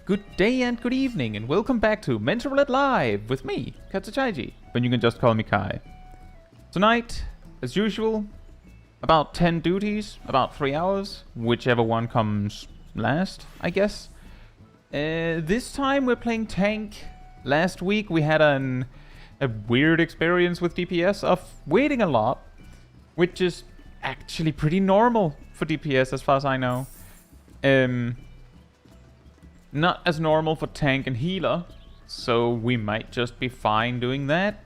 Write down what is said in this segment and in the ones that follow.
Good day and good evening, and welcome back to Roulette Live with me, Caetsu Chaiji, but you can just call me Kai. Tonight, as usual, about 10 duties, about 3 hours, whichever one comes last, I guess. This time we're playing tank. Last week we had a weird experience with DPS of waiting a lot, which is actually pretty normal for DPS as far as I know. Not as normal for tank and healer, so we might just be fine doing that.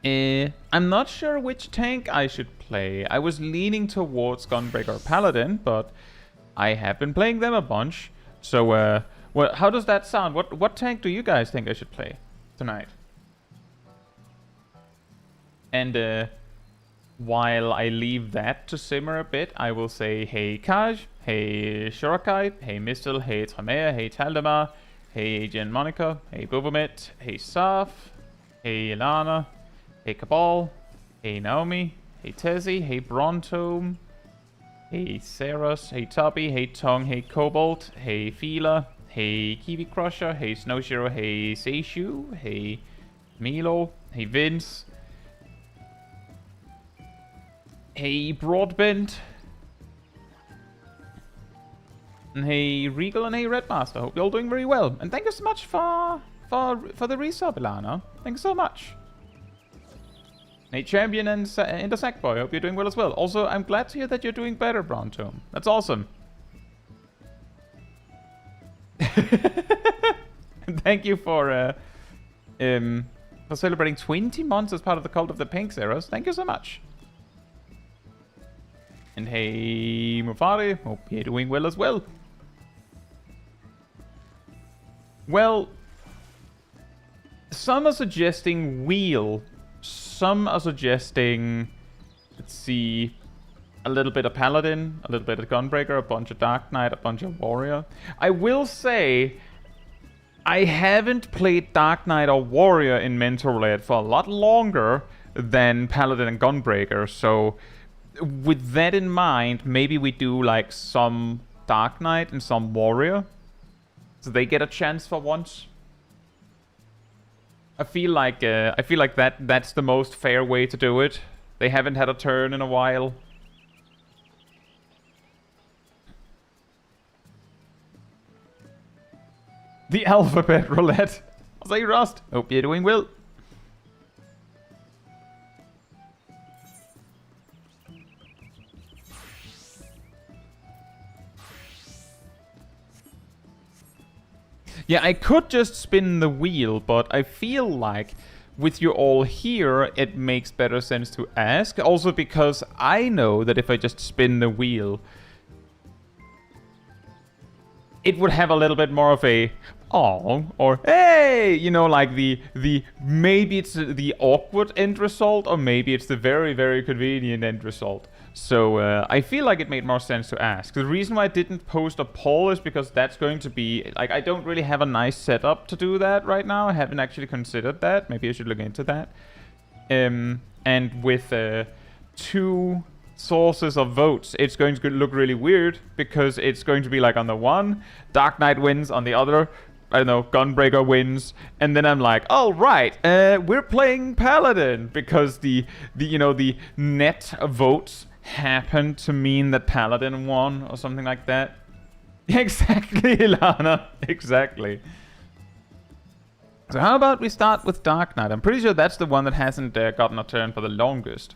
I'm not sure which tank I should play. I was leaning towards Gunbreaker or Paladin, but I have been playing them a bunch. So, well, how does that sound? What tank do you guys think I should play tonight? And while I leave that to simmer a bit, I will say, hey Kaj, hey Shurakai, hey Mistel, hey Tramea, hey Taldemar, hey Jen Monica, hey Bubomit, hey Saf, hey Ilana, hey Cabal, hey Naomi, hey Tezzy, hey Brontome, hey Saros, hey Tubby, hey Tong, hey Cobalt, hey Fila, hey Kiwi Crusher, hey Snowshiro, hey Seishu, hey Milo, hey Vince, hey Broadbent, and hey Regal, and hey Redmaster. Hope you're all doing very well. And thank you so much for the resub, Ilana. Thank you so much. Hey Champion and Intersect Boy, hope you're doing well as well. Also, I'm glad to hear that you're doing better, Brontome. That's awesome. Thank you for celebrating 20 months as part of the Cult of the Pink Zeros. Thank you so much. And hey Mufari, hope you're doing well as well. Well, some are suggesting Wheel. Some are suggesting, let's see, a little bit of Paladin, a little bit of Gunbreaker, a bunch of Dark Knight, a bunch of Warrior. I will say, I haven't played Dark Knight or Warrior in Mental Roulette for a lot longer than Paladin and Gunbreaker, so with that in mind, maybe we do like some Dark Knight and some Warrior, so they get a chance for once. I feel like that's the most fair way to do it. They haven't had a turn in a while. The alphabet roulette. I'll say Rust. Hope you're doing well. Yeah, I could just spin the wheel, but I feel like with you all here, it makes better sense to ask. Also because I know that if I just spin the wheel, it would have a little bit more of a oh or hey, you know, like the maybe it's the awkward end result, or maybe it's the very, very convenient end result. So I feel like it made more sense to ask. The reason why I didn't post a poll is because that's going to be like, I don't really have a nice setup to do that right now. I haven't actually considered that. Maybe I should look into that. And with 2 sources of votes, it's going to look really weird, because it's going to be like on the one, Dark Knight wins, on the other, I don't know, Gunbreaker wins, and then I'm like, all right, we're playing Paladin, because the net votes happen to mean that Paladin won or something like that. Exactly, Ilana. Exactly. So how about we start with Dark Knight? I'm pretty sure that's the one that hasn't gotten a turn for the longest.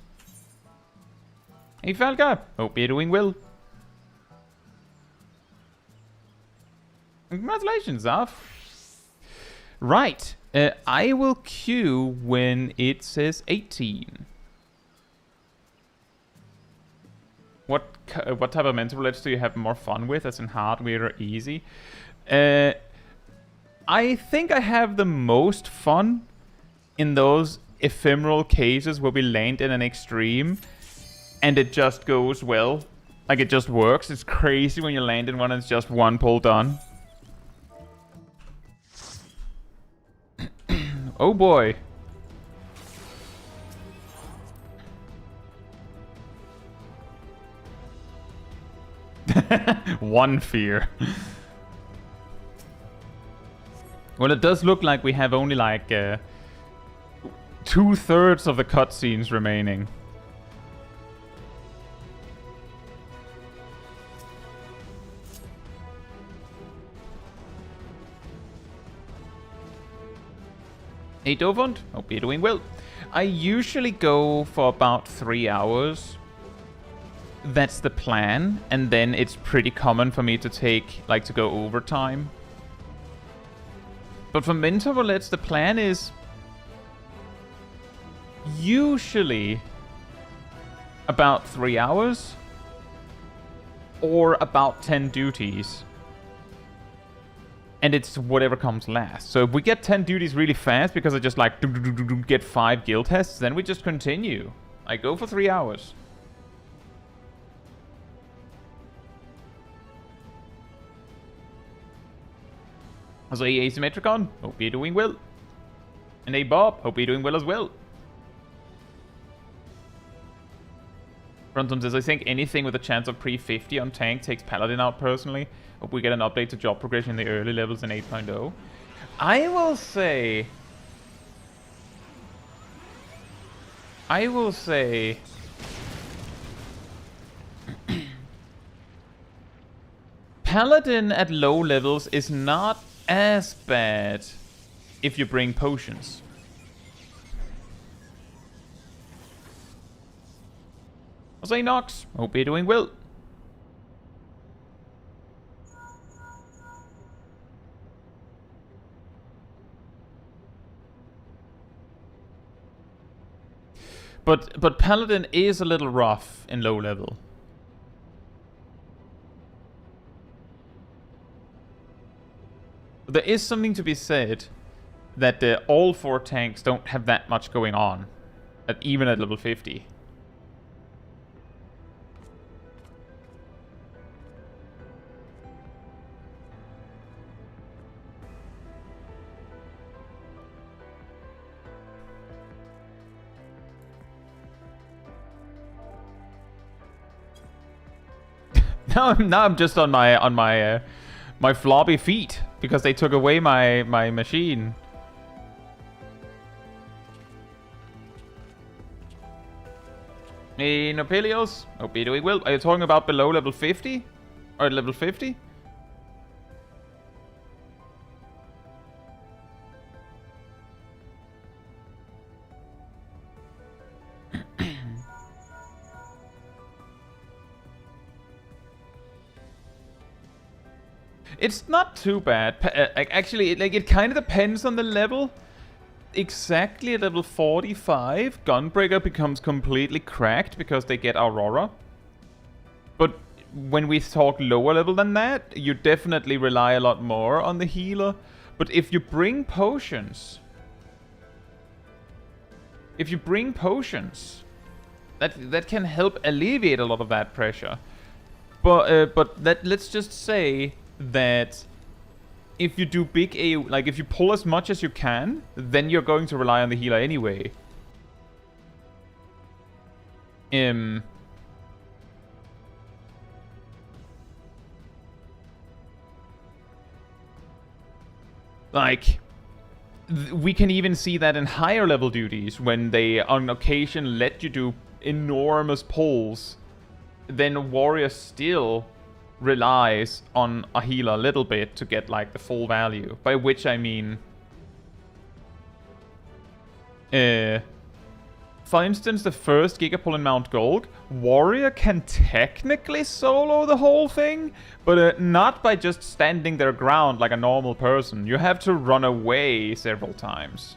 Hey Falca, hope you're doing well. Congratulations, Zaf. Right, I will queue when it says 18. What type of mental roulettes do you have more fun with, as in hardware or easy? I think I have the most fun in those ephemeral cases where we land in an extreme and it just goes well. Like, it just works. It's crazy when you land in one and it's just one pull done. Oh boy. One fear. Well, it does look like we have only like 2/3 of the cutscenes remaining. Hey Dovund, hope you're doing well. I usually go for about 3 hours. That's the plan, and then it's pretty common for me to to go overtime. But for Mentor Roulettes, the plan is usually about 3 hours or about 10 duties. And it's whatever comes last. So if we get 10 duties really fast because I just like get 5 guild tests, then we just continue. I go for 3 hours. So hey Asymmetricon, hope you're doing well. And hey Bob, hope you're doing well as well. Frontum says, I think anything with a chance of pre-50 on tank takes Paladin out personally. Hope we get an update to job progression in the early levels in 8.0. I will say... Paladin at low levels is not as bad if you bring potions. I'll say Nox, hope you're doing well. But Paladin is a little rough in low level. There is something to be said that all 4 tanks don't have that much going on, even at level 50. Now I'm just on my floppy feet because they took away my machine. Hey Nopelios, hope you're doing well. Are you talking about below level 50? Or at level 50? It's not too bad. Actually, it kind of depends on the level. Exactly at level 45, Gunbreaker becomes completely cracked because they get Aurora. But when we talk lower level than that, you definitely rely a lot more on the healer. But if you bring potions... that can help alleviate a lot of that pressure. But let's just say that if you do big AoE, like if you pull as much as you can, then you're going to rely on the healer anyway. We can even see that in higher level duties when they on occasion let you do enormous pulls. Then warrior still relies on a healer a little bit to get like the full value. By which I mean, for instance, the first Gigapull in Mount Gold, warrior can technically solo the whole thing, but not by just standing their ground like a normal person. You have to run away several times.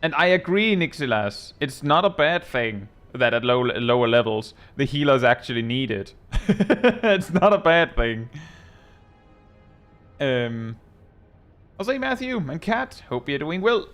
And I agree, Nixilas, it's not a bad thing that at lower levels the healer's actually needed. It's not a bad thing. I'll say Matthew and Kat, hope you're doing well.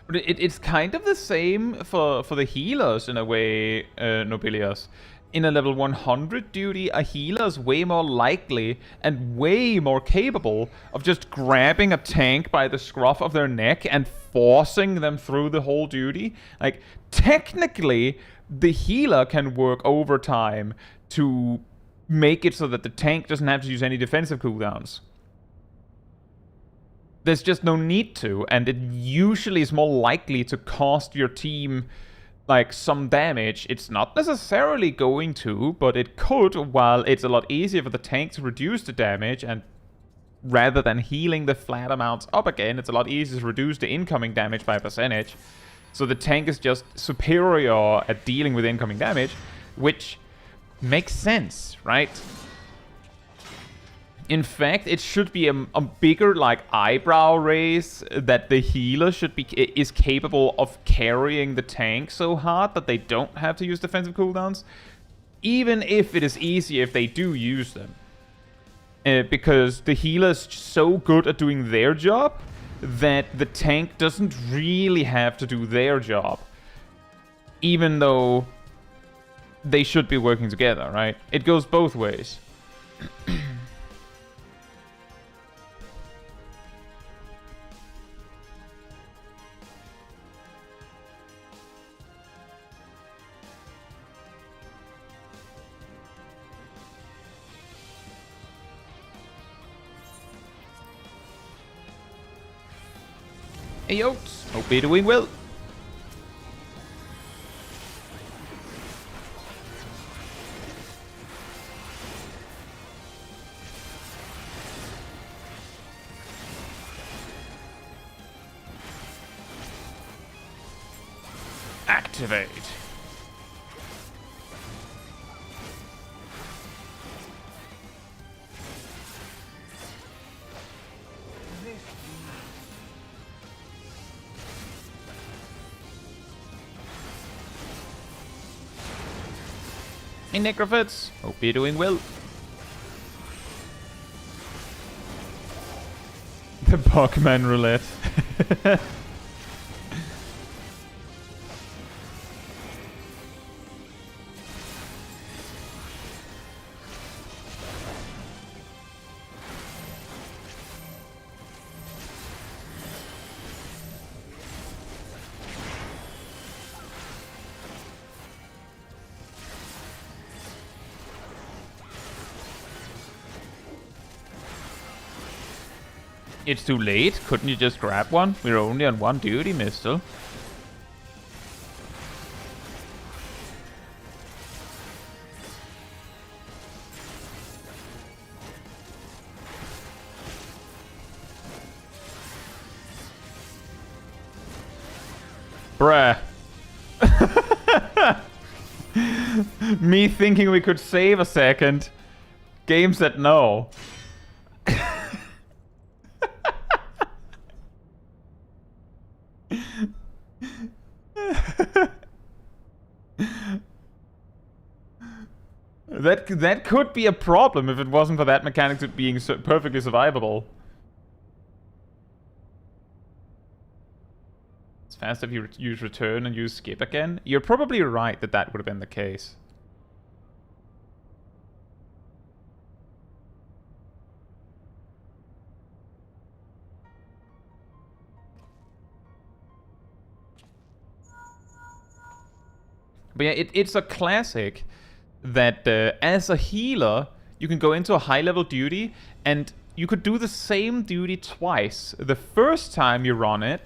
But it's kind of the same for the healers in a way, Nobilius. In a level 100 duty, a healer is way more likely and way more capable of just grabbing a tank by the scruff of their neck and forcing them through the whole duty. Like, technically, the healer can work overtime to make it so that the tank doesn't have to use any defensive cooldowns. There's just no need to, and it usually is more likely to cost your team like some damage. It's not necessarily going to, but it could, while it's a lot easier for the tank to reduce the damage, and rather than healing the flat amounts up again, it's a lot easier to reduce the incoming damage by a percentage. So the tank is just superior at dealing with incoming damage, which makes sense, right? In fact, it should be a bigger, like, eyebrow raise that the healer is capable of carrying the tank so hard that they don't have to use defensive cooldowns, even if it is easier if they do use them. Because the healer is so good at doing their job that the tank doesn't really have to do their job, even though they should be working together, right? It goes both ways. Hey, Oats. Hope you're doing well. Activate. Hey, Necrophytes. Hope you're doing well. The Bugman Roulette. It's too late. Couldn't you just grab one? We're only on one duty, mister. Bruh. Me thinking we could save a second. Game said no. That could be a problem if it wasn't for that mechanic being perfectly survivable. It's faster if you use return and use skip again. You're probably right that that would have been the case. But yeah, it's a classic that as a healer, you can go into a high-level duty, and you could do the same duty twice. The first time you run it,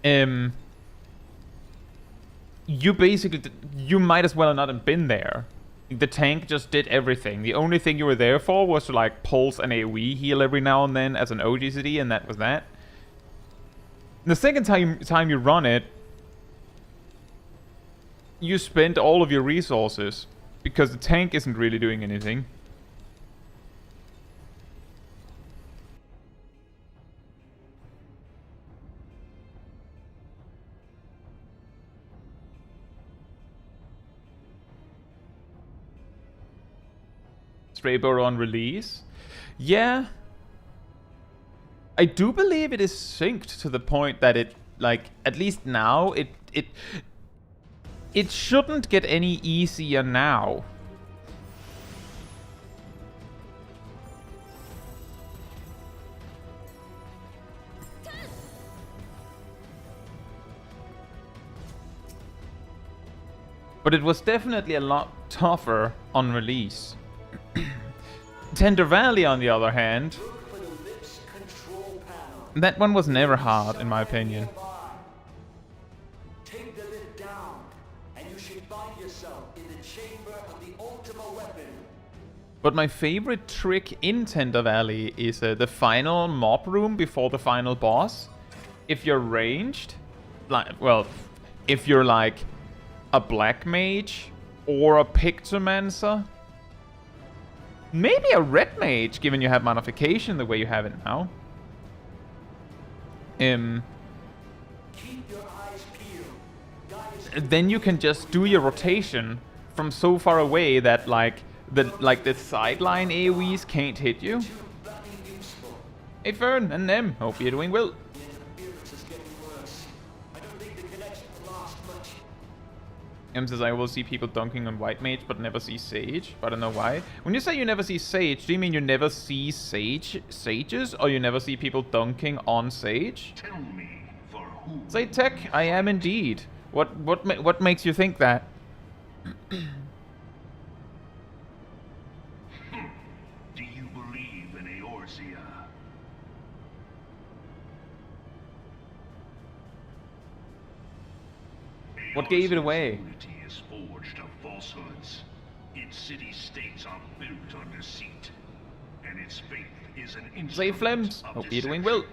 you might as well have not have been there. The tank just did everything. The only thing you were there for was to, like, pulse an AoE heal every now and then as an OGCD, and that was that. The second time you run it, you spend all of your resources, because the tank isn't really doing anything. Straybow on release? Yeah. I do believe it is synced to the point that it like, at least now, it shouldn't get any easier now. But it was definitely a lot tougher on release. Tender Valley, on the other hand, that one was never hard, in my opinion. Take the lid down, and you should find yourself in the chamber of the ultimate weapon. But my favorite trick in Tender Valley is the final mob room before the final boss. If you're ranged, like, well, if you're like a black mage or a pictomancer, maybe a red mage, given you have modification the way you have it now. Keep your eyes peeled. Then you can just do your rotation from so far away that like the sideline AoEs can't hit you. Hey Fern and Nem, hope you're doing well. M says I will see people dunking on White Mage but never see Sage. But I don't know why. When you say you never see Sage, do you mean you never see Sages, or you never see people dunking on Sage? Tell me for who. Say Tech, I am indeed. What makes you think that? Do you believe in Eorzea? What gave it away? Unity is forged of falsehoods. Its city-states are built on deceit, and its faith is an Say instrument Flems, of hope you're doing deception. well.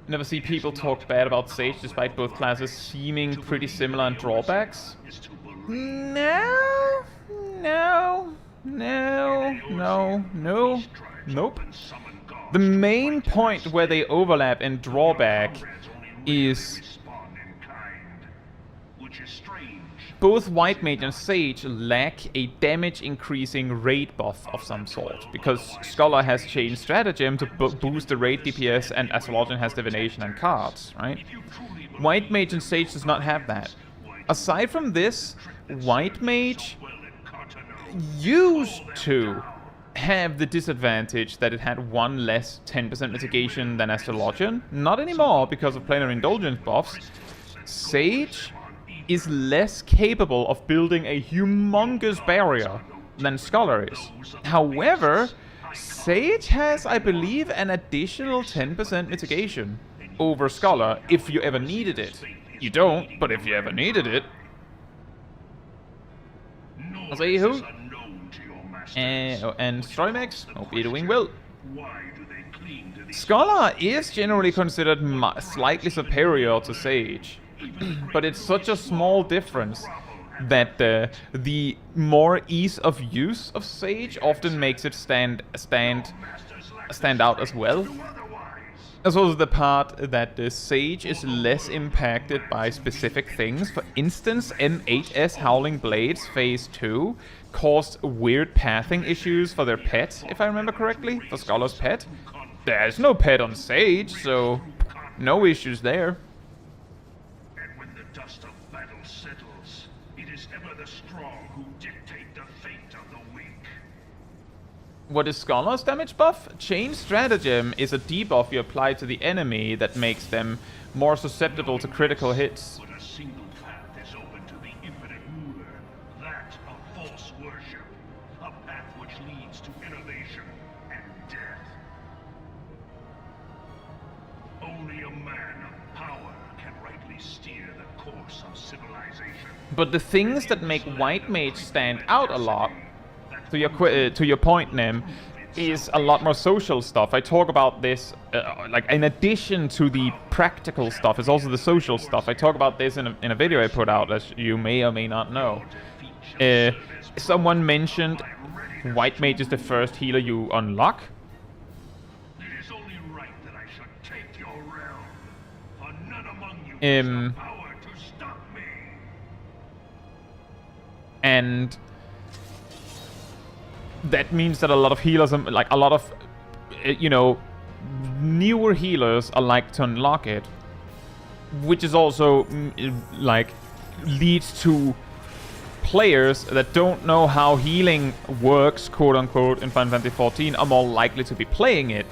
Never see people talk bad about Sage despite both classes seeming pretty similar in drawbacks. Is to believe No, nope. and summon gods The to main fight point us. where they overlap in drawback Comrades only is respond in kind, which is strange. both White Mage and Sage lack a damage increasing raid buff of some sort, because Scholar has changed stratagem to boost the raid DPS and Astrologian has divination and cards, right? White Mage and Sage does not have that. Aside from this, White Mage used to have the disadvantage that it had one less 10% mitigation than Astrologian. Not anymore because of planar indulgence buffs. Sage is less capable of building a humongous barrier than Scholar is. However, Sage has, I believe, an additional 10% mitigation over Scholar if you ever needed it. You don't, but if you ever needed it. I'll say who? And Stroimex, hope you're doing well. Why do they cling to these Scholar is generally considered slightly superior to Sage, but it's such a small difference that the more ease of use of Sage often makes it stand out as well. As well as the part that the Sage is less impacted by specific things. For instance, M8S Howling Blades Phase 2 caused weird pathing issues for their pet, if I remember correctly, for Scholar's pet. There's no pet on Sage, so no issues there. And when the dust of battle settles, it is ever the strong who dictate the fate of the weak. What is Scholar's damage buff? Chain Stratagem is a debuff you apply to the enemy that makes them more susceptible to critical hits. But a single path is open to the infinite ruler, that of false worship, a path which leads to innovation and death. Only a man of power can rightly steer the course of civilization. But the things that make White Mage stand out a lot, to your point, Nem, is a lot more social stuff. I talk about this, like, in addition to the practical stuff, it's also the social stuff. I talk about this in a video I put out, as you may or may not know. Someone mentioned White Mage is the first healer you unlock. It is only right that I should take your realm, for none among you Um, has the power to stop me. And that means that a lot of healers, like a lot of, newer healers are like to unlock it, which is also like leads to players that don't know how healing works, quote unquote, in Final Fantasy XIV are more likely to be playing it.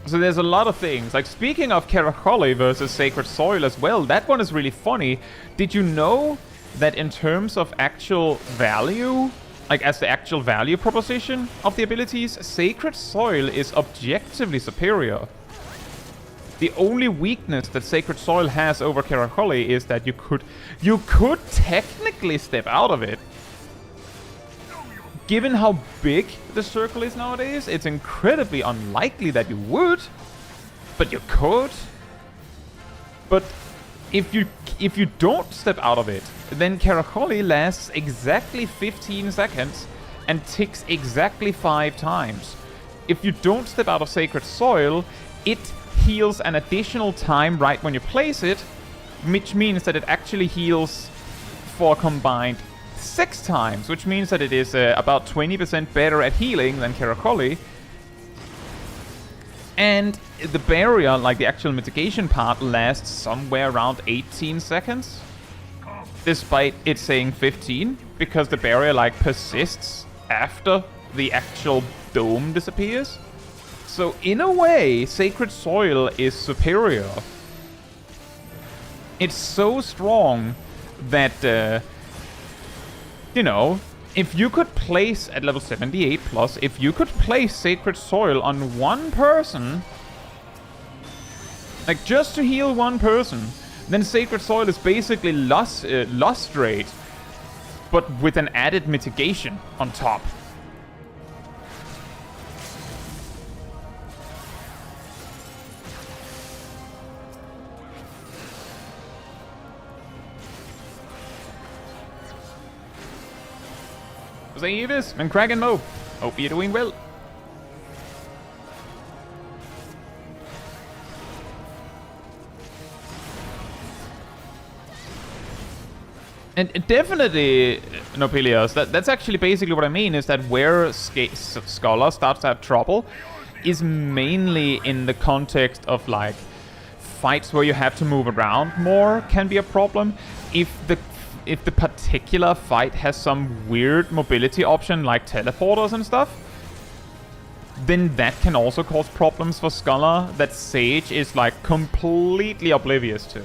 So there's a lot of things. Like, speaking of Caracoli versus Sacred Soil as well, that one is really funny. Did you know that in terms of actual value, like as the actual value proposition of the abilities, Sacred Soil is objectively superior. The only weakness that Sacred Soil has over Caracoli is that you could technically step out of it. Given how big the circle is nowadays, it's incredibly unlikely that you would, but you could. But if you don't step out of it, then Caracoli lasts exactly 15 seconds and ticks exactly 5 times. If you don't step out of Sacred Soil, it heals an additional time right when you place it, which means that it actually heals for combined 6 times, which means that it is about 20% better at healing than Caracoli. And the barrier, like the actual mitigation part, lasts somewhere around 18 seconds. Despite it saying 15, because the barrier like persists after the actual dome disappears. So in a way, Sacred Soil is superior. It's so strong that you know, if you could place at level 78 plus, if you could place Sacred Soil on one person, like just to heal one person, then Sacred Soil is basically lustrate, but with an added mitigation on top. Zaevis and Kraken Mo, hope you're doing well. And definitely, Nopilius, that's actually basically what I mean, is that where Scholar starts to have trouble is mainly in the context of like fights where you have to move around more can be a problem. If the particular fight has some weird mobility option like teleporters and stuff, then that can also cause problems for Scholar that Sage is like completely oblivious to.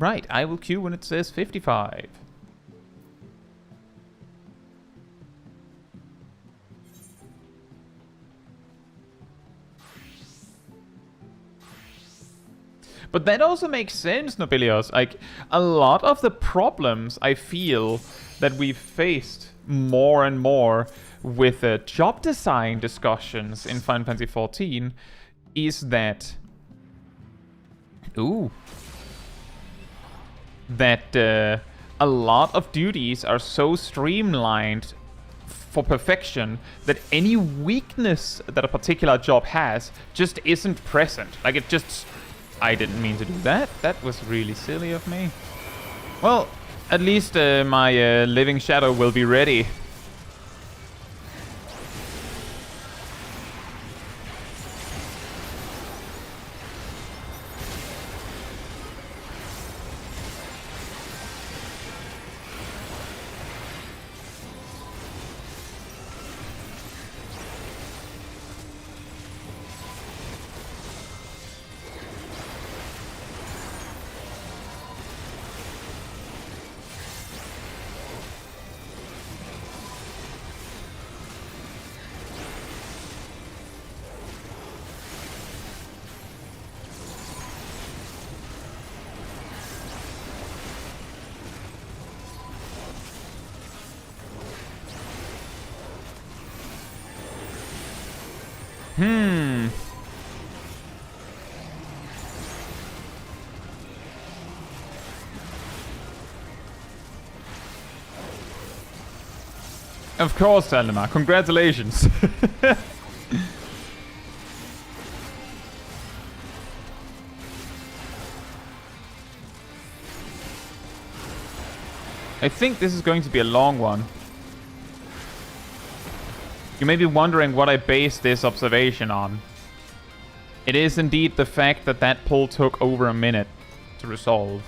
Right, I will queue when it says 55. But that also makes sense, Nobilios. Like, a lot of the problems I feel that we've faced more and more with job design discussions in Final Fantasy XIV is that... that a lot of duties are so streamlined for perfection that any weakness that a particular job has just isn't present. Like, it just... I didn't mean to do that. That was really silly of me. Well, at least my living shadow will be ready. Of course, Telema. Congratulations. I think this is going to be a long one. You may be wondering what I base this observation on. It is indeed the fact that that pull took over a minute to resolve.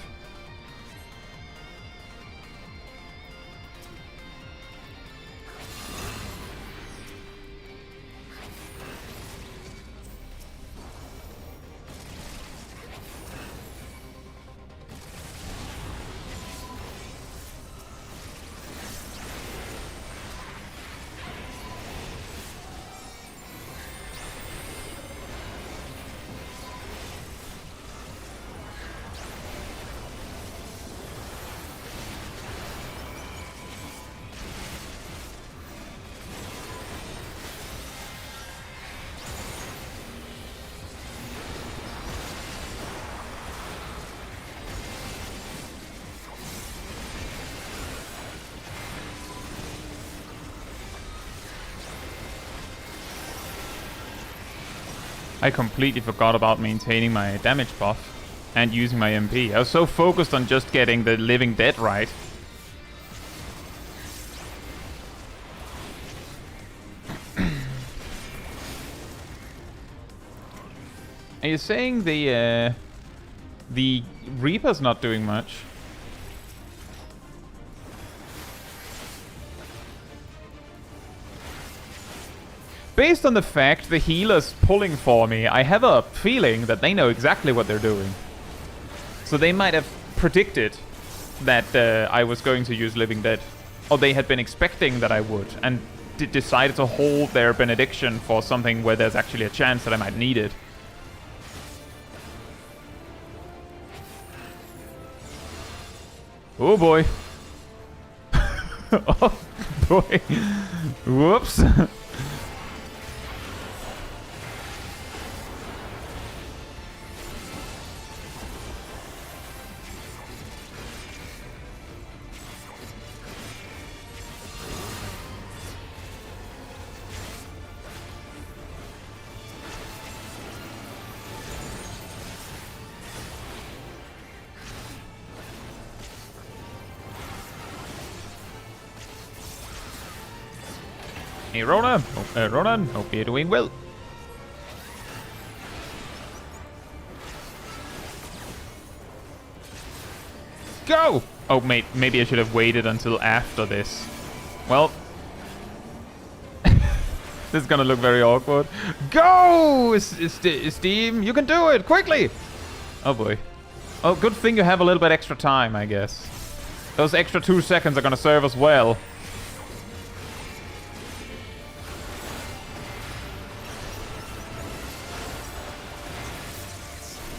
I completely forgot about maintaining my damage buff and using my MP. I was so focused on just getting the living dead right. Are you saying the Reaper's not doing much? Based on the fact the healer's pulling for me, I have a feeling that they know exactly what they're doing. So they might have predicted that I was going to use Living Dead. Or they had been expecting that I would, and decided to hold their benediction for something where there's actually a chance that I might need it. Oh boy. Oh boy. Whoops. Hey Ronan, hope you're doing well. Go! Oh, maybe I should have waited until after this. Well, this is gonna look very awkward. Go, Steam! You can do it quickly. Oh boy. Oh, good thing you have a little bit extra time, I guess. Those extra 2 seconds are gonna serve us well.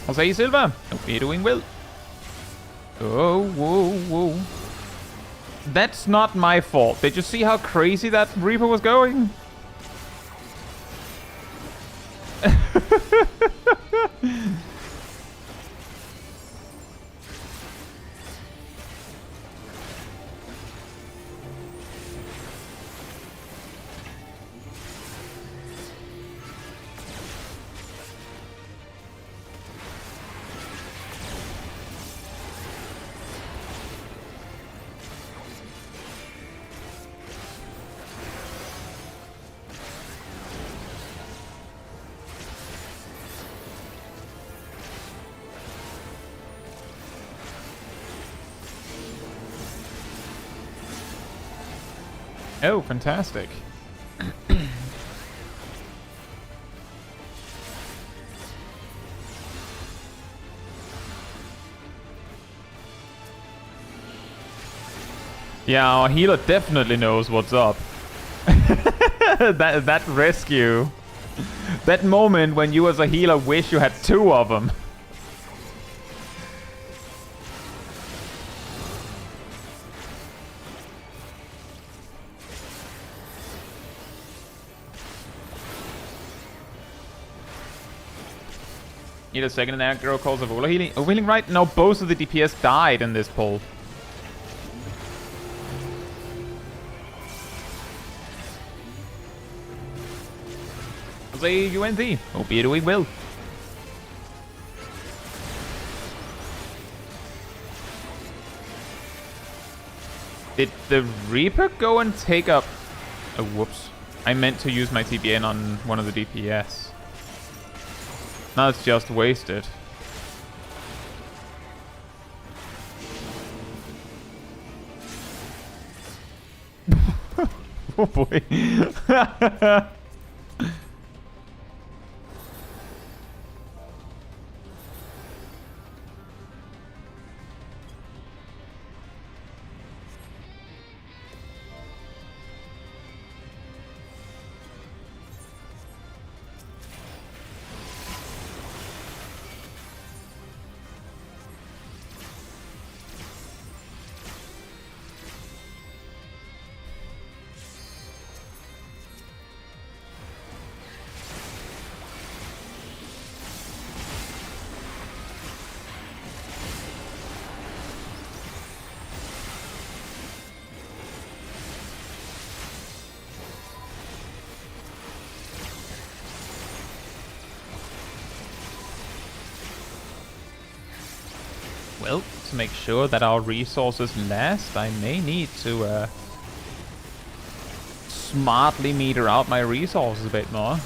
Jose Silva, hope you're doing well. Oh, whoa, whoa. That's not my fault. Did you see how crazy that Reaper was going? Oh, fantastic. Yeah, our healer definitely knows what's up. that rescue. That moment when you as a healer wish you had 2 of them. Need a second aggro calls of overhealing. Overhealing, right? No, both of the DPS died in this pull. I'll say UNT. Albeit we will. Did the Reaper go and take up... Oh, whoops. I meant to use my TBN on one of the DPS. Now it's just wasted. Oh boy. Well, to make sure that our resources last, I may need to smartly meter out my resources a bit more.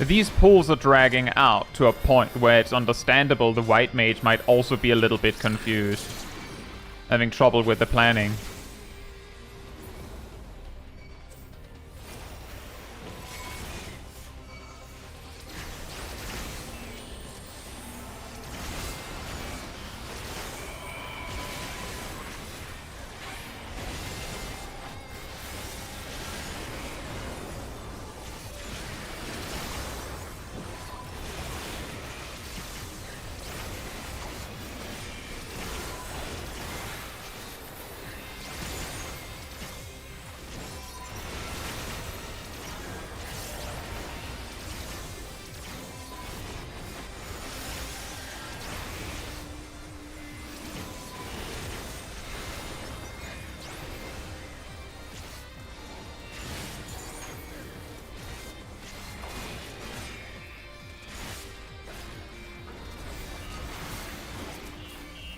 These pulls are dragging out to a point where it's understandable the white mage might also be a little bit confused, having trouble with the planning.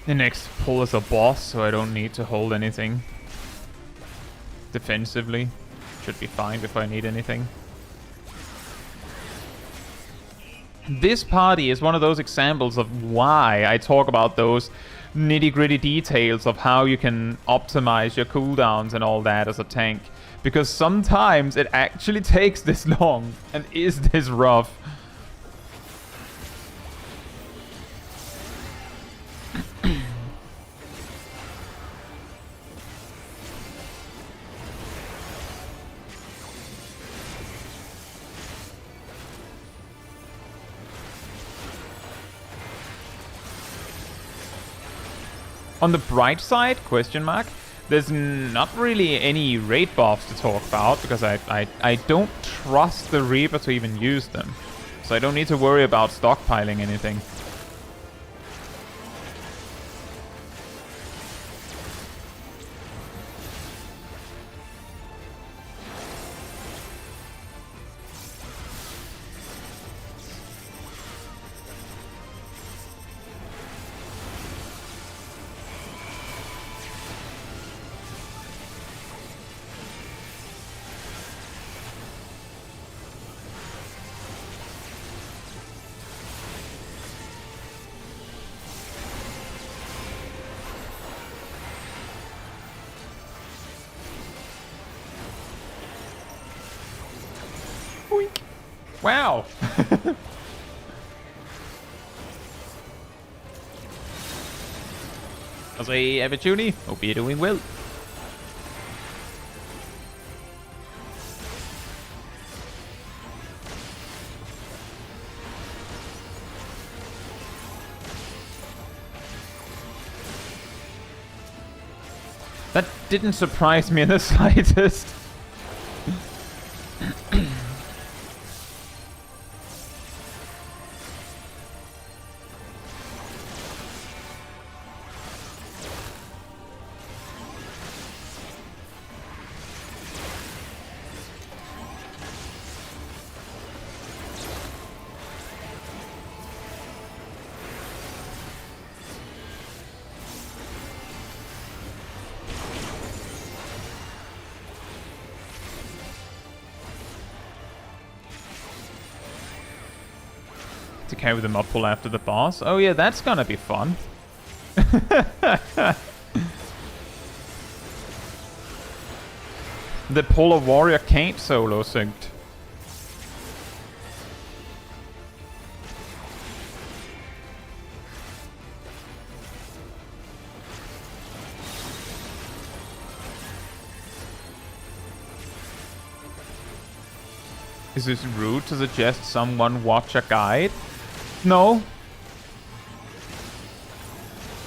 The next pull is a boss, so I don't need to hold anything. Defensively. Should be fine if I need anything. This party is one of those examples of why I talk about those nitty-gritty details of how you can optimize your cooldowns and all that as a tank. Because sometimes it actually takes this long and is this rough. On the bright side, question mark, there's not really any raid buffs to talk about because I don't trust the Reaper to even use them. So I don't need to worry about stockpiling anything. Wow. I'll say, Avicuni, hope you're doing well. That didn't surprise me in the slightest. To carry them up pull after the boss. Oh yeah, that's gonna be fun. The Polar Warrior can't solo synced. Is this rude to suggest someone watch a guide? No.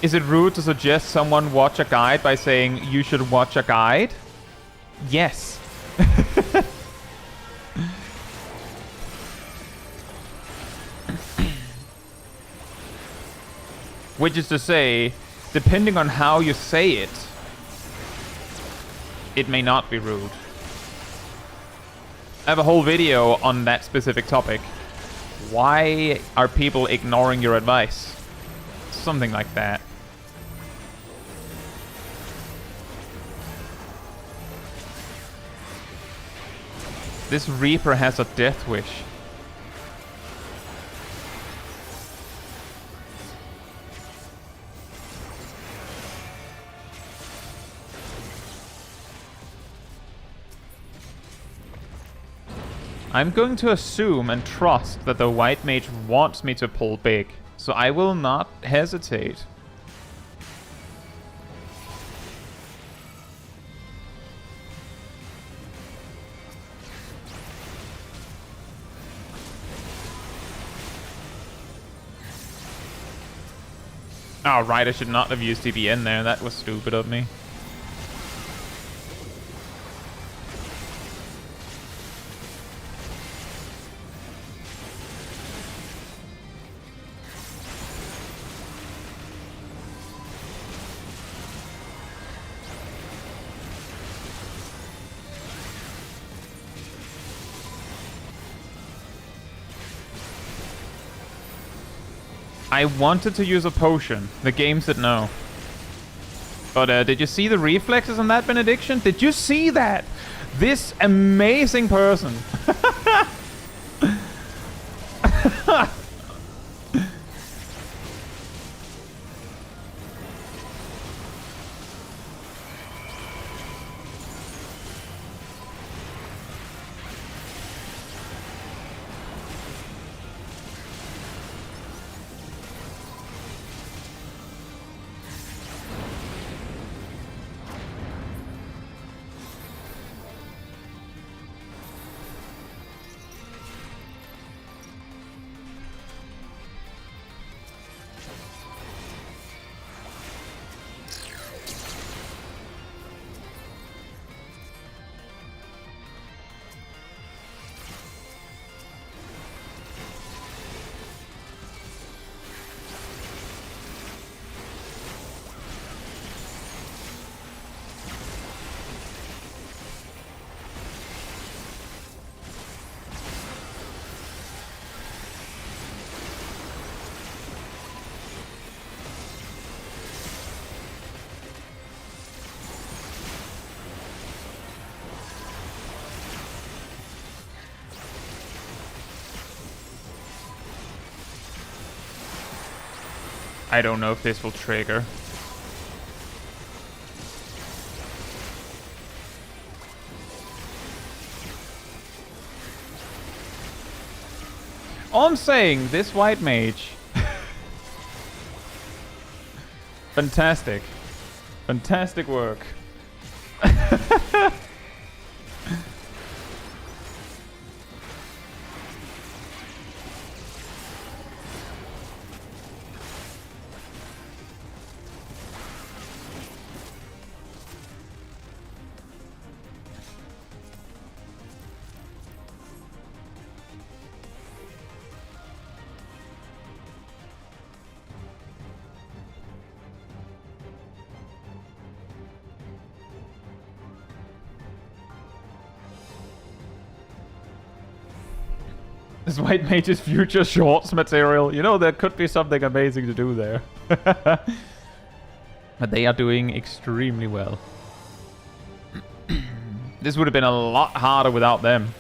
Is it rude to suggest someone watch a guide by saying you should watch a guide? Yes. Which is to say, depending on how you say it, it may not be rude. I have a whole video on that specific topic. Why are people ignoring your advice? Something like that. This Reaper has a death wish. I'm going to assume and trust that the white mage wants me to pull big, so I will not hesitate. Oh right, I should not have used TB in there, that was stupid of me. I wanted to use a potion. The game said no. But did you see the reflexes on that benediction? Did you see that? This amazing person. I don't know if this will trigger. All I'm saying, this white mage. Fantastic. Fantastic work. This white mage's future shorts material. You know, there could be something amazing to do there. But they are doing extremely well. This would have been a lot harder without them.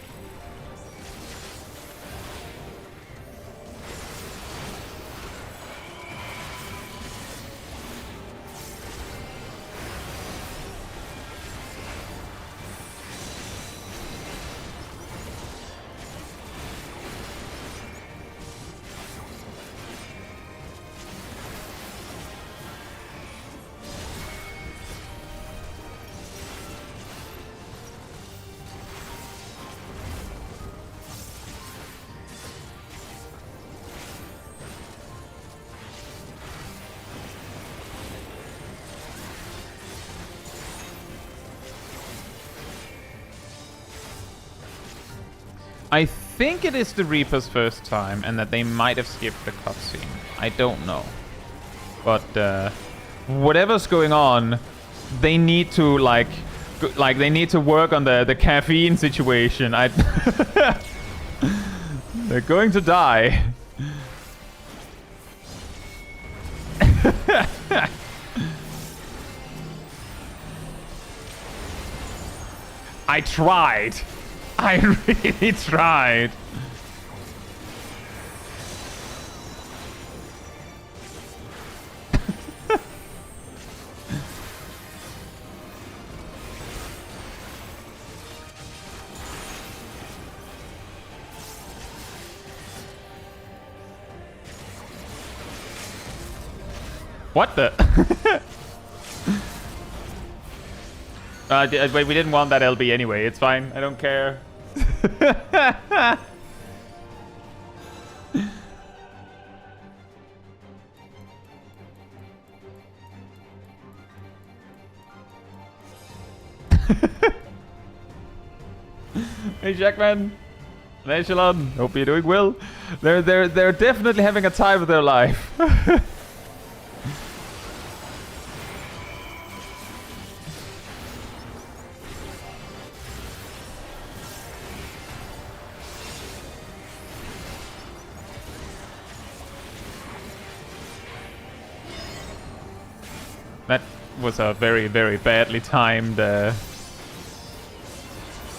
I think it is the Reaper's first time, and that they might have skipped the cutscene. I don't know. But whatever's going on, they need to they need to work on the caffeine situation. They're going to die. I tried. I really tried. What the? Wait, we didn't want that LB anyway. It's fine. I don't care. Hey, Jackman. Echelon. Hope you're doing well. They're definitely having a time of their life. That was a very, very badly timed...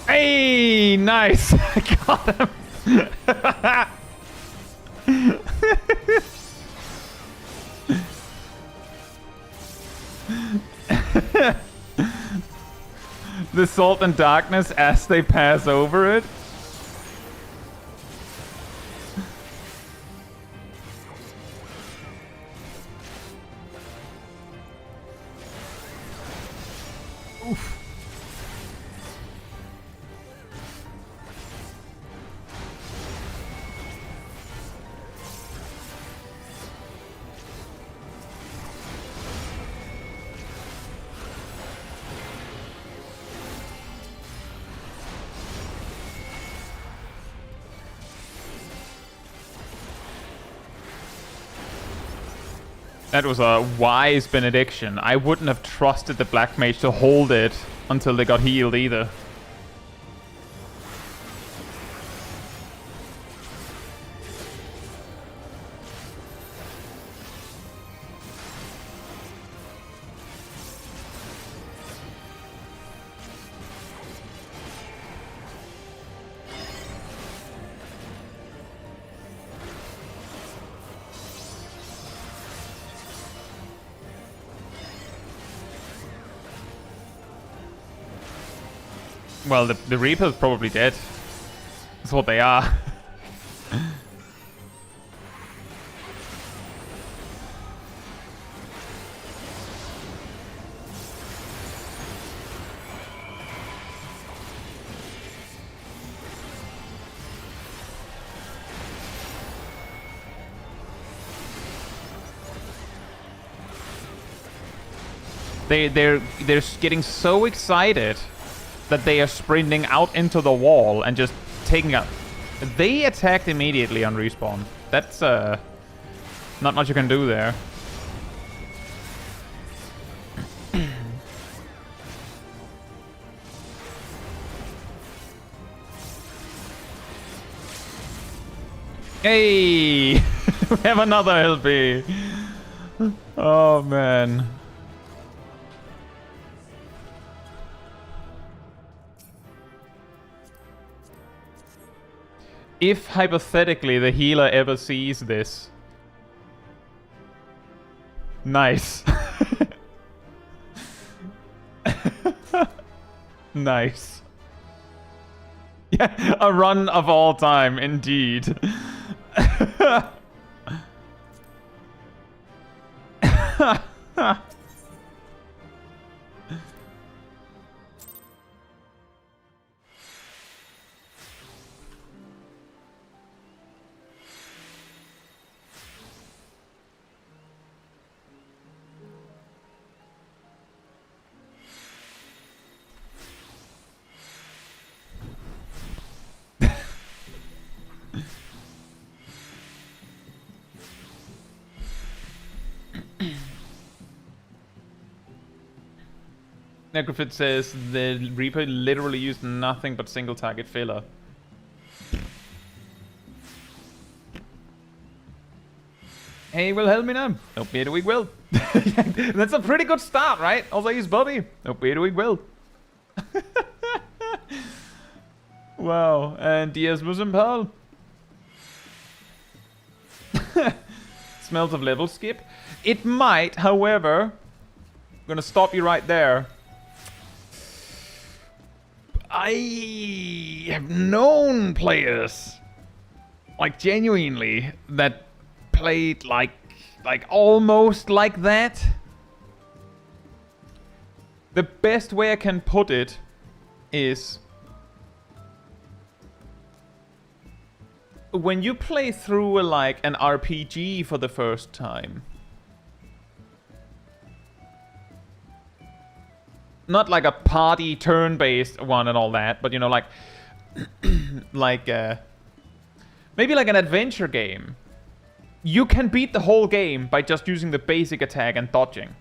Hey, nice! I got him! The salt and darkness as they pass over it. Oof. That was a wise benediction. I wouldn't have trusted the Black Mage to hold it until they got healed either. Well, the Reaper's probably dead. That's what they are. They're getting so excited that they are sprinting out into the wall and just taking out. They attacked immediately on respawn. That's not much you can do there. Hey! We have another LP. Oh man. If hypothetically the healer ever sees this. Nice. Nice. Yeah, a run of all time, indeed. Necrofit says the Reaper literally used nothing but single target filler. Hey, Wilhelmina. Hope you're doing well. That's a pretty good start, right? Also, he's Bobby. Hope you're doing well. Wow, and Diaz Musenpal. Smells of level skip. It might, however, I'm gonna stop you right there. I have known players, like genuinely, that played like almost like that. The best way I can put it is when you play through like an RPG for the first time. Not like a party turn-based one and all that, but you know, like maybe like an adventure game. You can beat the whole game by just using the basic attack and dodging.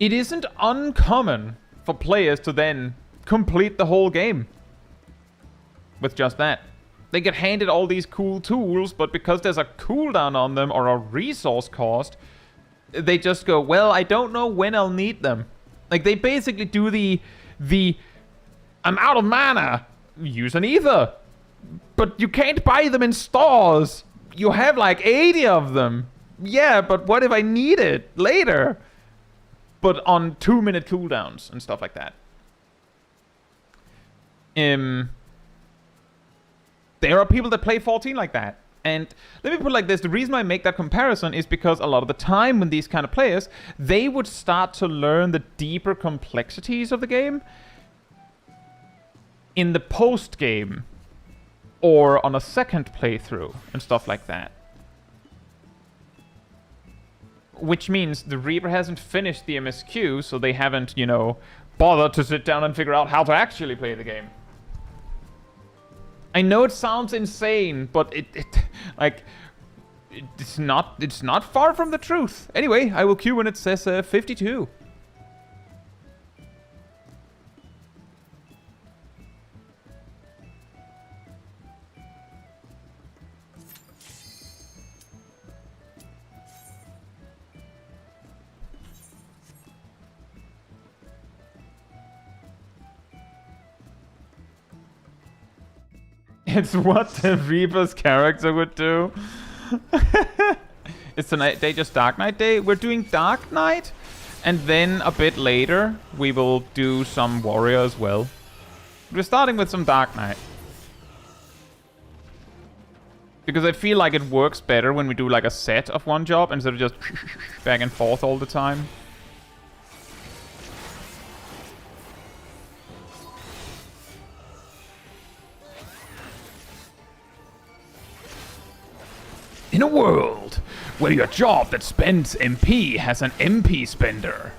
It isn't uncommon for players to then complete the whole game with just that. They get handed all these cool tools, but because there's a cooldown on them or a resource cost, they just go, well, I don't know when I'll need them. Like, they basically do the I'm out of mana, use an ether. But you can't buy them in stores. You have like 80 of them. Yeah, but what if I need it later? But on 2-minute cooldowns and stuff like that. There are people that play 14 like that. And let me put it like this. The reason I make that comparison is because a lot of the time when these kind of players, they would start to learn the deeper complexities of the game in the post-game or on a second playthrough and stuff like that. Which means the Reaper hasn't finished the MSQ, so they haven't, you know, bothered to sit down and figure out how to actually play the game. I know it sounds insane, but it's not far from the truth. Anyway, I will queue when it says 52. It's what the Reaper's character would do. It's tonight. Day just Dark Knight Day. We're doing Dark Knight, and then a bit later we will do some Warrior as well. We're starting with some Dark Knight because I feel like it works better when we do like a set of one job instead of just back and forth all the time. In a world where your job that spends MP has an MP spender.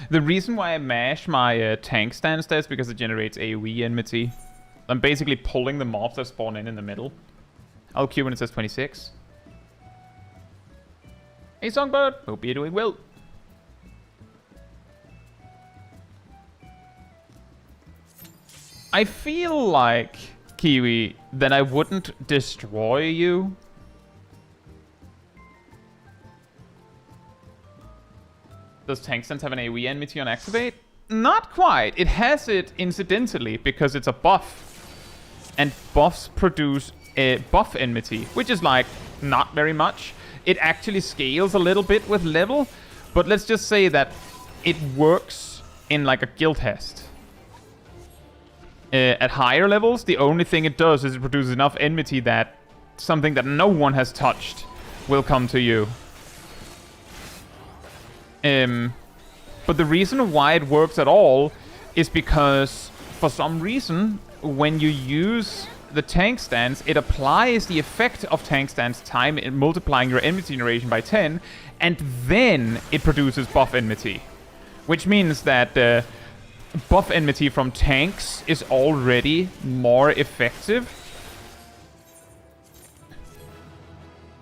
The reason why I mash my tank stance there is because it generates AoE enmity. I'm basically pulling the mobs that spawn in the middle. I'll queue when it says 26. Hey Songbird, hope you're doing well. I feel like, Kiwi, that I wouldn't destroy you. Does tank stance have an AoE enmity on activate? Not quite. It has it incidentally because it's a buff. And buffs produce a buff enmity, which is like not very much. It actually scales a little bit with level, but let's just say that it works in like a guild test. At higher levels, the only thing it does is it produces enough enmity that something that no one has touched will come to you. But the reason why it works at all is because, for some reason, when you use the tank stance, it applies the effect of tank stance time in multiplying your enmity generation by 10, and then it produces buff enmity. Which means that buff enmity from tanks is already more effective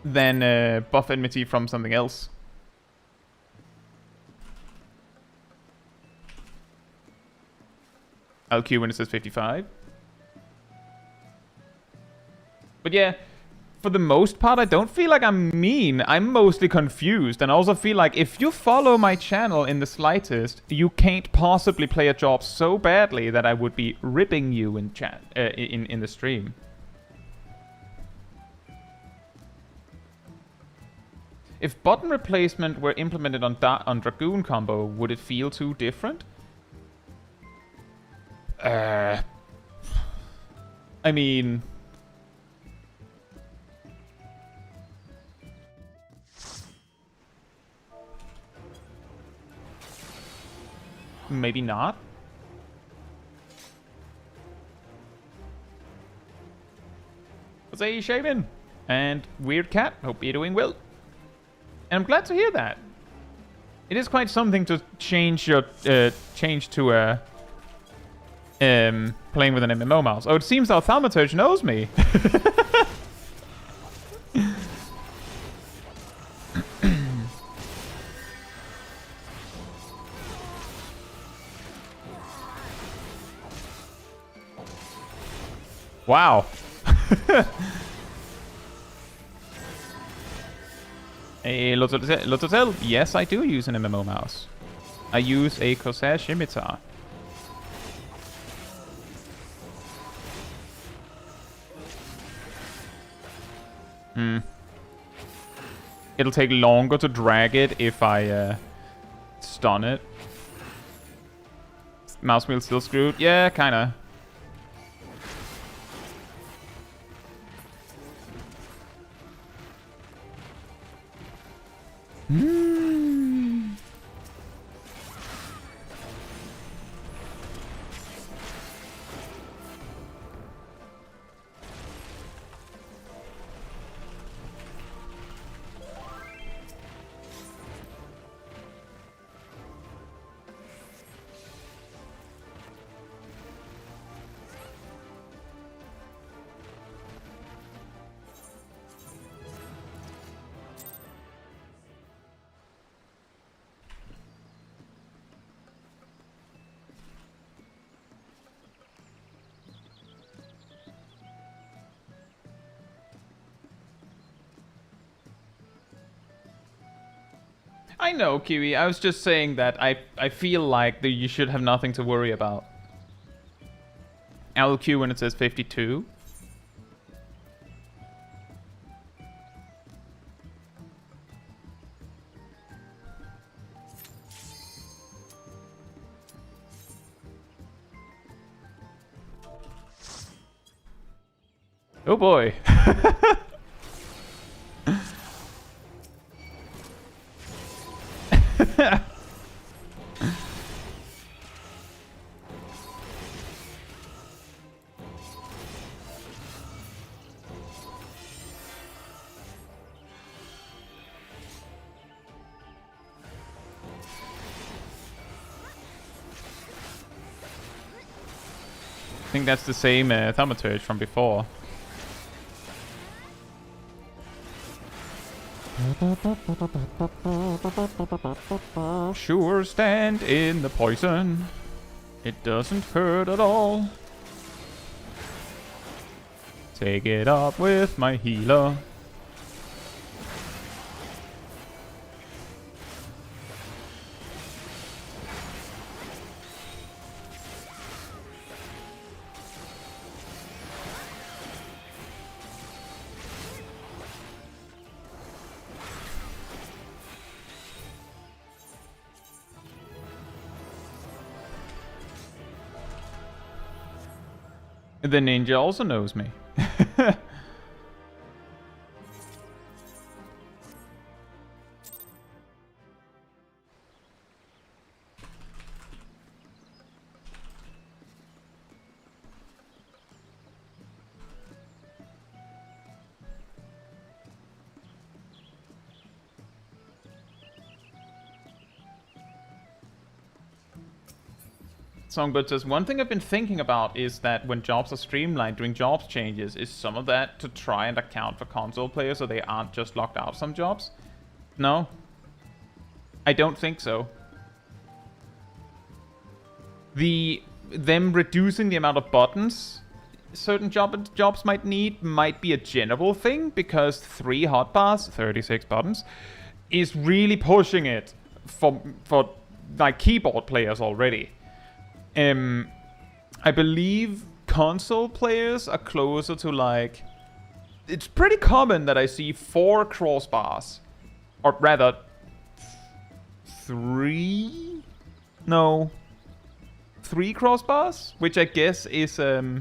than buff enmity from something else. I'll queue when it says 55. But yeah, for the most part, I don't feel like I'm mean. I'm mostly confused. And I also feel like if you follow my channel in the slightest, you can't possibly play a job so badly that I would be ripping you in chat in the stream. If button replacement were implemented on Dragoon combo, would it feel too different? I mean... maybe not? What's up, Shaman? And Weird Cat, hope you're doing well. And I'm glad to hear that. It is quite something to change your... change to playing with an MMO mouse. Oh, it seems our thaumaturge knows me. Wow. Hey, Lototel, yes, I do use an MMO mouse. I use a Corsair Scimitar. It'll take longer to drag it if I stun it. Mouse wheel still screwed? Yeah, kinda. I know, Kiwi. I was just saying that I feel like that you should have nothing to worry about. LQ when it says 52. Oh boy. I think that's the same thaumaturge from before. Sure, stand in the poison. It doesn't hurt at all. Take it up with my healer. The ninja also knows me. Songbird says, one thing I've been thinking about is that when jobs are streamlined during jobs changes, is some of that to try and account for console players so they aren't just locked out of some jobs? No. I don't think so. Them reducing the amount of buttons certain jobs might need might be a general thing, because 3 hotbars, 36 buttons, is really pushing it for like keyboard players already. I believe console players are closer to like... It's pretty common that I see 4 crossbars. Or rather... 3? No. 3 crossbars? Which I guess is... I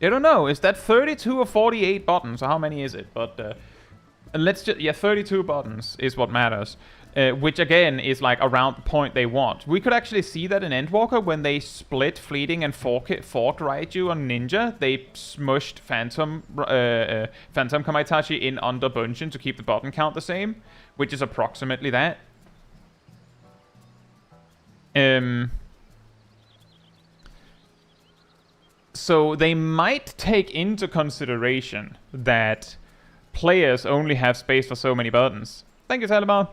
don't know. Is that 32 or 48 buttons? Or how many is it? But... let's just... Yeah, 32 buttons is what matters. Which again is like around the point they want. We could actually see that in Endwalker when they split Fleeting and forked Raiju on Ninja. They smushed Phantom Kamaitachi in under Bungeon to keep the button count the same, which is approximately that. So they might take into consideration that players only have space for so many buttons. Thank you, Talibar.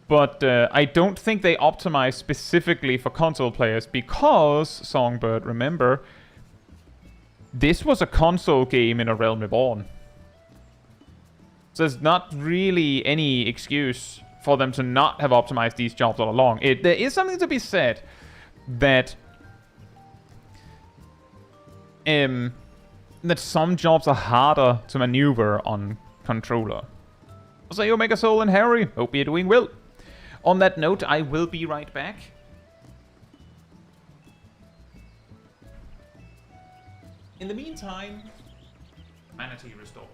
But I don't think they optimize specifically for console players because, Songbird, remember, this was a console game in A Realm Reborn. So there's not really any excuse for them to not have optimized these jobs all along. There is something to be said that some jobs are harder to maneuver on controller. Say Omega Soul and Harry, hope you're doing well. On that note, I will be right back. In the meantime, Manatee restored.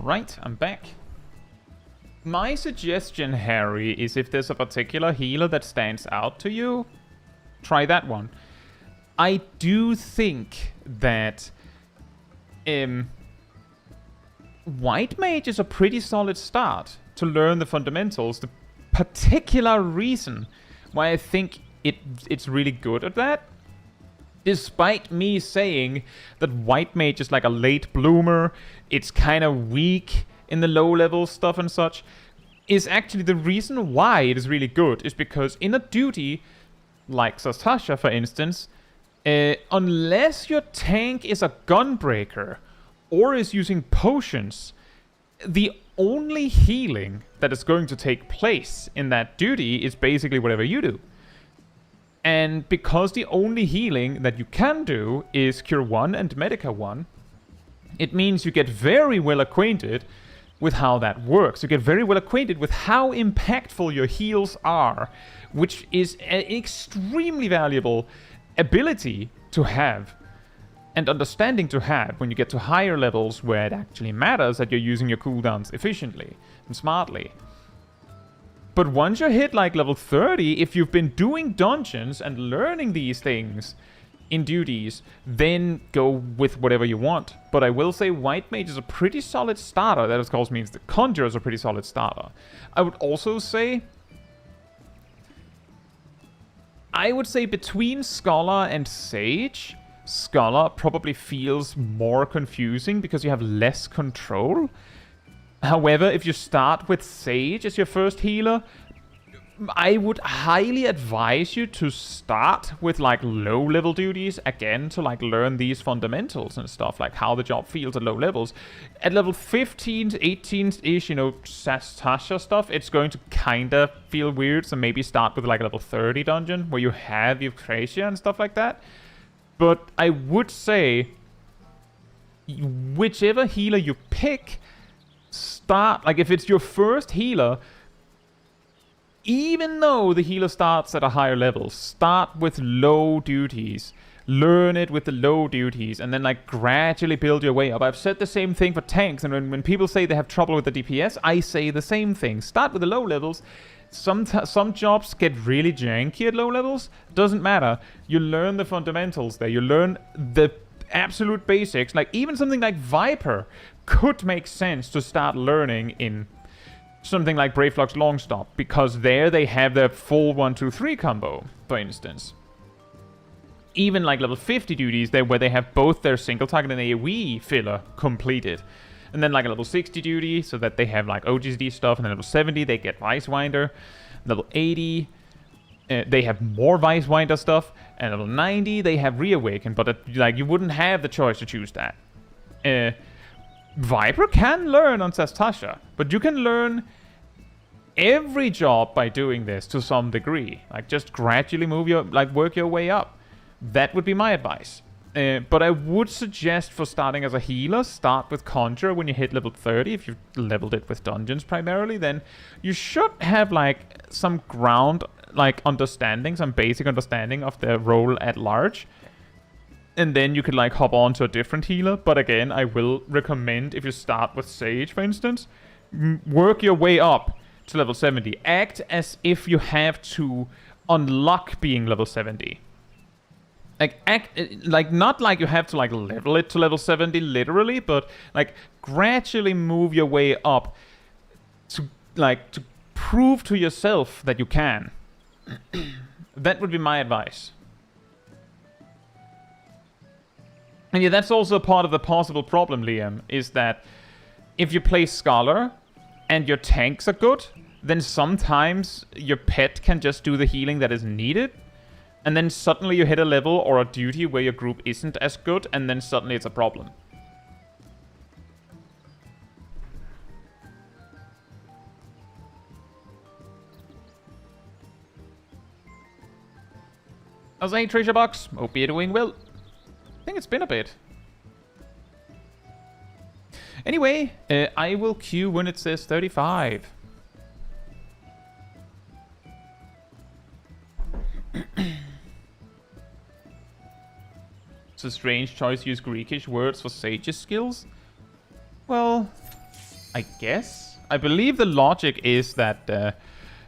Right, I'm back. My suggestion, Harry, is if there's a particular healer that stands out to you, try that one. I do think that White Mage is a pretty solid start to learn the fundamentals. The particular reason why I think it's really good at that, despite me saying that White Mage is like a late bloomer, it's kind of weak in the low level stuff and such, is actually the reason why it is really good is because in a duty like Sastasha, for instance, unless your tank is a gunbreaker or is using potions, the only healing that is going to take place in that duty is basically whatever you do. And because the only healing that you can do is Cure 1 and Medica 1, it means you get very well acquainted with how that works. You get very well acquainted with how impactful your heals are, which is an extremely valuable ability to have and understanding to have when you get to higher levels where it actually matters that you're using your cooldowns efficiently and smartly. But once you hit like level 30, if you've been doing dungeons and learning these things in duties, then go with whatever you want. But I will say White Mage is a pretty solid starter. That of course means the Conjurer is a pretty solid starter. I would say between Scholar and Sage, Scholar probably feels more confusing because you have less control. However, if you start with Sage as your first healer, I would highly advise you to start with like low level duties again to like learn these fundamentals and stuff, like how the job feels at low levels. At level 15, 18-ish, you know, Sastasha stuff, it's going to kind of feel weird, so maybe start with like a level 30 dungeon where you have Eucrasia and stuff like that. But I would say whichever healer you pick, start, like if it's your first healer, even though the healer starts at a higher level, start with low duties. Learn it with the low duties and then like gradually build your way up. I've said the same thing for tanks, and when people say they have trouble with the DPS, I say the same thing. Start with the low levels. Some jobs get really janky at low levels. Doesn't matter. You learn the fundamentals there. You learn the absolute basics. Like even something like Viper could make sense to start learning in something like Brave Locks Longstop, because there they have their full 1-2-3 combo, for instance. Even like level 50 duties, where they have both their single target and AoE filler completed. And then like a level 60 duty, so that they have like OGSD stuff, and then level 70 they get Vicewinder. Level 80 they have more Vicewinder stuff, and level 90 they have Reawaken, but like you wouldn't have the choice to choose that. Viper can learn on Sastasha, but you can learn every job by doing this to some degree. Like just gradually work your way up. That would be my advice. But I would suggest for starting as a healer, start with Conjurer when you hit level 30. If you've leveled it with dungeons primarily, then you should have like some ground, like understanding, some basic understanding of the role at large. And then you could like hop on to a different healer. But again, I will recommend if you start with Sage, for instance, work your way up to level 70. Act as if you have to unlock being level 70. Like not like you have to like level it to level 70 literally, but like gradually move your way up to prove to yourself that you can. That would be my advice. And yeah, that's also part of the possible problem, Liam, is that if you play Scholar and your tanks are good, then sometimes your pet can just do the healing that is needed. And then suddenly you hit a level or a duty where your group isn't as good, and then suddenly it's a problem. How's it, Treasure Box? Hope you're doing well. I think it's been a bit. Anyway, I will queue when it says 35. It's a strange choice to use Greekish words for Sage's skills. Well, I guess. I believe the logic is that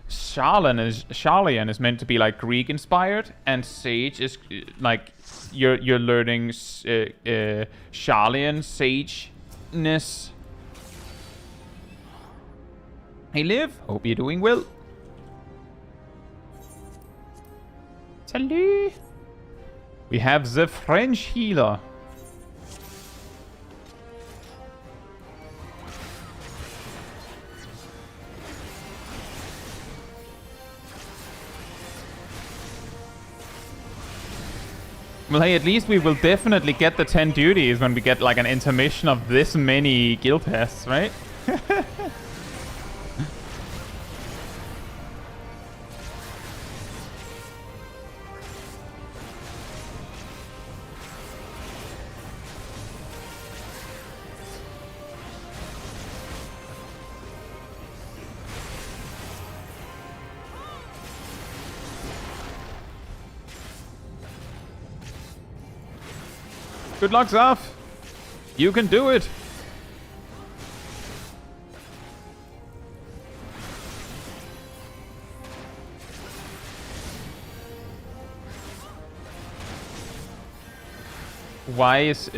Sharlayan is meant to be like Greek inspired, and Sage is like you're learning Sharlayan sageness. Hey Liv, hope you're doing well. Salut. We have the French healer. Well, hey, at least we will definitely get the 10 duties when we get like an intermission of this many guild tests, right? Good luck, Zaf. You can do it. Why does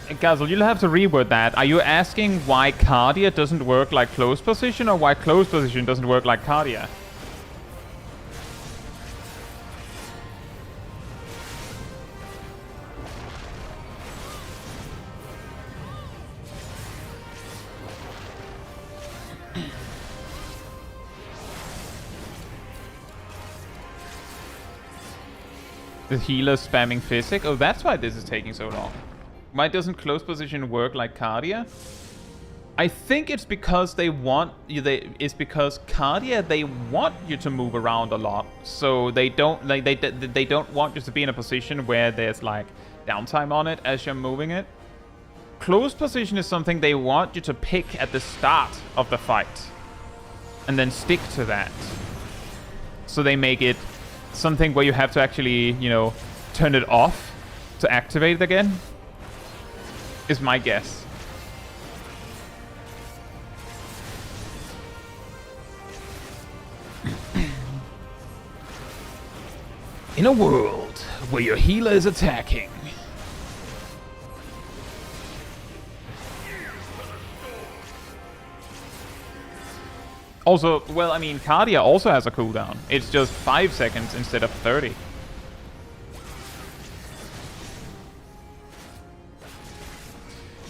Gazel, you'll have to reword that. Are you asking why Cardia doesn't work like close position, or why close position doesn't work like Cardia? The healer spamming physic? Oh, that's why this is taking so long. Why doesn't close position work like Cardia? I think it's because they want you. It's because Cardia, they want you to move around a lot, so they don't like they don't want you to be in a position where there's like downtime on it as you're moving it. Close position is something they want you to pick at the start of the fight, and then stick to that. So they make it something where you have to actually, you know, turn it off to activate it again, is my guess. In a world where your healer is attacking. Also, well, I mean, Cardia also has a cooldown. It's just 5 seconds instead of 30.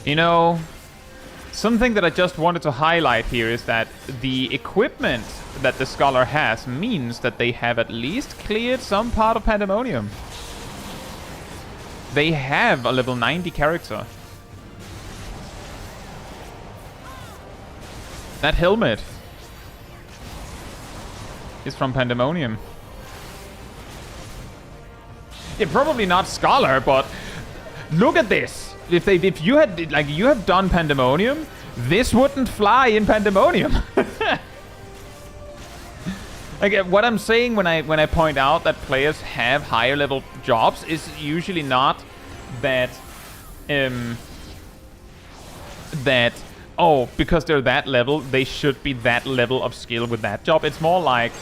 You know, something that I just wanted to highlight here is that the equipment that the Scholar has means that they have at least cleared some part of Pandemonium. They have a level 90 character. That helmet is from Pandemonium. Yeah, probably not Scholar, but look at this. If you had like you have done Pandemonium, this wouldn't fly in Pandemonium. Like what I'm saying when I point out that players have higher level jobs is usually not that oh, because they're that level, they should be that level of skill with that job. It's more like,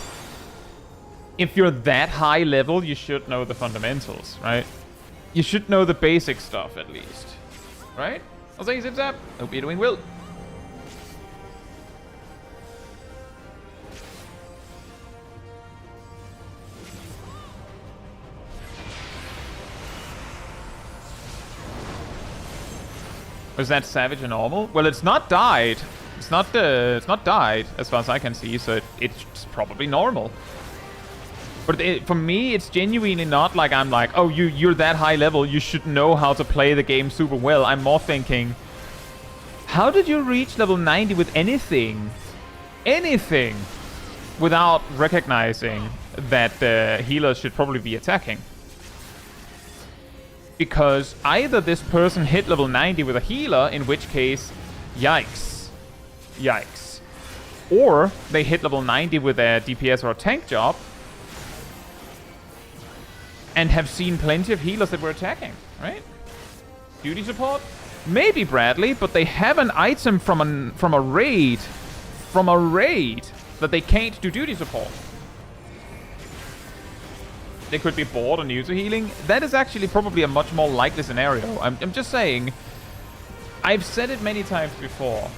if you're that high level, you should know the fundamentals, right? You should know the basic stuff, at least. Right? I'll say zip zap. Hope you're doing well. Was that savage or normal? Well, it's not died. It's not died as far as I can see, so it's probably normal. But for me, it's genuinely not like I'm like, oh, you're that high level, you should know how to play the game super well. I'm more thinking, how did you reach level 90 with anything? Anything! Without recognizing that the healers should probably be attacking. Because either this person hit level 90 with a healer, in which case, yikes. Yikes. Or they hit level 90 with a DPS or a tank job, and have seen plenty of healers that were attacking, right? Duty support? Maybe Bradley, but they have an item from a raid that they can't do duty support. They could be bored or new to healing. That is actually probably a much more likely scenario. I'm just saying. I've said it many times before.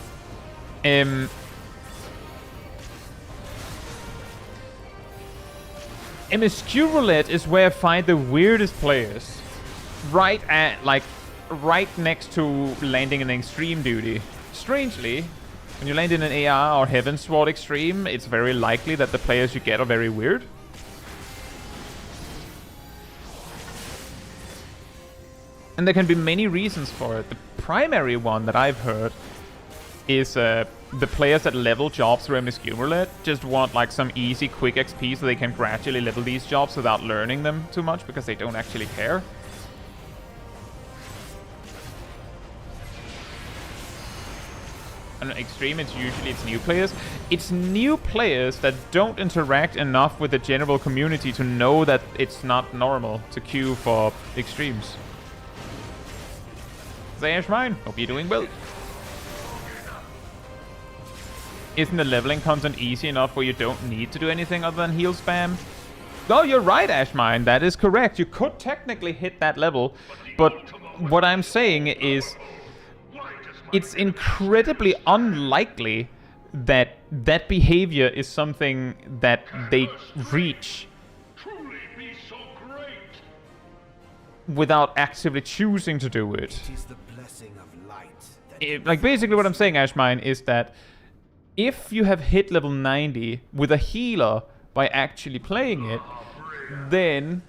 MSQ Roulette is where I find the weirdest players. Right next to landing in extreme duty. Strangely, when you land in an AR or Heaven Sword Extreme, it's very likely that the players you get are very weird. And there can be many reasons for it. The primary one that I've heard is the players that level jobs through MSQ Roulette just want like some easy, quick XP so they can gradually level these jobs without learning them too much because they don't actually care. And Extreme, it's new players. It's new players that don't interact enough with the general community to know that it's not normal to queue for Extremes. There's mine. Hope you're doing well. Isn't the leveling content easy enough where you don't need to do anything other than heal spam? Oh, you're right, Ashmine. That is correct. You could technically hit that level, but what I'm saying is it's incredibly unlikely that that behavior is something that they reach without actively choosing to do it. Like, basically what I'm saying, Ashmine, is that if you have hit level 90 with a healer by actually playing it, then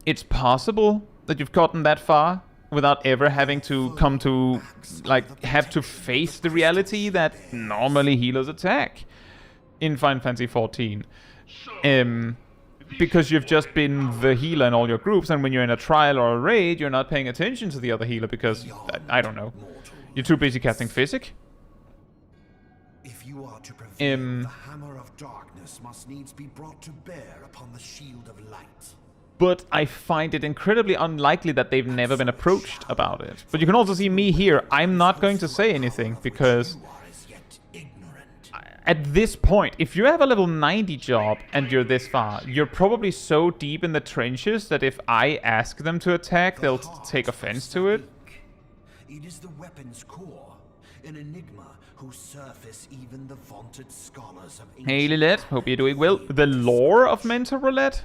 it's possible that you've gotten that far without ever having to come to, like, have to face the reality that normally healers attack in Final Fantasy XIV. Because you've just been the healer in all your groups, and when you're in a trial or a raid, you're not paying attention to the other healer because, I don't know, you're too busy casting Physic. If you are to prevail, the hammer of darkness must needs be brought to bear upon the shield of light. But I find it incredibly unlikely that they've never been approached about it. But you can also see me here. I'm not going to say anything because at this point, if you have a level 90 job and you're this far, you're probably so deep in the trenches that if I ask them to attack, they'll take offense to it. It is the weapon's core, an enigma whose surface even the vaunted scholars of Hey Lilith, hope you're doing well. The lore of Mentor Roulette?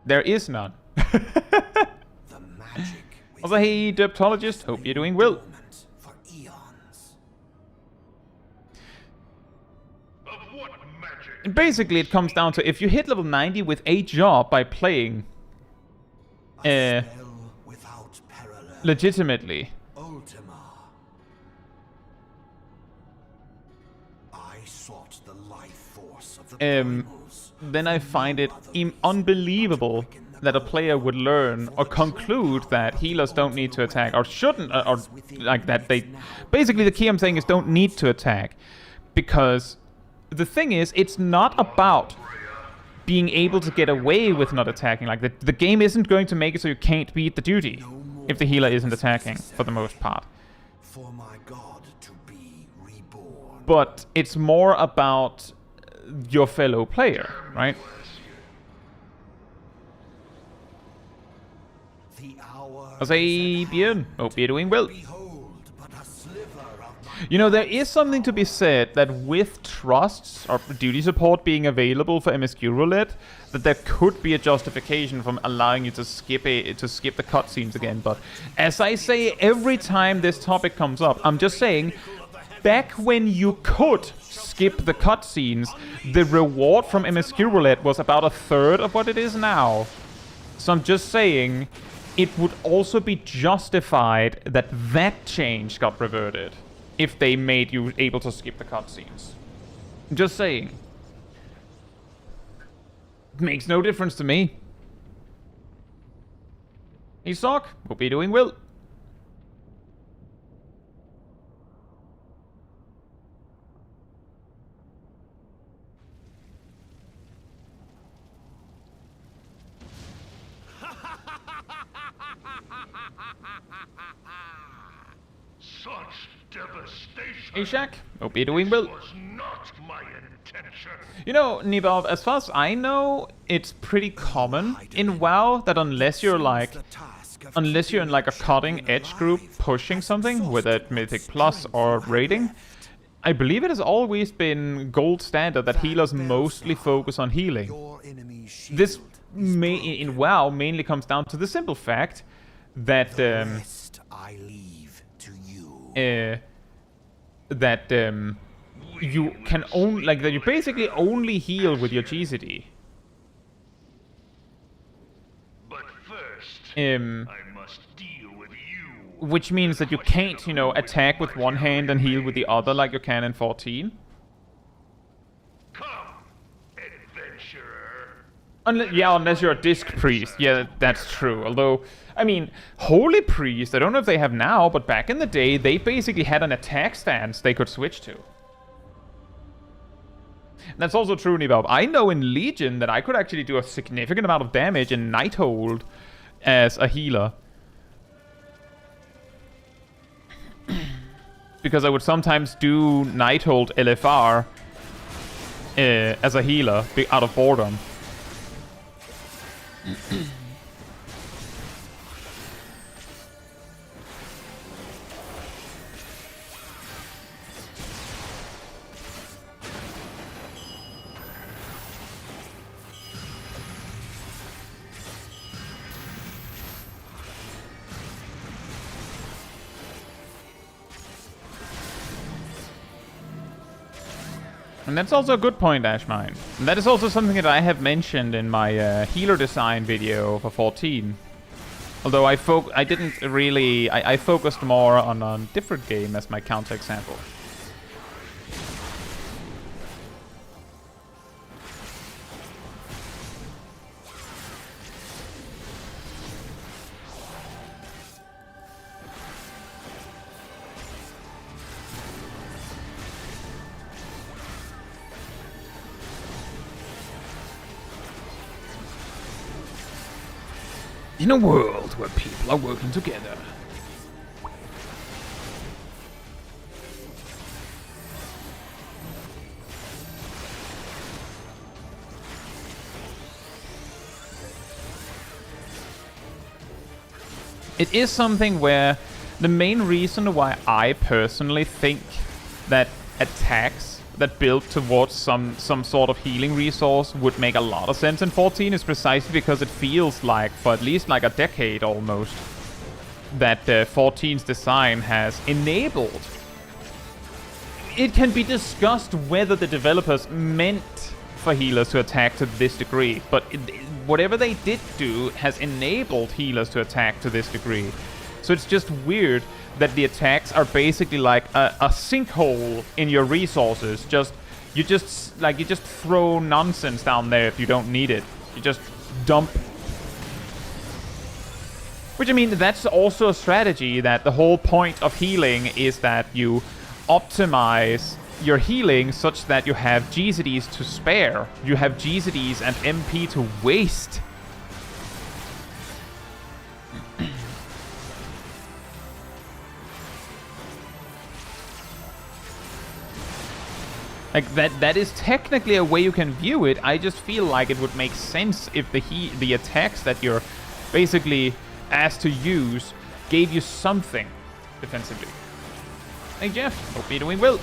There is none. the magic. Also, hey Derptologist, hope you're doing well. For eons. Basically, it comes down to if you hit level 90 with a job by playing without parallel. legitimately. Ultima. I sought the life force of the primals. Then I find it unbelievable that a player would learn or conclude that healers don't need to attack or shouldn't, or like that they... Basically, the key I'm saying is don't need to attack. Because the thing is, it's not about being able to get away with not attacking. Like, the game isn't going to make it so you can't beat the duty if the healer isn't attacking, for the most part. For my God to be reborn. But it's more about your fellow player, right? The hour Björn, hope you're doing well. behold, but a sliver of my You know, there is something to be said that with trusts or duty support being available for MSQ Roulette, that there could be a justification from allowing you to skip the cutscenes again. But as I say every time this topic comes up, I'm just saying, back when you could skip the cutscenes, the reward from MSQ Roulette was about a third of what it is now. So I'm just saying, it would also be justified that that change got reverted if they made you able to skip the cutscenes. Just saying. It makes no difference to me. Hey Sock, hope you're doing well. Such devastation. Hey, Shaq. Hope you're doing well. Was not my intention. You know, Nibov, as far as I know, it's pretty common in WoW that unless you're in like a cutting edge group pushing something, whether it's Mythic Plus or raiding, I believe it has always been gold standard that healers mostly focus on healing. This in WoW mainly comes down to the simple fact that you can only that you basically only heal with your GCD. But first, I must deal with you. Which means that you can't, you know, attack with one hand and heal with the other like you can in 14. Come, adventurer. Unless you're a disc priest. Yeah, that's true. Although, I mean, holy priest, I don't know if they have now, but back in the day, they basically had an attack stance they could switch to. That's also true, Nibab. I know in Legion that I could actually do a significant amount of damage in Nighthold as a healer. Because I would sometimes do Nighthold LFR as a healer out of boredom. And that's also a good point, Ashmine. And that is also something that I have mentioned in my healer design video for 14. Although I focused more on a different game as my counterexample. In a world where people are working together. It is something where the main reason why I personally think that attacks that build towards some sort of healing resource would make a lot of sense in 14 is precisely because it feels like, for at least like a decade almost, that 14's design has enabled. It can be discussed whether the developers meant for healers to attack to this degree, but whatever they did do has enabled healers to attack to this degree. So it's just weird that the attacks are basically like a sinkhole in your resources. You just throw nonsense down there if you don't need it. You just dump. Which, I mean, that's also a strategy that the whole point of healing is that you optimize your healing such that you have GZDs to spare. You have GZDs and MP to waste. Like, that is technically a way you can view it. I just feel like it would make sense if the attacks that you're basically asked to use gave you something defensively. Hey Jeff, hope you're doing well.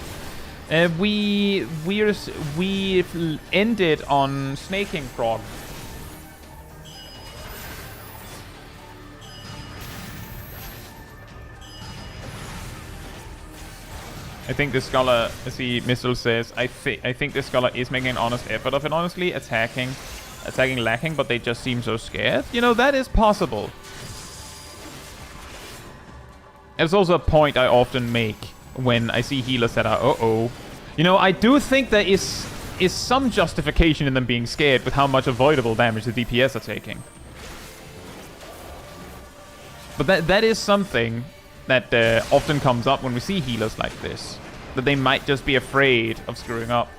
We've ended on Snaking Frog. I think the scholar, as the missile says, I think the scholar is making an honest effort of it, honestly, attacking lacking, but they just seem so scared. You know, that is possible. It's also a point I often make when I see healers that are, You know, I do think there is some justification in them being scared with how much avoidable damage the DPS are taking. But that is something that often comes up when we see healers like this. That they might just be afraid of screwing up.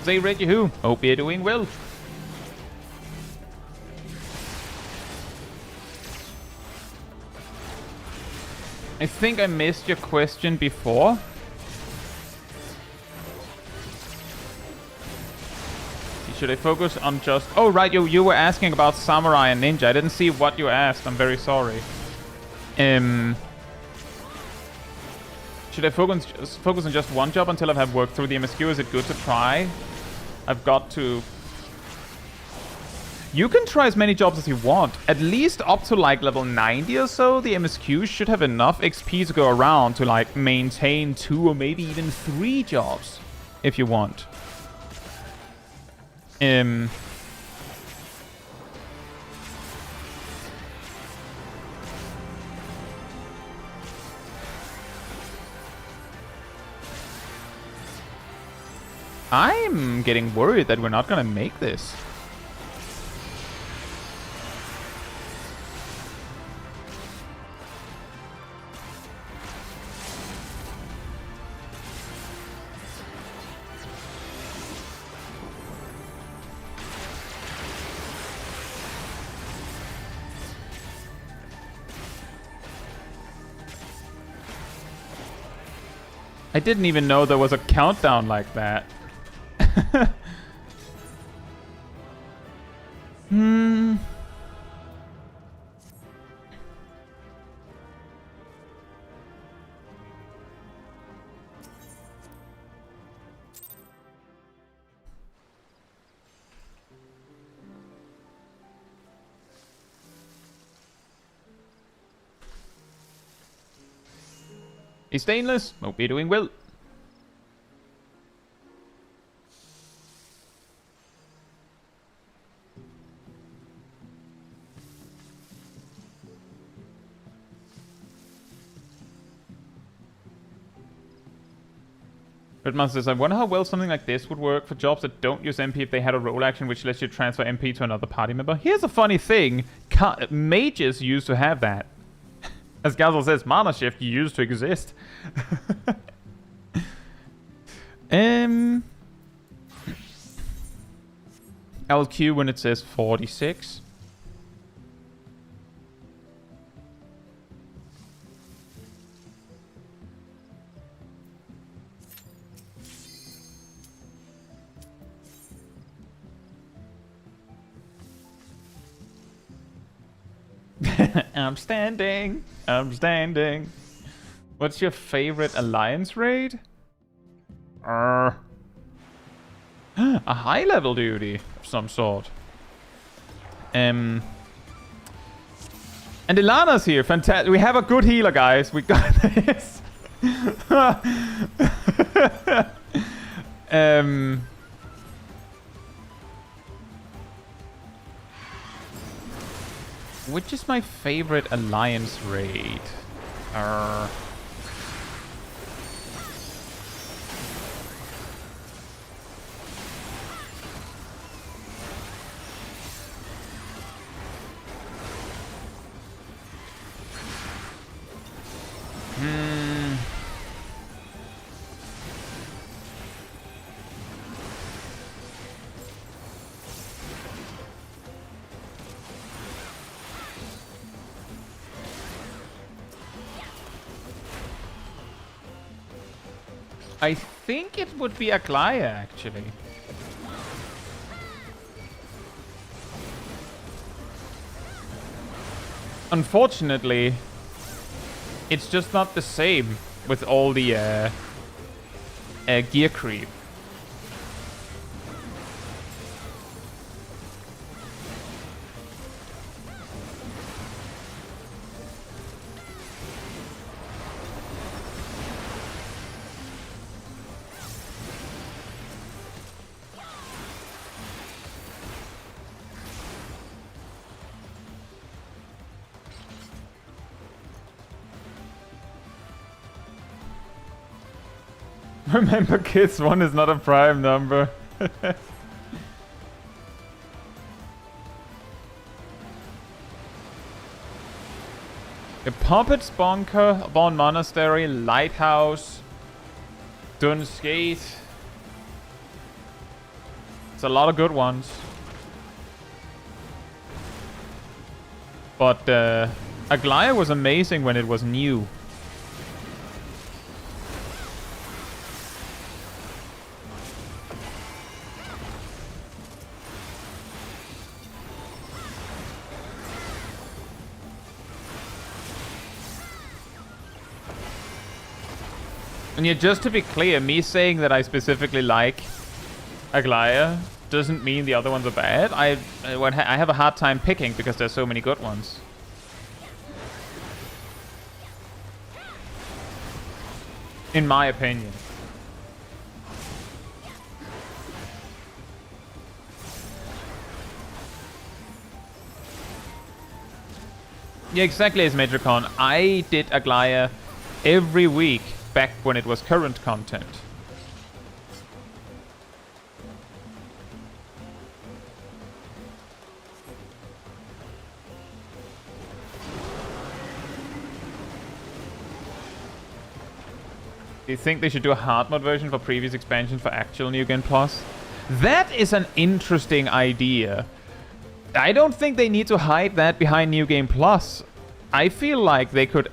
Say Reggie who? Hope you're doing well. I think I missed your question before. Should I focus on just... Oh, right, you were asking about Samurai and Ninja. I didn't see what you asked. I'm very sorry. Should I focus on just one job until I have worked through the MSQ? Is it good to try? I've got to... You can try as many jobs as you want. At least up to like level 90 or so, the MSQ should have enough XP to go around to like maintain 2 or maybe even 3 jobs if you want. I'm getting worried that we're not gonna make this. I didn't even know there was a countdown like that. Hey, Stainless. Hope you're doing well. Redman says, I wonder how well something like this would work for jobs that don't use MP if they had a role action which lets you transfer MP to another party member. Here's a funny thing. Mages used to have that. As Gazel says, Mana Shift used to exist. LQ when it says 46. I'm standing. I'm standing. What's your favorite alliance raid? A high level duty of some sort. And Ilana's here. Fantastic. We have a good healer, guys. We got this. Which is my favorite alliance raid? I think it would be Aglaya, actually. Unfortunately, it's just not the same with all the gear creep. Remember, kids, 1 is not a prime number. A Puppets Bunker, Bond Monastery, Lighthouse, Dunskate. It's a lot of good ones. But Aglaia was amazing when it was new. And yeah, just to be clear, me saying that I specifically like Aglaia doesn't mean the other ones are bad. I have a hard time picking because there's so many good ones. In my opinion. Yeah, exactly, as Metricon. I did Aglaia every week back when it was current content. Do you think they should do a hard mode version for previous expansions for actual New Game Plus? That is an interesting idea. I don't think they need to hide that behind New Game Plus. I feel like they could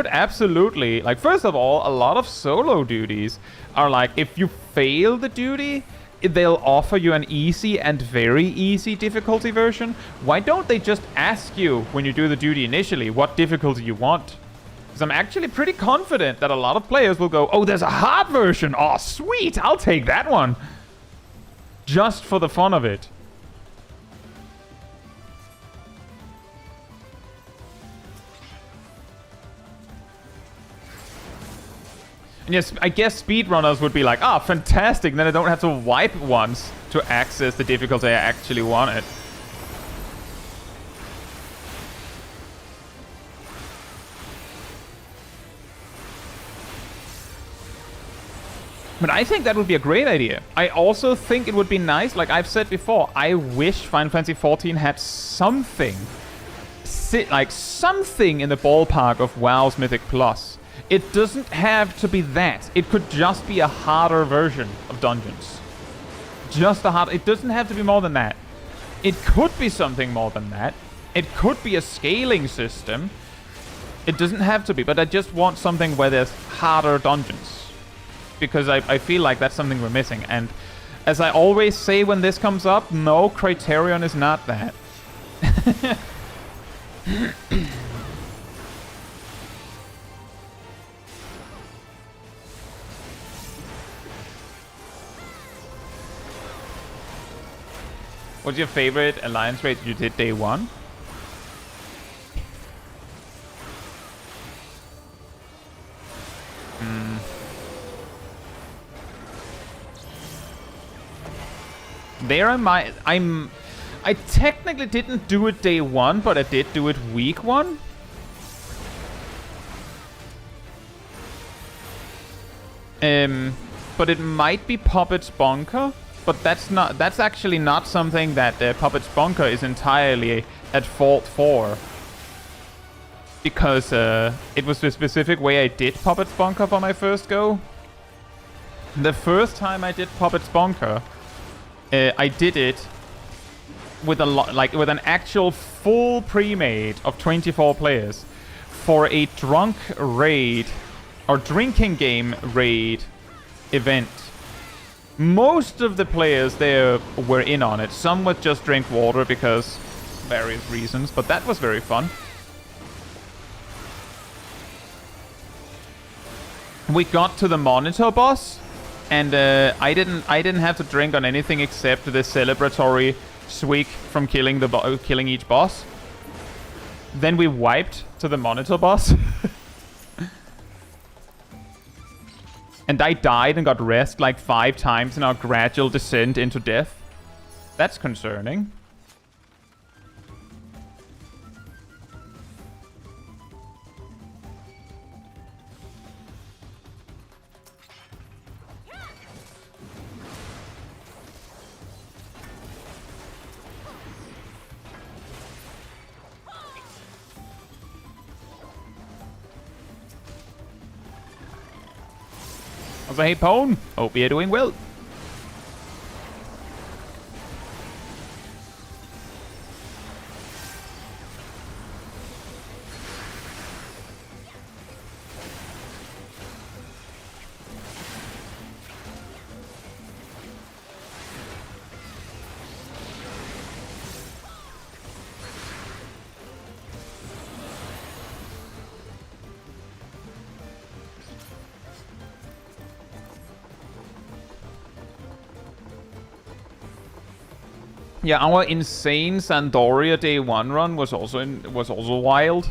absolutely, like, first of all, a lot of solo duties are like, if you fail the duty, they'll offer you an easy and very easy difficulty version. Why don't they just ask you when you do the duty initially what difficulty you want? Because I'm actually pretty confident that a lot of players will go, oh, there's a hard version. Oh, sweet, I'll take that one. Just for the fun of it. And yes, I guess speedrunners would be like, ah, fantastic, then I don't have to wipe once to access the difficulty I actually wanted. But I think that would be a great idea. I also think it would be nice, like I've said before, I wish Final Fantasy XIV had something, like something in the ballpark of WoW's Mythic Plus. It doesn't have to be that. It could just be a harder version of dungeons. Just a hard... It doesn't have to be more than that. It could be something more than that. It could be a scaling system. It doesn't have to be, but I just want something where there's harder dungeons. Because I feel like that's something we're missing. And as I always say when this comes up, no, Criterion is not that. What's your favorite alliance raid you did day one? There I technically didn't do it day one, but I did do it week one. But it might be Puppet's Bunker. But that's actually not something that Puppet's Bunker is entirely at fault for. Because it was the specific way I did Puppet's Bunker for my first go. The first time I did Puppet's Bunker, I did it with with an actual full pre-made of 24 players for a drunk raid or drinking game raid event. Most of the players there were in on it. Some would just drink water because various reasons, but that was very fun. We got to the monitor boss, and I didn't have to drink on anything except the celebratory swig from killing each boss. Then we wiped to the monitor boss. And I died and got rest like 5 times in our gradual descent into death. That's concerning. Also, hey Pone, hope you're doing well. Yeah, our insane Sandoria day 1 run was also wild.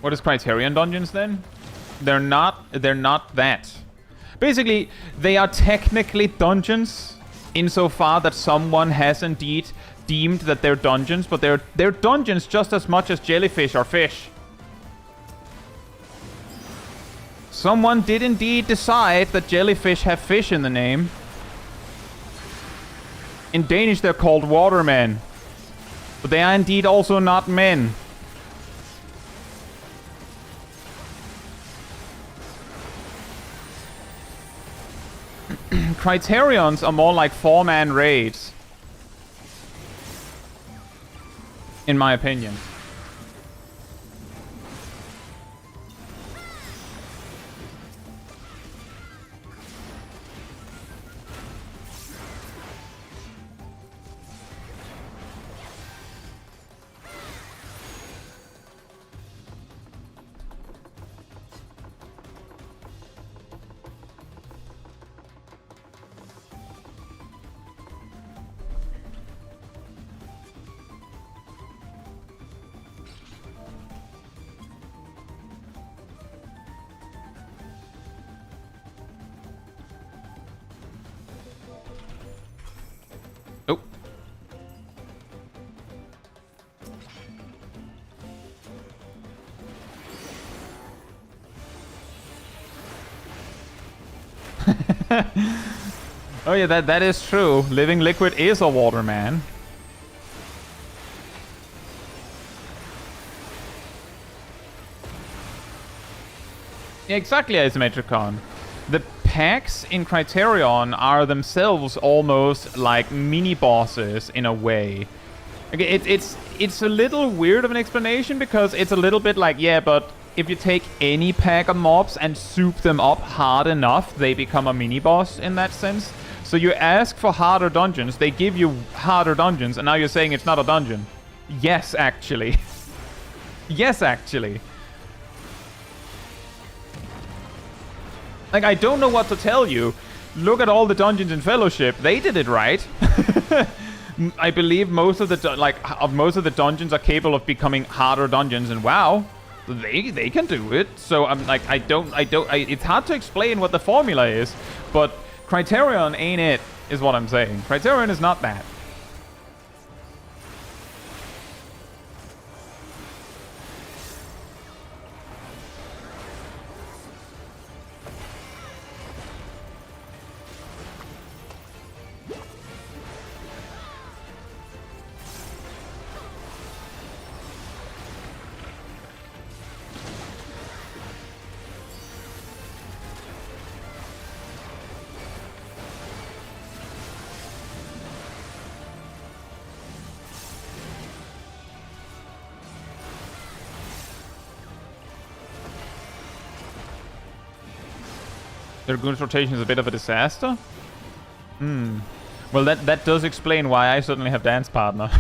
What is Criterion dungeons then? They're not that. Basically, they are technically dungeons insofar that someone has indeed deemed that they're dungeons, but they're dungeons just as much as jellyfish are fish. Someone did indeed decide that jellyfish have fish in the name. In Danish, they're called watermen. But they are indeed also not men. Criterions are more like 4-man raids. In my opinion. Oh. Oh yeah, that is true. Living Liquid is a waterman. Yeah, exactly, Asymmetricon. The packs in Criterion are themselves almost like mini-bosses in a way. Okay, it's a little weird of an explanation because it's a little bit like, yeah, but if you take any pack of mobs and soup them up hard enough, they become a mini-boss in that sense. So you ask for harder dungeons, they give you harder dungeons, and now you're saying it's not a dungeon. Yes, actually. Yes, actually. Like, I don't know what to tell you. Look at all the dungeons in Fellowship. They did it right. I believe most of the dungeons are capable of becoming harder dungeons, and wow, they can do it. So I'm like, it's hard to explain what the formula is, but Criterion ain't it, is what I'm saying. Criterion is not that. Their goons rotation is a bit of a disaster? Well, that does explain why I suddenly have Dance Partner.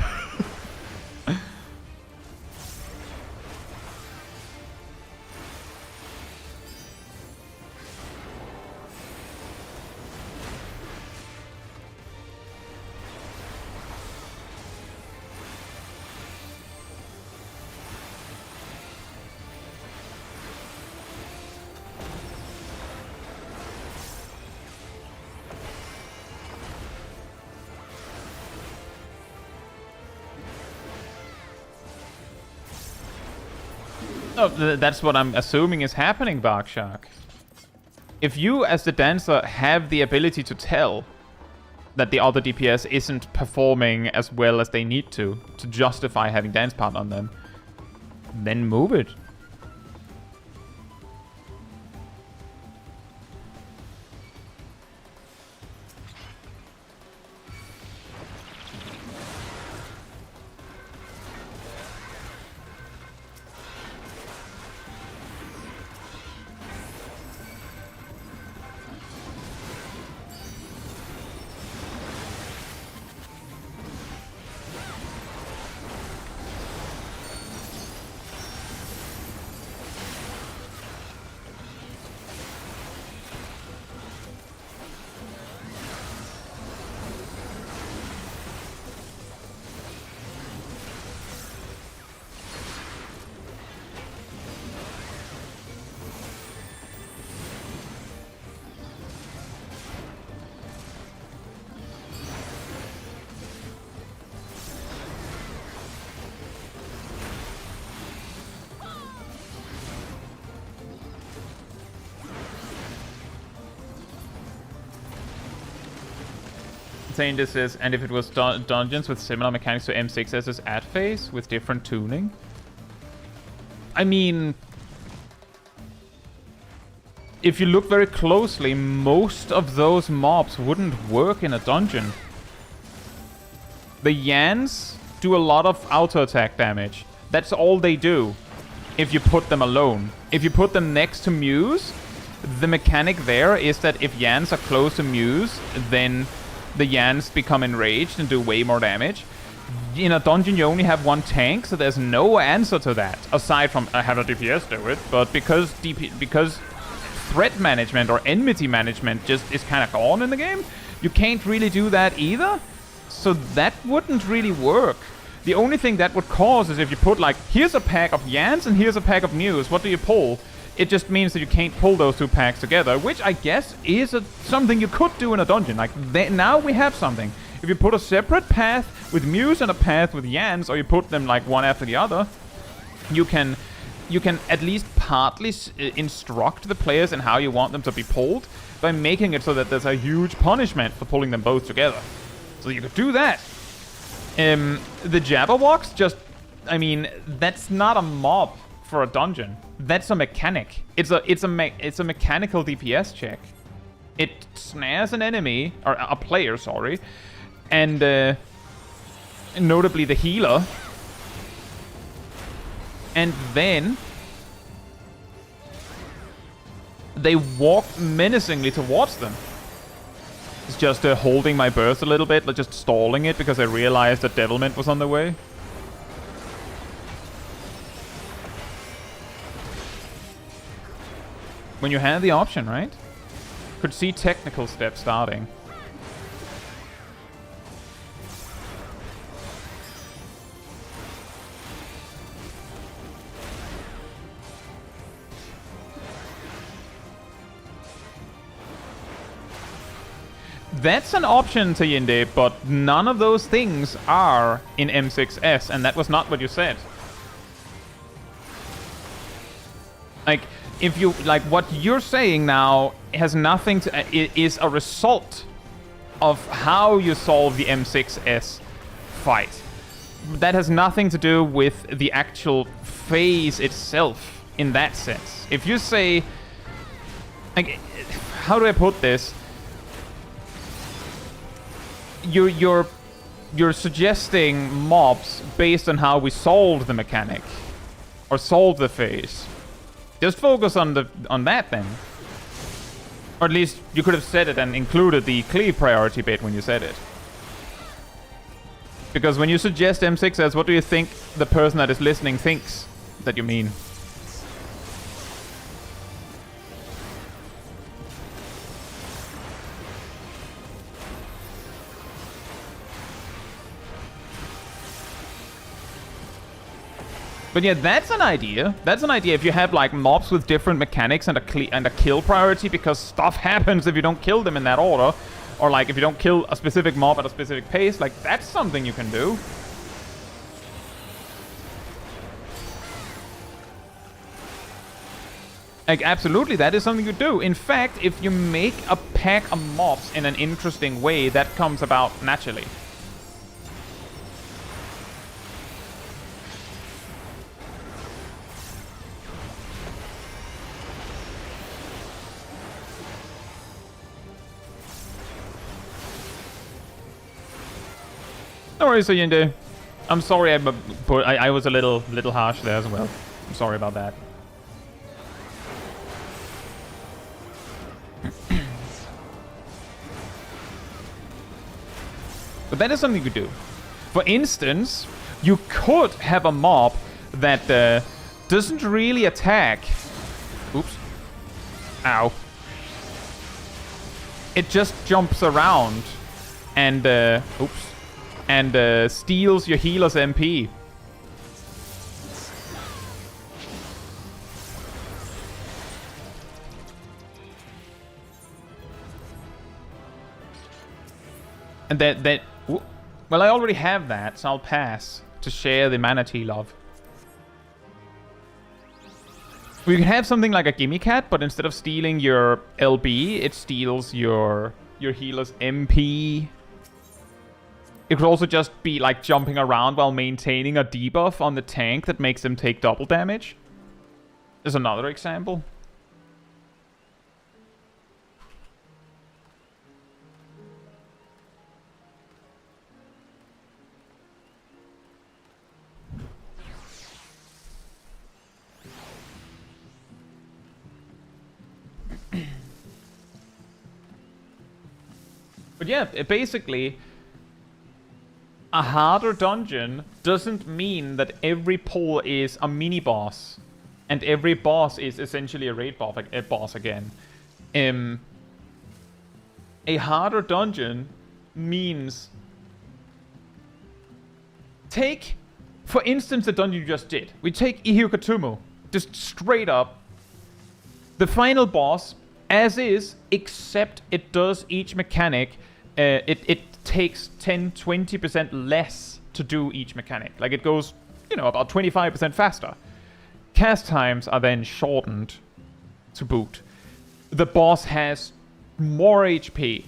Oh, that's what I'm assuming is happening, Barkshark. If you, as the dancer, have the ability to tell that the other DPS isn't performing as well as they need to justify having Dance Partner on them, then move it. Tainted says, and if it was dungeons with similar mechanics to M6S's ad phase with different tuning? I mean, if you look very closely, most of those mobs wouldn't work in a dungeon. The Yans do a lot of auto attack damage. That's all they do if you put them alone. If you put them next to Muse, the mechanic there is that if Yans are close to Muse, then the Yans become enraged and do way more damage. In a dungeon, you only have one tank, so there's no answer to that, aside from I have a DPS do it. But because threat management or enmity management just is kind of gone in the game, you can't really do that either. So that wouldn't really work. The only thing that would cause is if you put like, here's a pack of Yans and here's a pack of Muse, what do you pull? It just means that you can't pull those two packs together, which I guess is something you could do in a dungeon. Like, now we have something. If you put a separate path with Muse and a path with Yans, or you put them like one after the other, you can at least partly instruct the players in how you want them to be pulled by making it so that there's a huge punishment for pulling them both together. So you could do that. The Jabberwocks just, I mean, that's not a mob for a dungeon. That's a mechanic. It's a mechanical DPS check. It snares an enemy, or a player, sorry, and notably the healer, and then they walk menacingly towards them. It's just holding my burst a little bit, like just stalling it because I realized that Devilment was on the way. When you have the option, right? Could see technical steps starting. That's an option, Tayinde, but none of those things are in M6S, and that was not what you said. Like, if you, like, what you're saying now has nothing to, is a result of how you solve the M6S fight. That has nothing to do with the actual phase itself in that sense. If you say, like, how do I put this? You're suggesting mobs based on how we solved the mechanic or solved the phase. Just focus on that then. Or at least you could have said it and included the cleave priority bit when you said it. Because when you suggest M6S, what do you think the person that is listening thinks that you mean? But yeah, that's an idea. That's an idea if you have like mobs with different mechanics and a kill priority, because stuff happens if you don't kill them in that order. Or like if you don't kill a specific mob at a specific pace, like that's something you can do. Like absolutely, that is something you do. In fact, if you make a pack of mobs in an interesting way, that comes about naturally. No worries, Yinde. I'm sorry, but I was a little harsh there as well. I'm sorry about that. But that is something you could do. For instance, you could have a mob that doesn't really attack. Oops. Ow. It just jumps around and oops. And steals your healer's MP. And that well, I already have that, so I'll pass to share the manatee love. We can have something like a gimme cat, but instead of stealing your LB, it steals your healer's MP. It could also just be like jumping around while maintaining a debuff on the tank that makes them take double damage. There's another example. But yeah, basically, a harder dungeon doesn't mean that every pull is a mini-boss. And every boss is essentially a raid boss again. A harder dungeon means... Take, for instance, the dungeon you just did. We take Ihikatumu. Just straight up. The final boss, as is, except it does each mechanic... It takes 10-20% less to do each mechanic. Like, it goes, you know, about 25% faster. Cast times are then shortened to boot. The boss has more HP.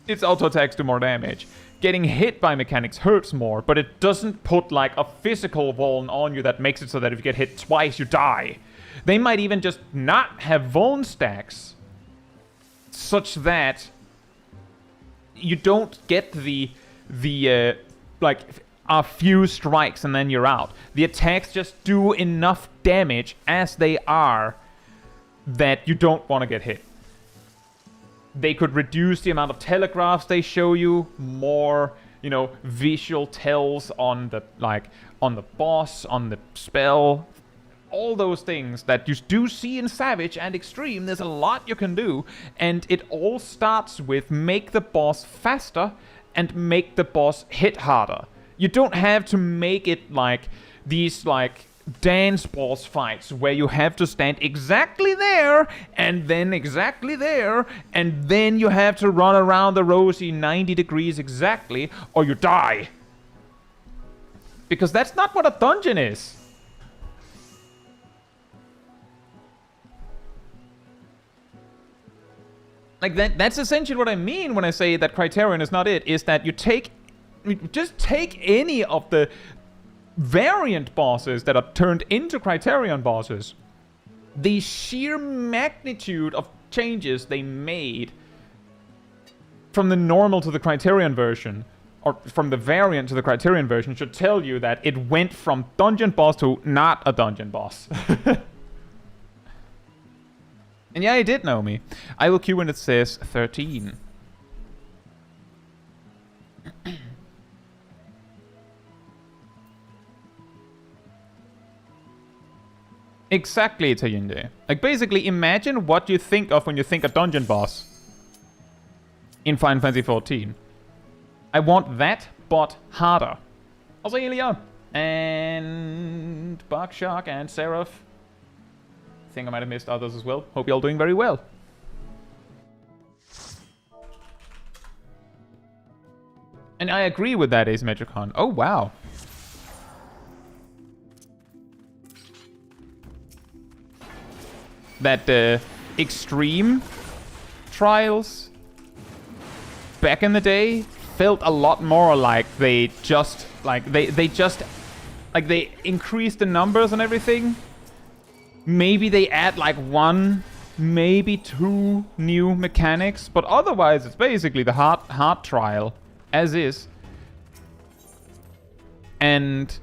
Its auto attacks do more damage. Getting hit by mechanics hurts more, but it doesn't put like a physical vuln on you that makes it so that if you get hit twice, you die. They might even just not have vuln stacks such that you don't get the like a few strikes and then you're out. The attacks just do enough damage as they are that you don't want to get hit. They could reduce the amount of telegraphs they show you, more, you know, visual tells on the boss, on the spell, all those things that you do see in Savage and Extreme. There's a lot you can do, and it all starts with make the boss faster and make the boss hit harder. You don't have to make it like these like dance boss fights where you have to stand exactly there and then exactly there and then you have to run around the rosy 90 degrees exactly or you die. Because that's not what a dungeon is. Like, that's essentially what I mean when I say that Criterion is not it, is that you just take any of the variant bosses that are turned into Criterion bosses. The sheer magnitude of changes they made from the normal to the Criterion version, or from the variant to the Criterion version, should tell you that it went from dungeon boss to not a dungeon boss. And yeah, he did know me. I will queue when it says 13. Exactly, Tayinde. Like, basically, imagine what you think of when you think a dungeon boss in Final Fantasy XIV. I want that, but harder. Also, Ilya. And Buckshark and Seraph. I think I might have missed others as well. Hope you're all doing very well. And I agree with that, Asymmetricon. Oh, wow. That Extreme trials back in the day felt a lot more like they just increased the numbers and everything. Maybe they add like 1, maybe 2 new mechanics, but otherwise it's basically the hard trial as is. And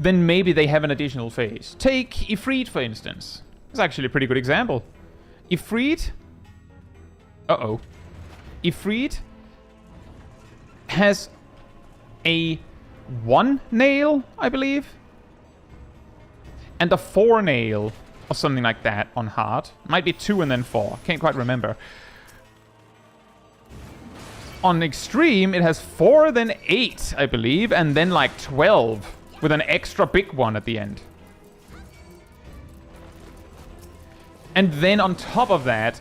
then maybe they have an additional phase. Take Ifrit, for instance. It's actually a pretty good example. Ifrit... Ifrit has a 1 nail, I believe. And a 4 nail, or something like that, on hard. Might be 2 and then 4. Can't quite remember. On extreme, it has 4, then 8, I believe, and then like 12, with an extra big one at the end. And then on top of that,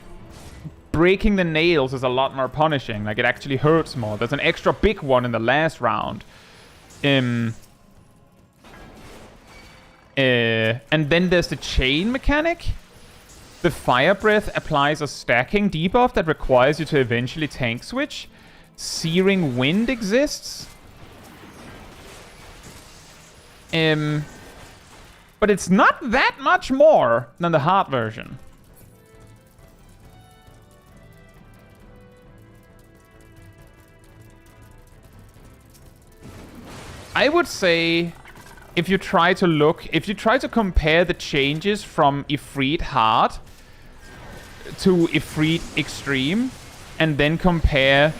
breaking the nails is a lot more punishing. Like, it actually hurts more. There's an extra big one in the last round. And then there's the chain mechanic. The fire breath applies a stacking debuff that requires you to eventually tank switch. Searing Wind exists. But it's not that much more than the hard version. I would say if you try to compare the changes from Ifrit Hard to Ifrit Extreme, and then compare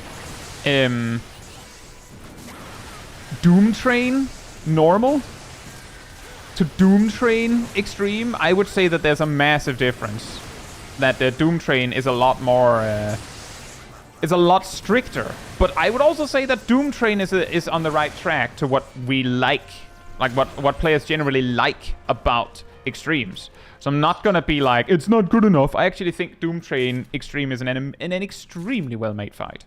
Doomtrain Normal to Doomtrain Extreme, I would say that there's a massive difference. That the Doomtrain is a lot more, is a lot stricter. But I would also say that Doomtrain is on the right track to what we like what players generally like about Extremes. So I'm not gonna be like, it's not good enough. I actually think Doomtrain Extreme is an extremely well-made fight.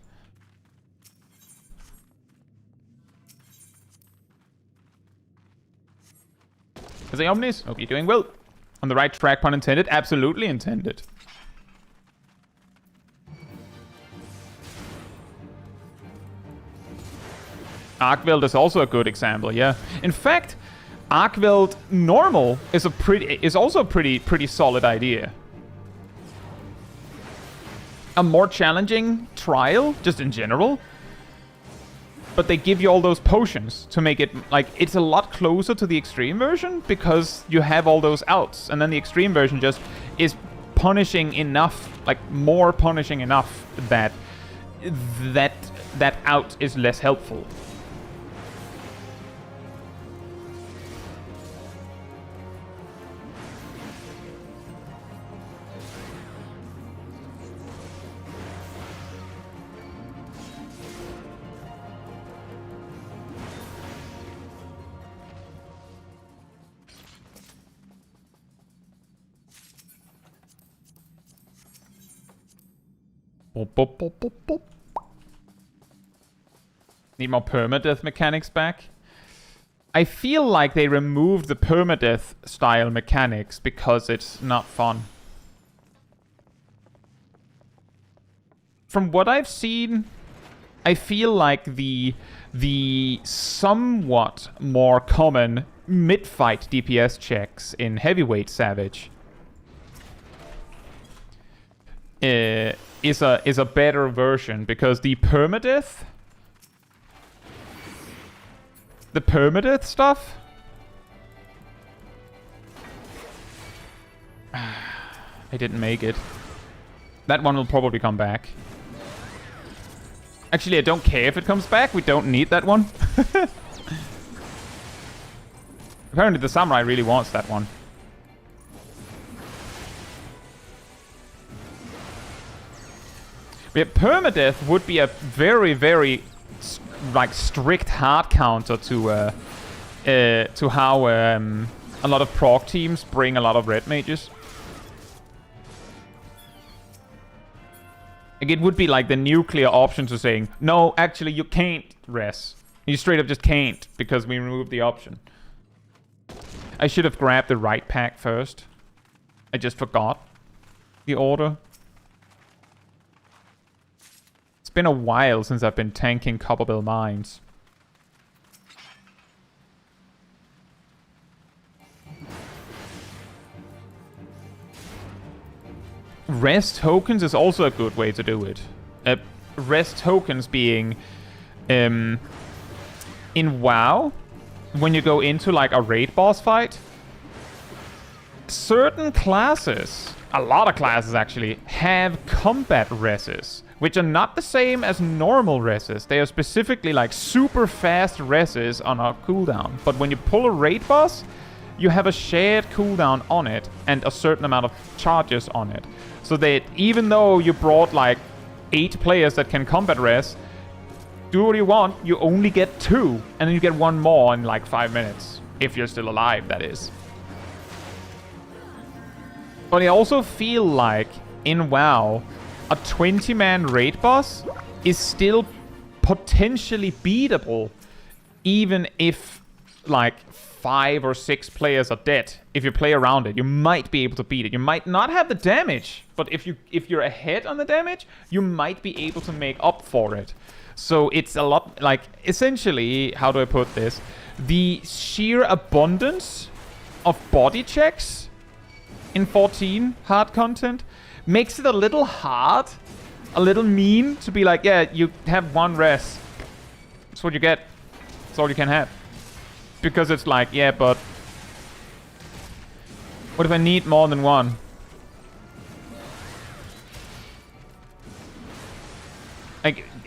Is the Omnis? Hope you're doing well. On the right track, pun intended. Absolutely intended. Arcveld is also a good example, yeah. In fact, Arcveld Normal is also a pretty solid idea. A more challenging trial, just in general. But they give you all those potions to make it, like, it's a lot closer to the extreme version because you have all those outs. And then the extreme version just is punishing enough, like, more punishing enough that out is less helpful. Need more permadeath mechanics back. I feel like they removed the permadeath style mechanics because it's not fun. From what I've seen, I feel like the somewhat more common mid-fight DPS checks in Heavyweight Savage is a better version, because the permadeath stuff, I didn't make it. That one will probably come back. Actually, I don't care if it comes back. We don't need that one. Apparently the samurai really wants that one. Yeah, permadeath would be a very, very like strict hard counter to how a lot of proc teams bring a lot of red mages. Like, it would be like the nuclear option to saying, no, actually you can't res. You straight up just can't because we removed the option. I should have grabbed the right pack first. I just forgot the order. It's been a while since I've been tanking Copperbell Mines. Rest tokens is also a good way to do it. Rest tokens being in WoW, when you go into like a raid boss fight, certain classes, a lot of classes actually, have combat reses, which are not the same as normal reses. They are specifically like super fast reses on a cooldown. But when you pull a raid boss, you have a shared cooldown on it and a certain amount of charges on it. So that even though you brought like 8 players that can combat res, do what you want, you only get 2. And then you get 1 more in like 5 minutes. If you're still alive, that is. But I also feel like in WoW, a 20-man raid boss is still potentially beatable, even if like 5 or 6 players are dead. If you play around it, you might be able to beat it. You might not have the damage, but if you're ahead on the damage, you might be able to make up for it. So it's a lot, like, essentially, how do I put this? The sheer abundance of body checks in 14 hard content makes it a little hard, a little mean to be like, yeah, you have one res. That's what you get. That's all you can have. Because it's like, yeah, but what if I need more than one?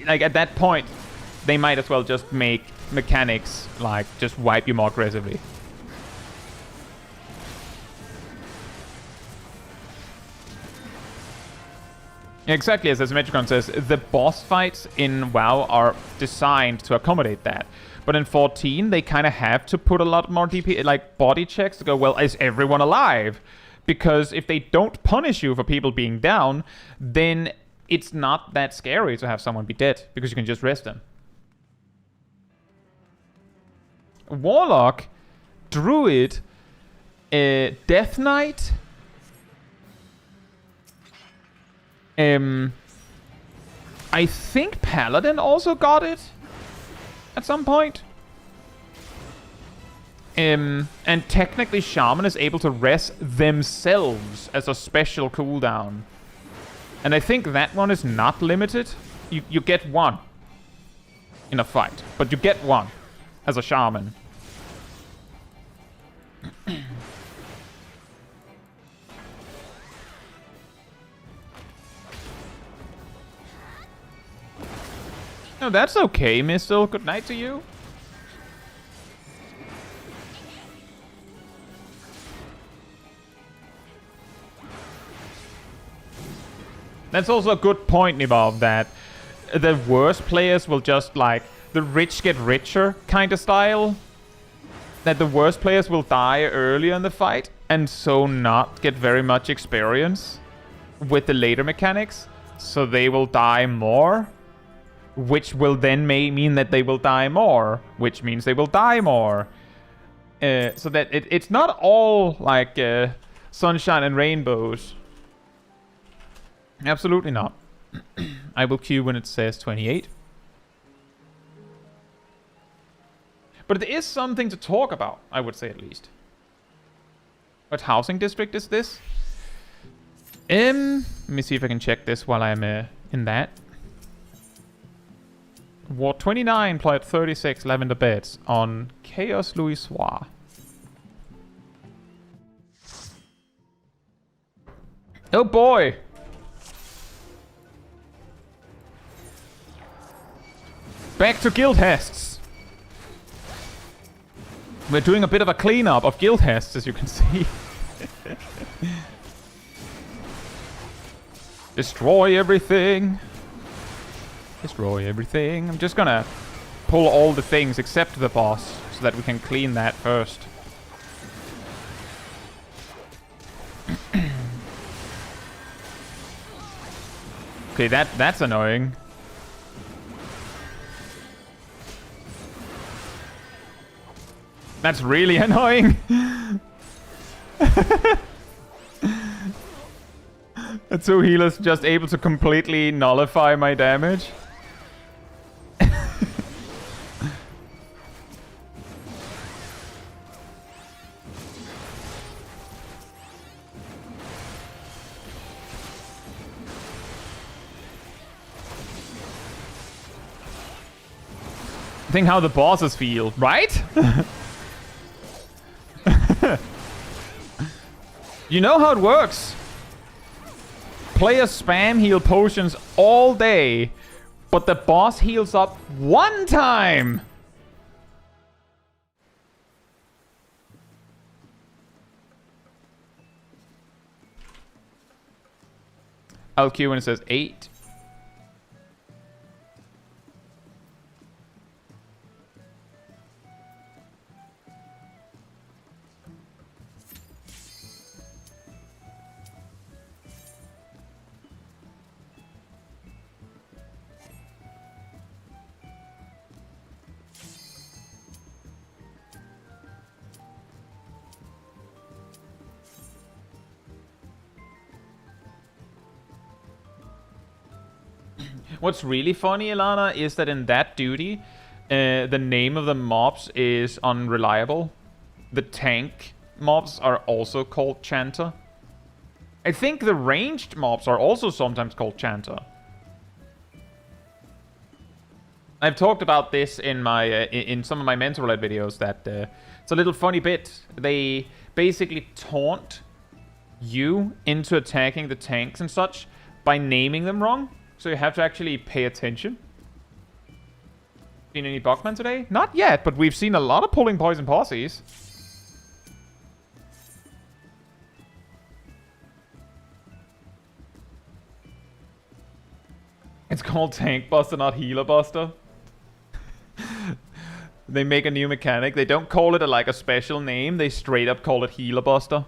Like at that point, they might as well just make mechanics like just wipe you more aggressively. Exactly, as Metricon says, the boss fights in WoW are designed to accommodate that. But in 14, they kind of have to put a lot more DP, like body checks to go, well, is everyone alive? Because if they don't punish you for people being down, then it's not that scary to have someone be dead, because you can just rest them. Warlock, Druid, Death Knight, I think Paladin also got it at some point. And technically Shaman is able to rest themselves as a special cooldown. And I think that one is not limited. You get one in a fight, but you get one as a Shaman. No, that's okay, Mistle. Good night to you. That's also a good point, Nibov, that the worst players will just, like, the rich get richer kind of style. That the worst players will die early in the fight, and so not get very much experience with the later mechanics. So they will die more, which will then mean that they will die more, which means they will die more. So that it's not all, like, sunshine and rainbows. Absolutely not. I will queue when it says 28. But it is something to talk about, I would say at least. What housing district is this? Let me see if I can check this while I'm in that. Ward 29, plot 36, Lavender Beds on Chaos Louisoix. Oh boy! Back to guild hests. We're doing a bit of a cleanup of guild hests, as you can see. Destroy everything. Destroy everything. I'm just gonna pull all the things except the boss so that we can clean that first. Okay, that's annoying. That's really annoying. The two healers just able to completely nullify my damage. Think how the bosses feel, right? You know how it works. Players spam heal potions all day, but the boss heals up one time. I'll queue when it says 8. What's really funny, Ilana, is that in that duty, the name of the mobs is unreliable. The tank mobs are also called Chanter. I think the ranged mobs are also sometimes called Chanter. I've talked about this in my in some of my mental Roulette videos, that it's a little funny bit. They basically taunt you into attacking the tanks and such by naming them wrong. So you have to actually pay attention. Seen any Bugman today? Not yet, but we've seen a lot of pulling poison posses. It's called Tank Buster, not Healer Buster. They make a new mechanic. They don't call it like a special name. They straight up call it Healer Buster.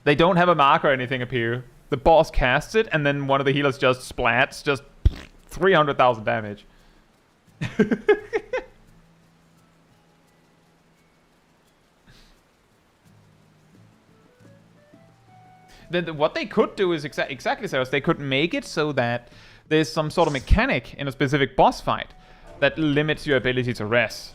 They don't have a mark or anything appear. The boss casts it, and then one of the healers just splats, just 300,000 damage. Then what they could do is exactly so. They could make it so that there's some sort of mechanic in a specific boss fight that limits your ability to res.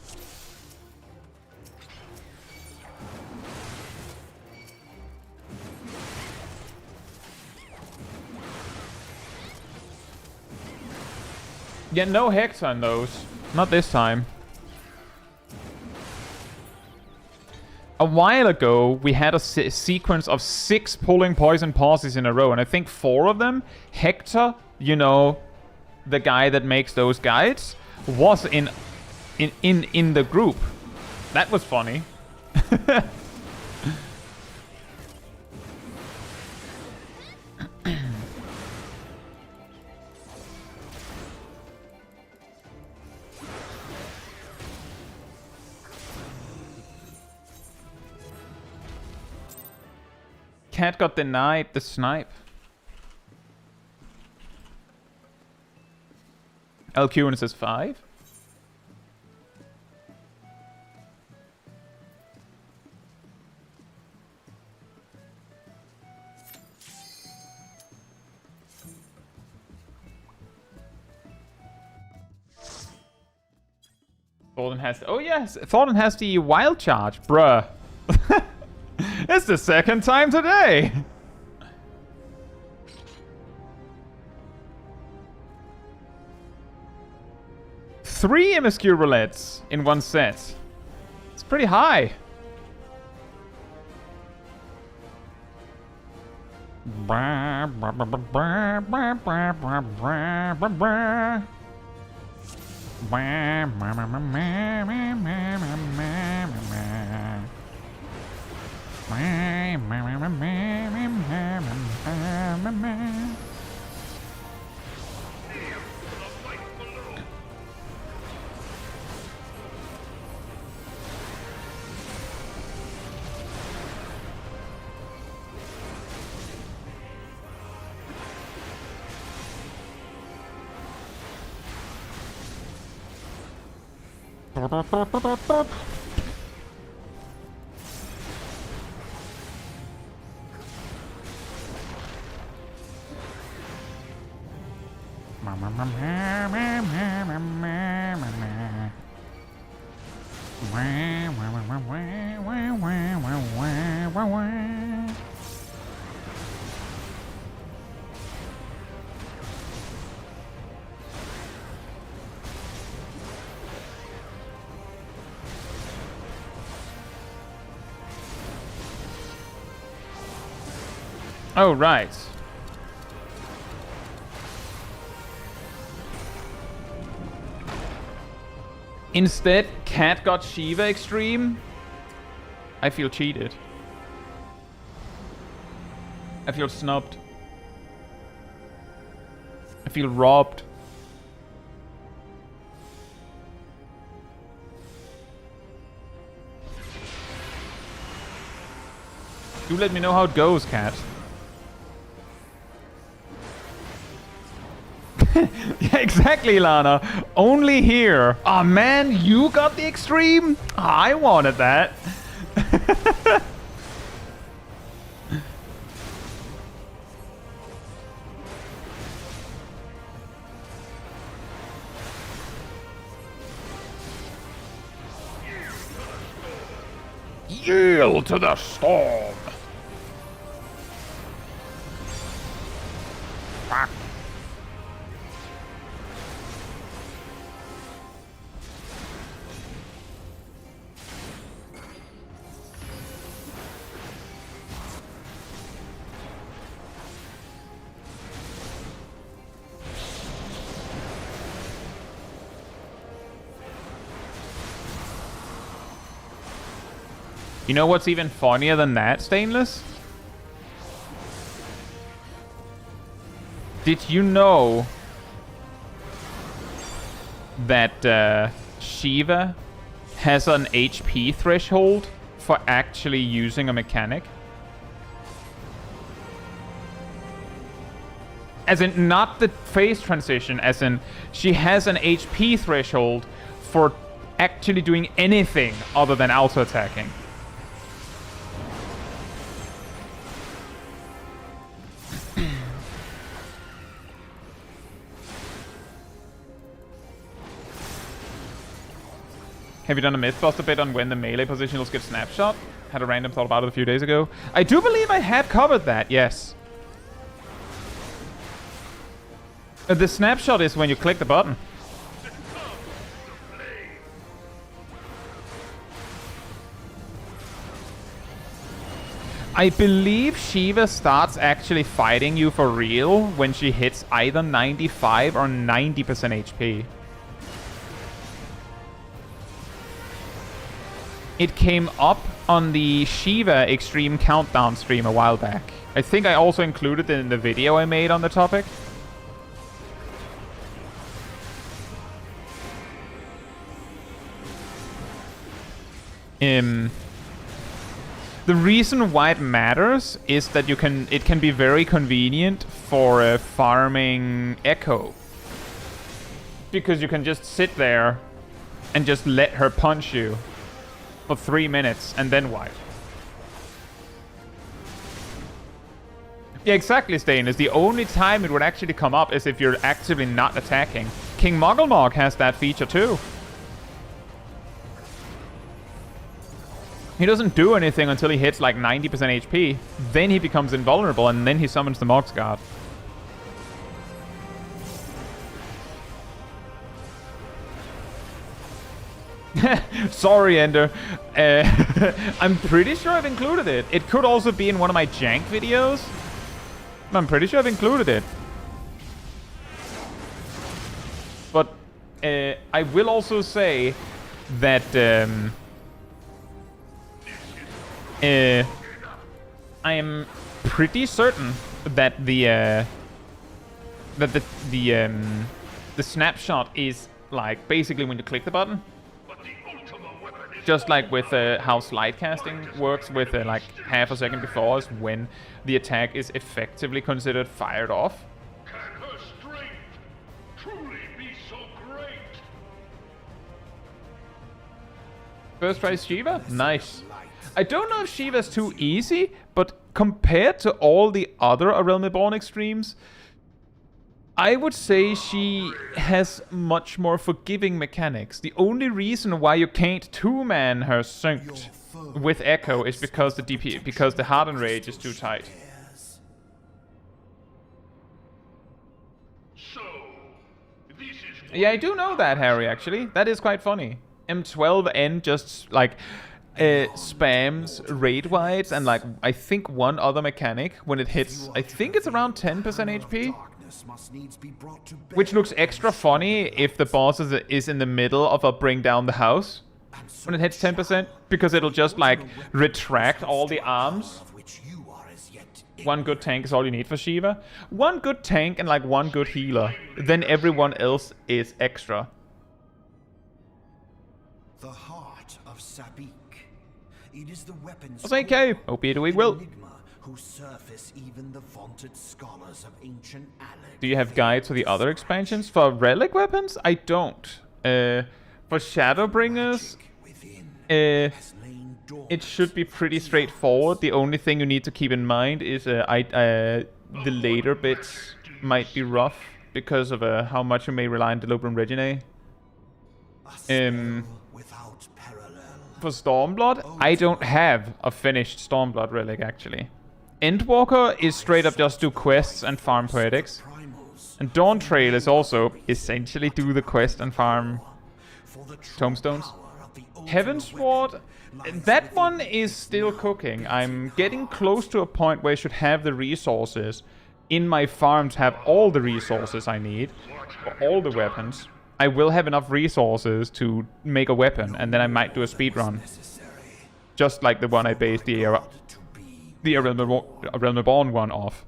Yeah, no Hector on those. Not this time. A while ago, we had a sequence of 6 pulling poison pauses in a row, and I think 4 of them, Hector, you know, the guy that makes those guides, was in the group. That was funny. Cat got denied the snipe. LQ and it says 5. Thornton has... Oh yes, Thornton has the wild charge, bruh. It's the second time today! Three MSQ roulettes in one set. It's pretty high. Oh, right. Instead, Cat got Shiva Extreme. I feel cheated. I feel snubbed. I feel robbed. Do let me know how it goes, Cat. Yeah, exactly, Lana. Only here. Aw, man, you got the extreme? I wanted that. Yield to the storm. Fuck. You know what's even funnier than that, Stainless? Did you know that Shiva has an HP threshold for actually using a mechanic? As in, not the phase transition, as in, she has an HP threshold for actually doing anything other than auto-attacking. Have you done a Mythbuster bit on when the melee positionals get snapshot? Had a random thought about it a few days ago. I do believe I had covered that, yes. The snapshot is when you click the button. I believe Shiva starts actually fighting you for real when she hits either 95 or 90% HP. It came up on the Shiva Extreme Countdown stream a while back. I think I also included it in the video I made on the topic. The reason why it matters is that it can be very convenient for farming Echo. Because you can just sit there and just let her punch you for 3 minutes and then wipe. Yeah, exactly, Stain. Is the only time it would actually come up is if you're actively not attacking. King Mugglemog has that feature too. He doesn't do anything until he hits like 90% HP. Then he becomes invulnerable and then he summons the Mog's Guard. Sorry, Ender. I'm pretty sure I've included it. It could also be in one of my jank videos. I'm pretty sure I've included it. But I will also say that I am pretty certain that the snapshot is like basically when you click the button. Just like with how slide casting works with like half a second before is when the attack is effectively considered fired off. Can her strength truly be so great? First try Shiva? Nice. I don't know if Shiva's too easy, but compared to all the other A Realm Reborn extremes, I would say she has much more forgiving mechanics. The only reason why you can't two-man her synced with Echo is because the Hardened Rage is too tight. So, this is Yeah, I do know that, Harry, actually. That is quite funny. M12N just, like, spams raid wides and, like, I think one other mechanic when it hits, I think it's around 10% HP. Which looks extra funny if the boss is in the middle of a bring down the house when it hits 10%, because it'll just like retract all the arms. One good tank is all you need for Shiva. One good tank and like one good healer. Then everyone else is extra. The heart of Sabik. It is the weapons. Okay, hope you're doing well. Who surface even the vaunted scholars of ancient Alec. Do you have guides for the other expansions? For relic weapons? I don't. For Shadowbringers, it should be pretty straightforward. The only thing you need to keep in mind is the later bits might be rough because of how much you may rely on Delubrum Reginae. Without parallel. for Stormblood, I don't have a finished Stormblood relic, actually. Endwalker is straight up just do quests and farm poetics. And Dawntrail is also essentially do the quest and farm tomestones. Heavensward, that one is still cooking. I'm getting close to a point where I should have the resources in my farm to have all the resources I need, for all the weapons. I will have enough resources to make a weapon, and then I might do a speedrun. Just like the one I based the Realm Reborn one off.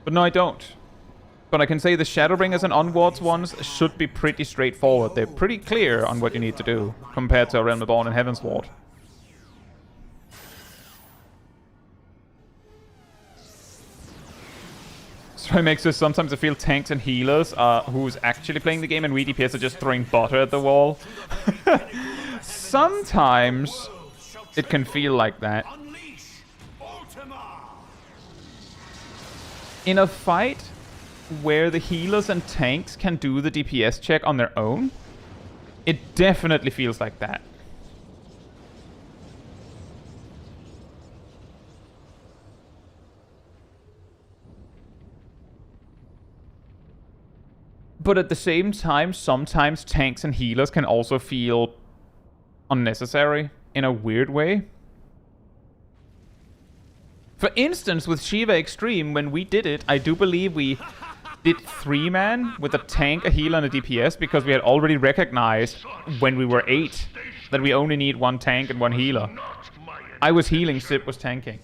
But no, I don't. But I can say the Shadowbringers and onwards ones should be pretty straightforward. They're pretty clear on what you need to do, compared to Realm Reborn and Heavensward. So it makes us sometimes I feel tanks and healers who's actually playing the game, and we DPS are just throwing butter at the wall. Sometimes it can feel like that. In a fight where the healers and tanks can do the DPS check on their own, it definitely feels like that. But at the same time, sometimes tanks and healers can also feel unnecessary in a weird way. For instance, with Shiva Extreme, when we did it, I do believe we did 3-man with a tank, a healer, and a DPS, because we had already recognized when we were 8 that we only need 1 tank and 1 healer. I was healing, Sip was tanking.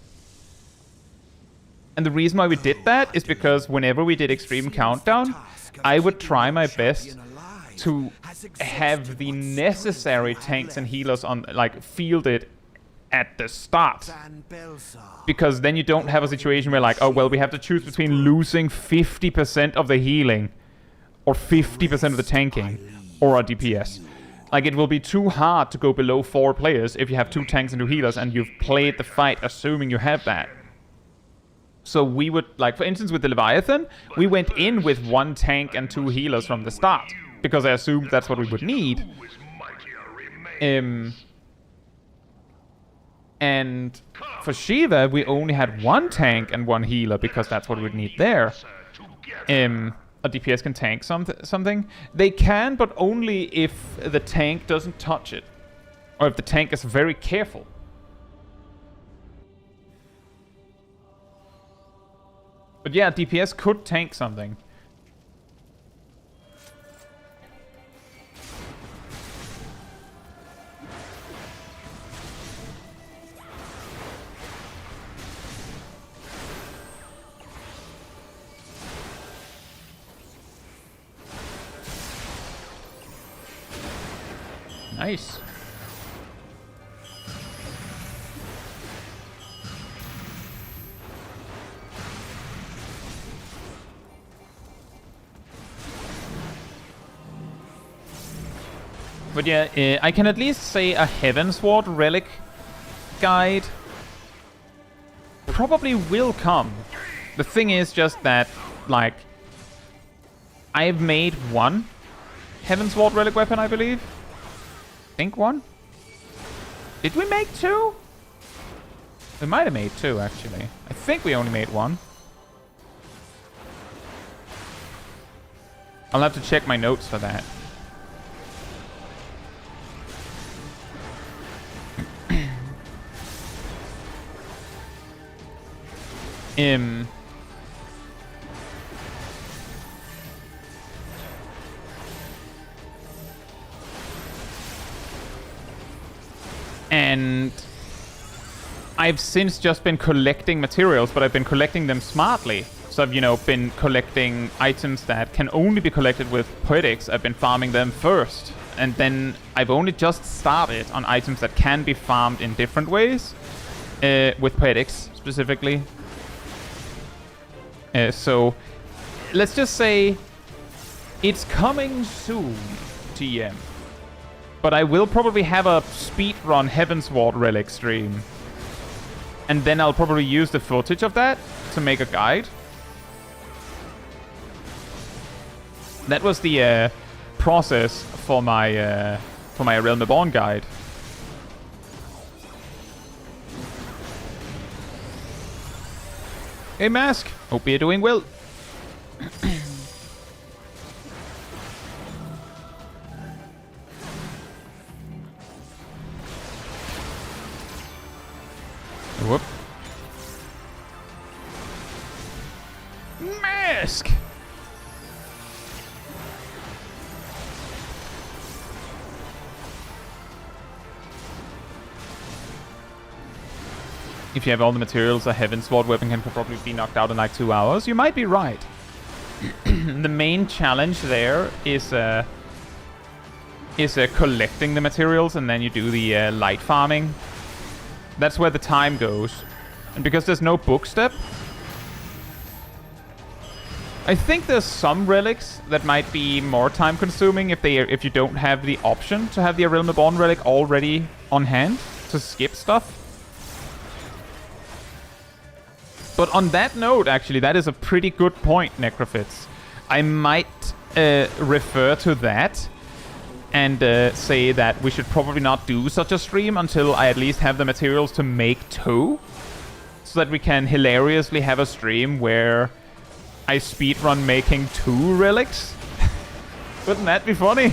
And the reason why we did that is because whenever we did Extreme Countdown, I would try my best to have the necessary tanks and healers on, like, fielded at the start. Because then you don't have a situation where, like, oh, well, we have to choose between losing 50% of the healing or 50% of the tanking or a DPS. Like, it will be too hard to go below 4 players if you have 2 tanks and 2 healers and you've played the fight assuming you have that. So we would, like, for instance, with the Leviathan, we went in with 1 tank and 2 healers from the start, because I assumed that's what we would need. And for Shiva, we only had 1 tank and 1 healer, because that's what we'd need there. A DPS can tank something. They can, but only if the tank doesn't touch it. Or if the tank is very careful. But yeah, DPS could tank something. Nice. But yeah, I can at least say a Heavensward relic guide probably will come. The thing is just that, like, I've made 1 Heavensward relic weapon, I believe. I think 1. Did we make 2? We might have made 2, actually. I think we only made 1. I'll have to check my notes for that. And I've since just been collecting materials, but I've been collecting them smartly. So I've, you know, been collecting items that can only be collected with poetics. I've been farming them first. And then I've only just started on items that can be farmed in different ways. With poetics, specifically. So, let's just say it's coming soon, TM. But I will probably have a speedrun Heavensward relic stream. And then I'll probably use the footage of that to make a guide. That was the process for my Realm Reborn guide. Hey Mask, hope you're doing well. Whoop. Mask! If you have all the materials, a Heaven Sword weapon can probably be knocked out in like 2 hours. You might be right. The main challenge there is collecting the materials, and then you do the light farming. That's where the time goes. And because there's no book step, I think there's some relics that might be more time consuming if you don't have the option to have the Realm Reborn relic already on hand to skip stuff. But on that note, actually, that is a pretty good point, Necrophits. I might refer to that and say that we should probably not do such a stream until I at least have the materials to make 2. So that we can hilariously have a stream where I speedrun making 2 relics. Wouldn't that be funny?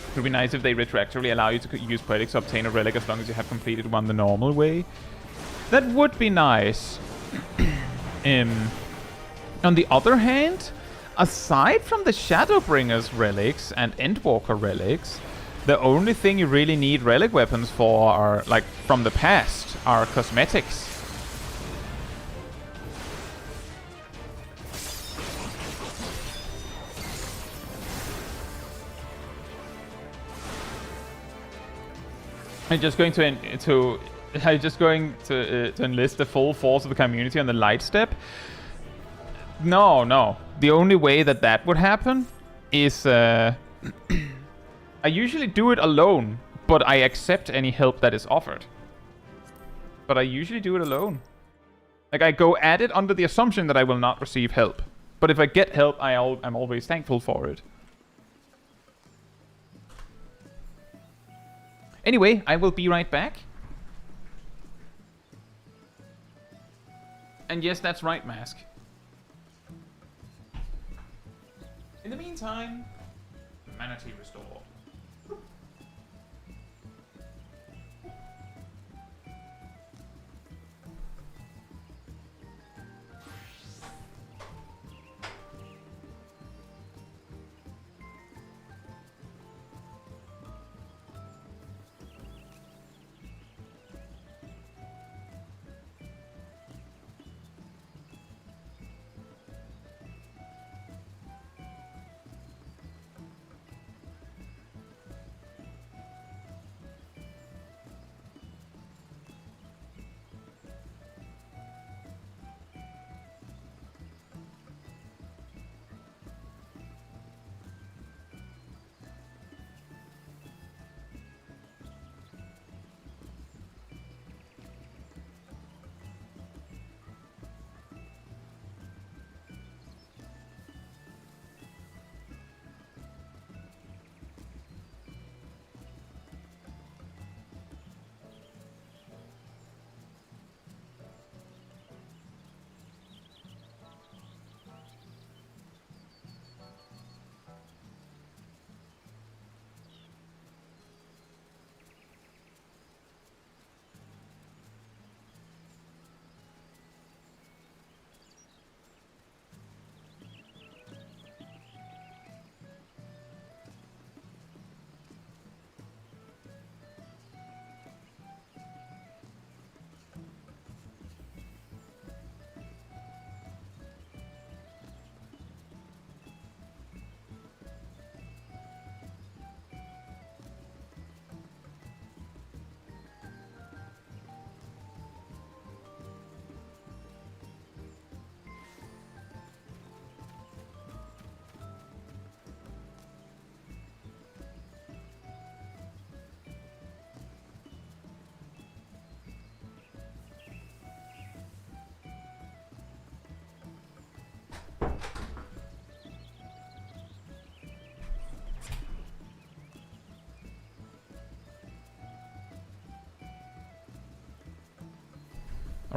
It would be nice if they retroactively allow you to use Predicts to obtain a relic as long as you have completed one the normal way. That would be nice. On the other hand, aside from the Shadowbringers relics and Endwalker relics, the only thing you really need relic weapons for are, like, from the past, are cosmetics. I'm just going to enlist the full force of the community on the light step. No. The only way that would happen is I usually do it alone, but I accept any help that is offered. But I usually do it alone. Like, I go at it under the assumption that I will not receive help. But if I get help, I'm always thankful for it. Anyway, I will be right back. And yes, that's right, Mask. In the meantime, humanity restored.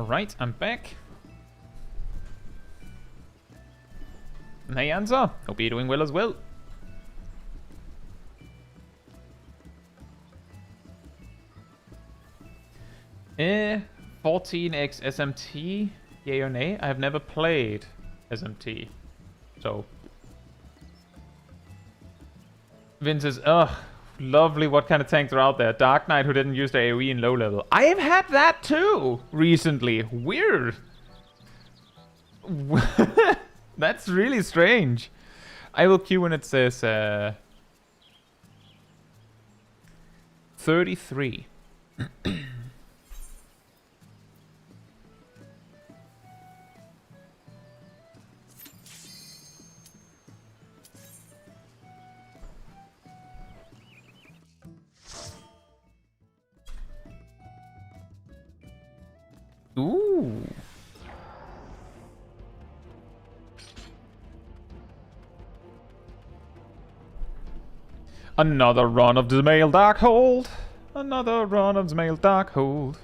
Alright, I'm back. Hey, Anza. Hope you're doing well as well. 14x SMT, yay or nay? I have never played SMT, so. Vince says, ugh, lovely, what kind of tanks are out there? Dark Knight who didn't use their AoE in low level. I have had that too, recently. Weird. That's really strange. I will queue when it says 33. Ooh. Another run of the male Darkhold. Another run of the male Darkhold.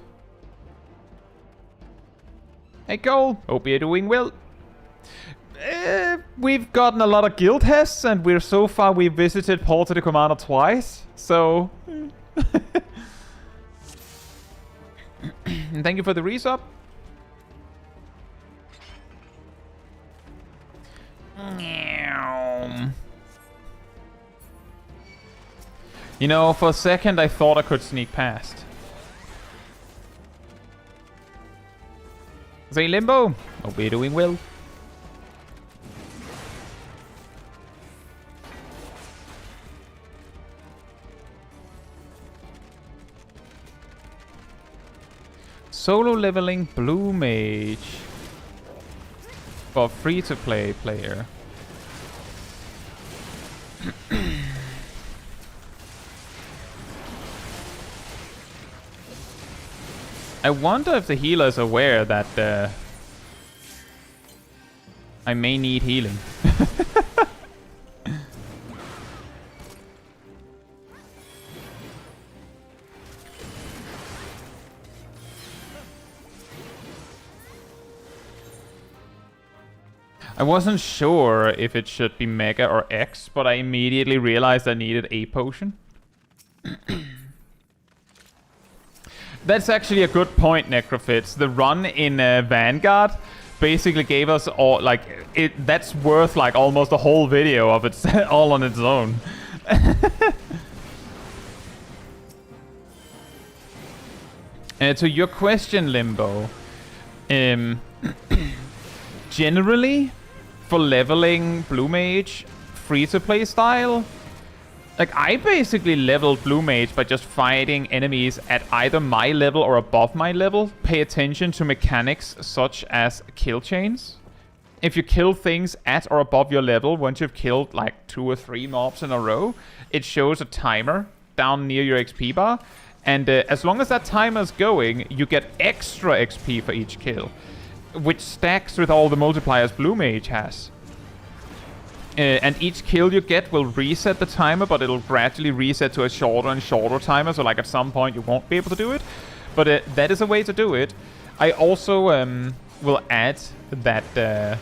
Hey Cole, hope you're doing well. We've gotten a lot of guild tests, and we've visited Paul to the Commander twice, so. And thank you for the resub. You know, for a second I thought I could sneak past. Say Limbo, hope you're doing well. Solo leveling Blue Mage for free-to-play player. I wonder if the healer is aware that I may need healing. I wasn't sure if it should be Mega or X, but I immediately realized I needed a potion. That's actually a good point, Necrofits. The run in Vanguard basically gave us all, like, that's worth, like, almost a whole video of it all on its own. To your question, Limbo, generally, for leveling Blue Mage free-to-play style, like, I basically leveled Blue Mage by just fighting enemies at either my level or above my level. Pay attention to mechanics such as kill chains. If you kill things at or above your level, once you've killed like 2 or 3 mobs in a row, it shows a timer down near your XP bar. And as long as that timer's going, you get extra XP for each kill, which stacks with all the multipliers Blue Mage has. And each kill you get will reset the timer, but it'll gradually reset to a shorter and shorter timer, so like at some point you won't be able to do it. But that is a way to do it. I also will add that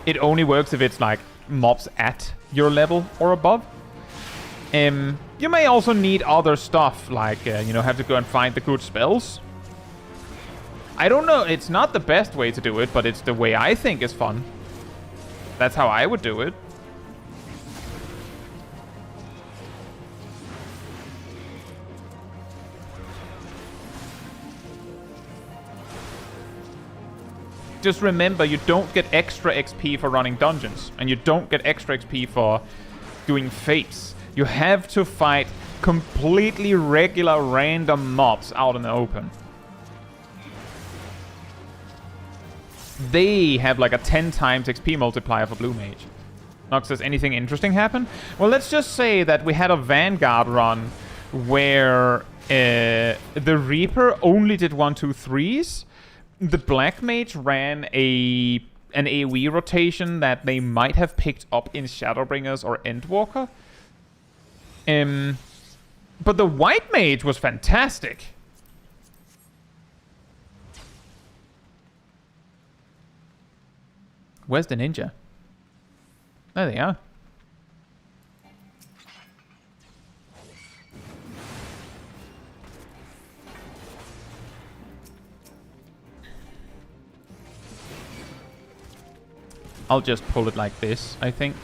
it only works if it's like mobs at your level or above. You may also need other stuff, like, you know, have to go and find the good spells. I don't know, it's not the best way to do it, but it's the way I think is fun. That's how I would do it. Just remember, you don't get extra XP for running dungeons, and you don't get extra XP for doing fates. You have to fight completely regular random mobs out in the open. They have like a 10 times XP multiplier for Blue Mage. Nox says, anything interesting happen? Well, let's just say that we had a Vanguard run where the Reaper only did 1, 2, 3s. The Black Mage ran an AoE rotation that they might have picked up in Shadowbringers or Endwalker. But the White Mage was fantastic. Where's the ninja? There they are. I'll just pull it like this, I think.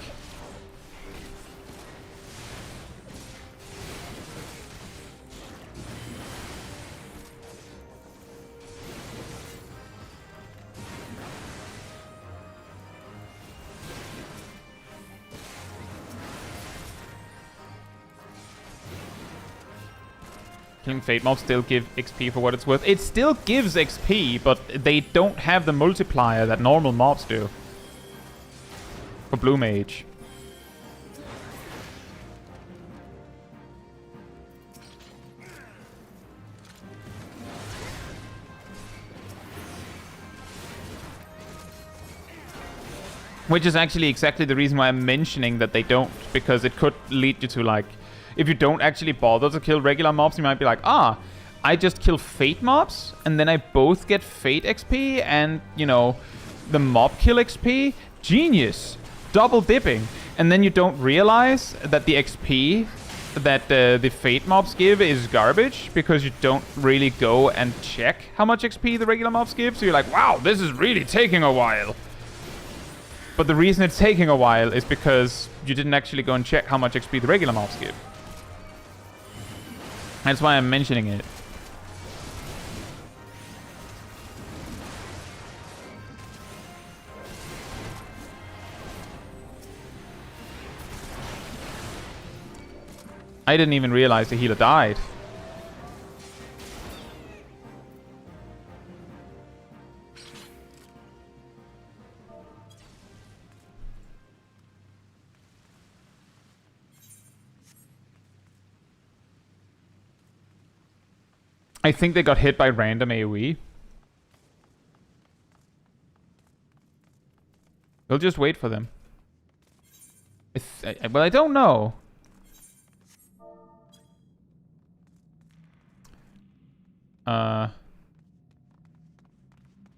Killing Fate mobs still give XP for what it's worth. It still gives XP, but they don't have the multiplier that normal mobs do. For Blue Mage. Which is actually exactly the reason why I'm mentioning that they don't, because it could lead you to, like, if you don't actually bother to kill regular mobs, you might be like, I just kill Fate mobs, and then I both get Fate XP and, you know, the mob kill XP. Genius! Double dipping. And then you don't realize that the XP that the Fate mobs give is garbage, because you don't really go and check how much XP the regular mobs give. So you're like, wow, this is really taking a while. But the reason it's taking a while is because you didn't actually go and check how much XP the regular mobs give. That's why I'm mentioning it. I didn't even realize the healer died. I think they got hit by random AoE. We'll just wait for them. Well, I don't know.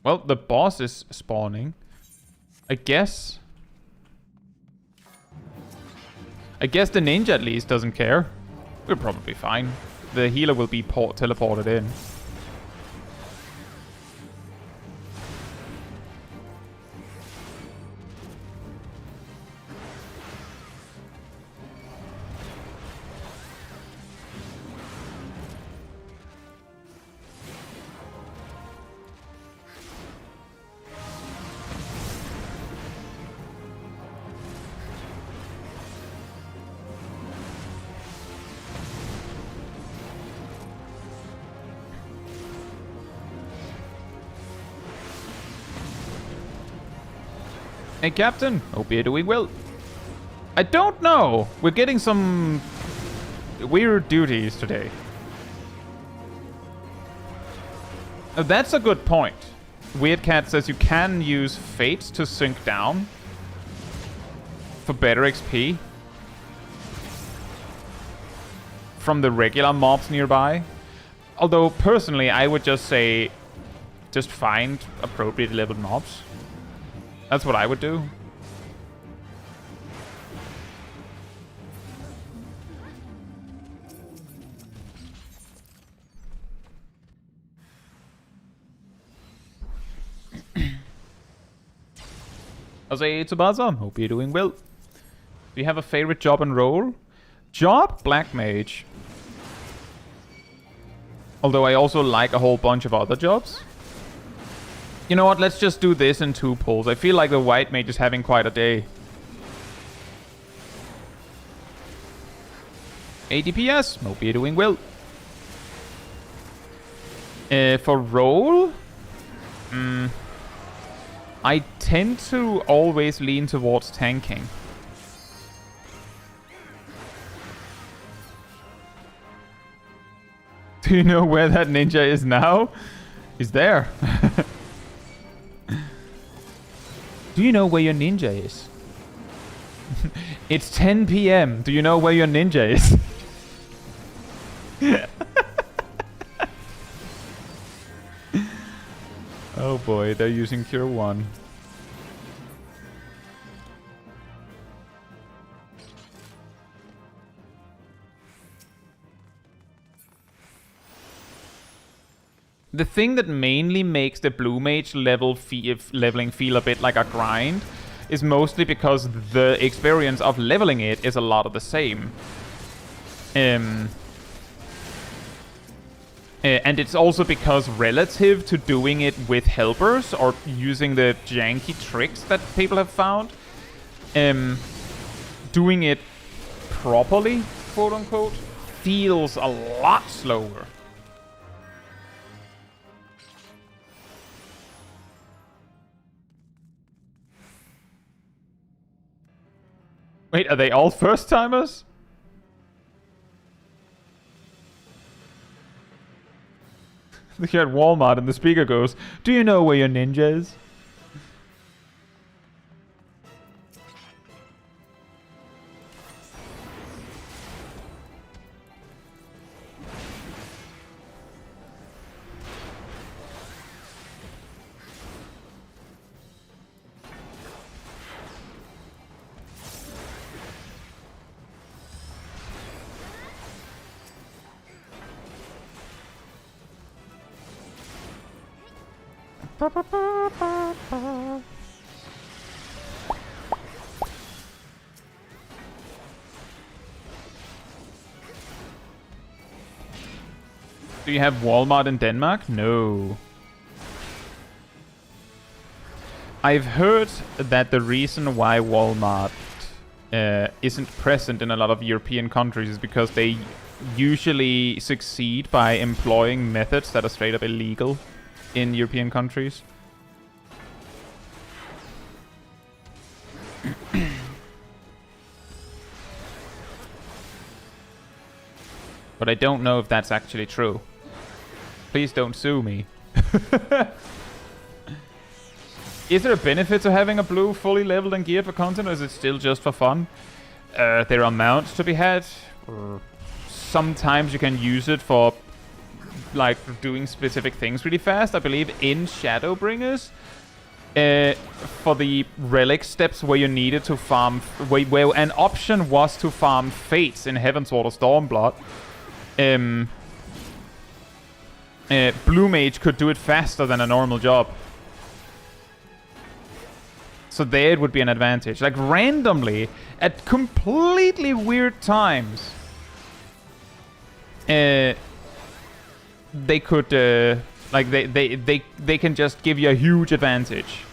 Well, the boss is spawning. I guess the ninja at least doesn't care. We're probably fine. The healer will be teleported in. Hey, Captain. Hope you're doing well. I don't know. We're getting some weird duties today. That's a good point. Weird Cat says you can use Fate to sink down for better XP from the regular mobs nearby. Although, personally, I would just say just find appropriate leveled mobs. That's what I would do. I'll say it's a buzzer. Hope you're doing well. Do you have a favorite job and role? Job? Black Mage. Although I also like a whole bunch of other jobs. You know what? Let's just do this in 2 pulls. I feel like the White Mage is having quite a day. 80 PS. Hope you're doing well. For role, I tend to always lean towards tanking. Do you know where that ninja is now? He's there. Do you know where your ninja is? It's 10 PM. Do you know where your ninja is? Oh boy, they're using Cure 1. The thing that mainly makes the blue mage leveling feel a bit like a grind is mostly because the experience of leveling it is a lot of the same. And it's also because relative to doing it with helpers or using the janky tricks that people have found, doing it properly, quote unquote, feels a lot slower. Wait, are they all first-timers? Look here at Walmart and the speaker goes, "Do you know where your ninja is?" Do you have Walmart in Denmark? No. I've heard that the reason why Walmart isn't present in a lot of European countries is because they usually succeed by employing methods that are straight up illegal in European countries. But I don't know if that's actually true. Please don't sue me. Is there a benefit to having a blue fully leveled and geared for content, or is it still just for fun? There are mounts to be had. Sometimes you can use it for like doing specific things really fast. I believe in Shadowbringers, for the relic steps where you needed to farm, where an option was to farm fates in Heavensward or Stormblood, Blue Mage could do it faster than a normal job. So there it would be an advantage. Like randomly, at completely weird times, they could like they can just give you a huge advantage.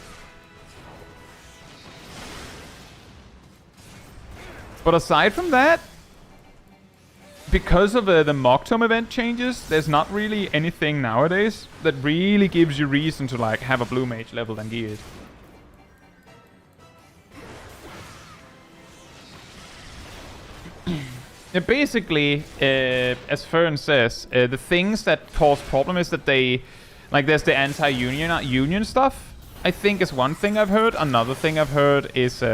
But aside from that, because of the Moktom event changes, there's not really anything nowadays that really gives you reason to like have a blue mage leveled and geared. Basically, as Fern says, the things that cause problem is that they, like, there's the anti-union stuff, I think is one thing I've heard. Another thing I've heard is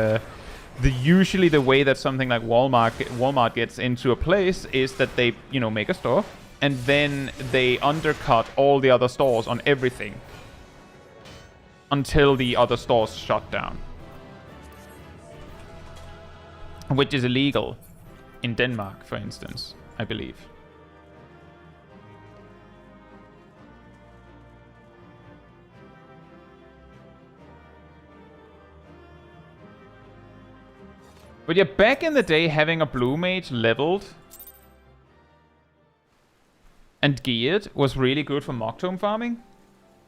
usually the way that something like Walmart gets into a place is that they, you know, make a store and then they undercut all the other stores on everything until the other stores shut down, which is illegal. In Denmark, for instance, I believe. But yeah, back in the day, having a blue mage leveled and geared was really good for Moktom farming.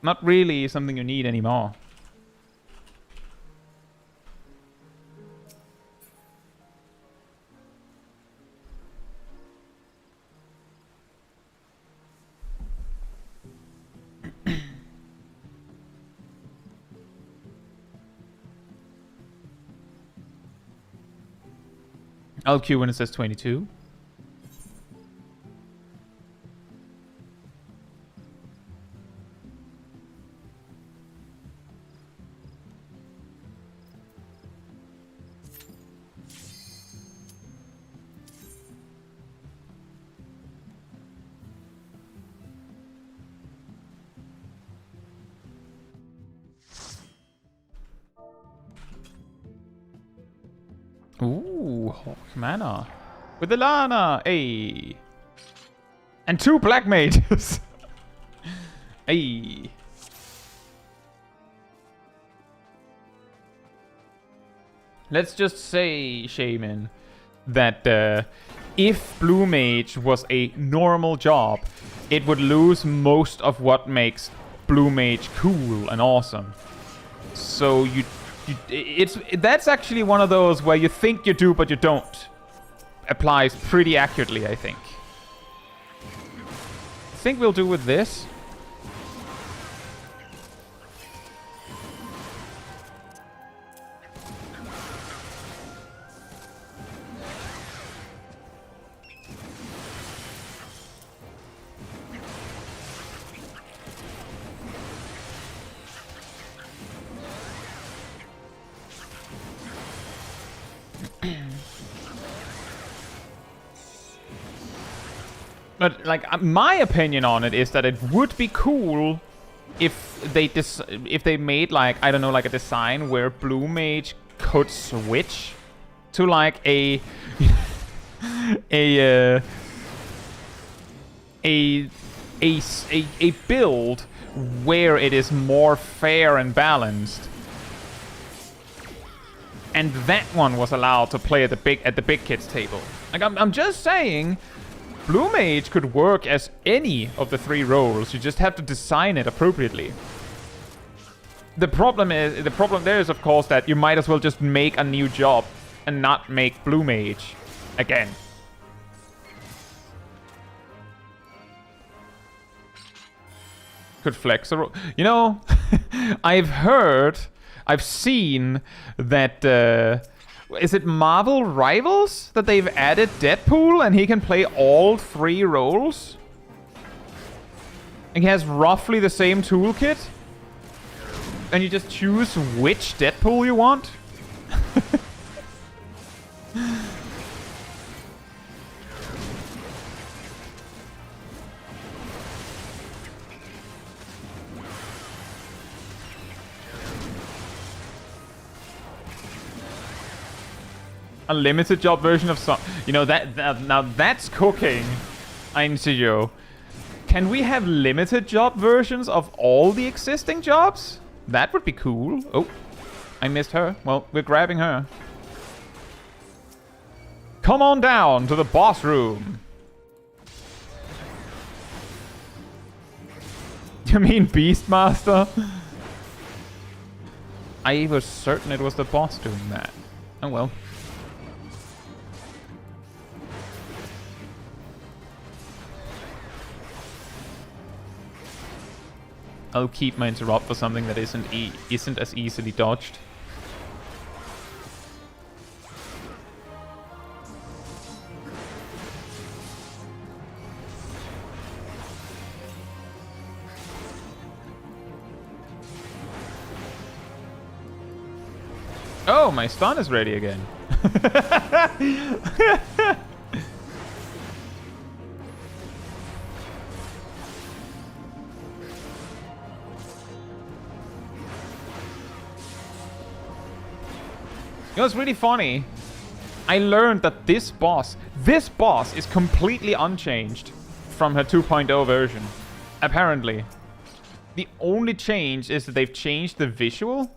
Not really something you need anymore. I'll queue when it says 22. Ooh, Hawk Manor. With the Lana! Hey! And 2 black mages! Hey. Let's just say, Shaman, that if Blue Mage was a normal job, it would lose most of what makes Blue Mage cool and awesome. So that's actually one of those where you think you do but you don't. Applies pretty accurately, I think. I think we'll do with this. But, like, my opinion on it is that it would be cool if they made, like, I don't know, like a design where Blue Mage could switch to, like, a build where it is more fair and balanced. And that one was allowed to play at the big kids table. Like, I'm just saying, Blue Mage could work as any of the 3 roles. You just have to design it appropriately. The problem there is, of course, that you might as well just make a new job and not make Blue Mage again. Could flex a role. You know, I've seen that. Is it Marvel Rivals that they've added Deadpool and he can play all 3 roles? And he has roughly the same toolkit? And you just choose which Deadpool you want? A limited job version of some... You know, now that's cooking, Einzijo. Can we have limited job versions of all the existing jobs? That would be cool. Oh, I missed her. Well, we're grabbing her. Come on down to the boss room. You mean Beastmaster? I was certain it was the boss doing that. Oh well. I'll keep my interrupt for something that isn't as easily dodged. Oh, my stun is ready again. You know, it's really funny. I learned that this boss is completely unchanged from her 2.0 version. Apparently. The only change is that they've changed the visual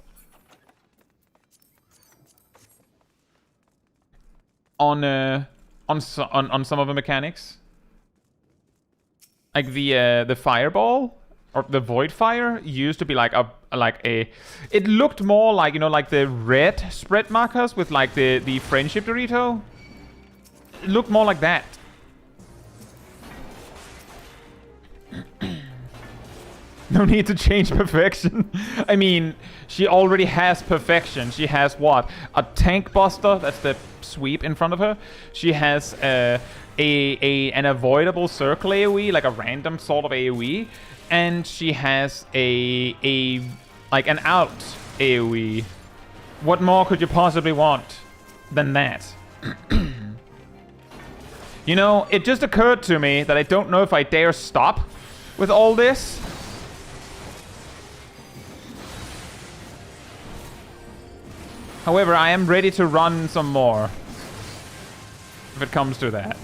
on some of the mechanics. Like the fireball or the void fire used to be like it looked more like, you know, like the red spread markers with like the friendship Dorito. It looked more like that. No need to change perfection. I mean, she already has perfection. She has what? A tank buster, that's the sweep in front of her. She has an avoidable circle AoE, like a random sort of AoE. And she has like an out AoE. What more could you possibly want than that? You know, it just occurred to me that I don't know if I dare stop with all this. However, I am ready to run some more. If it comes to that.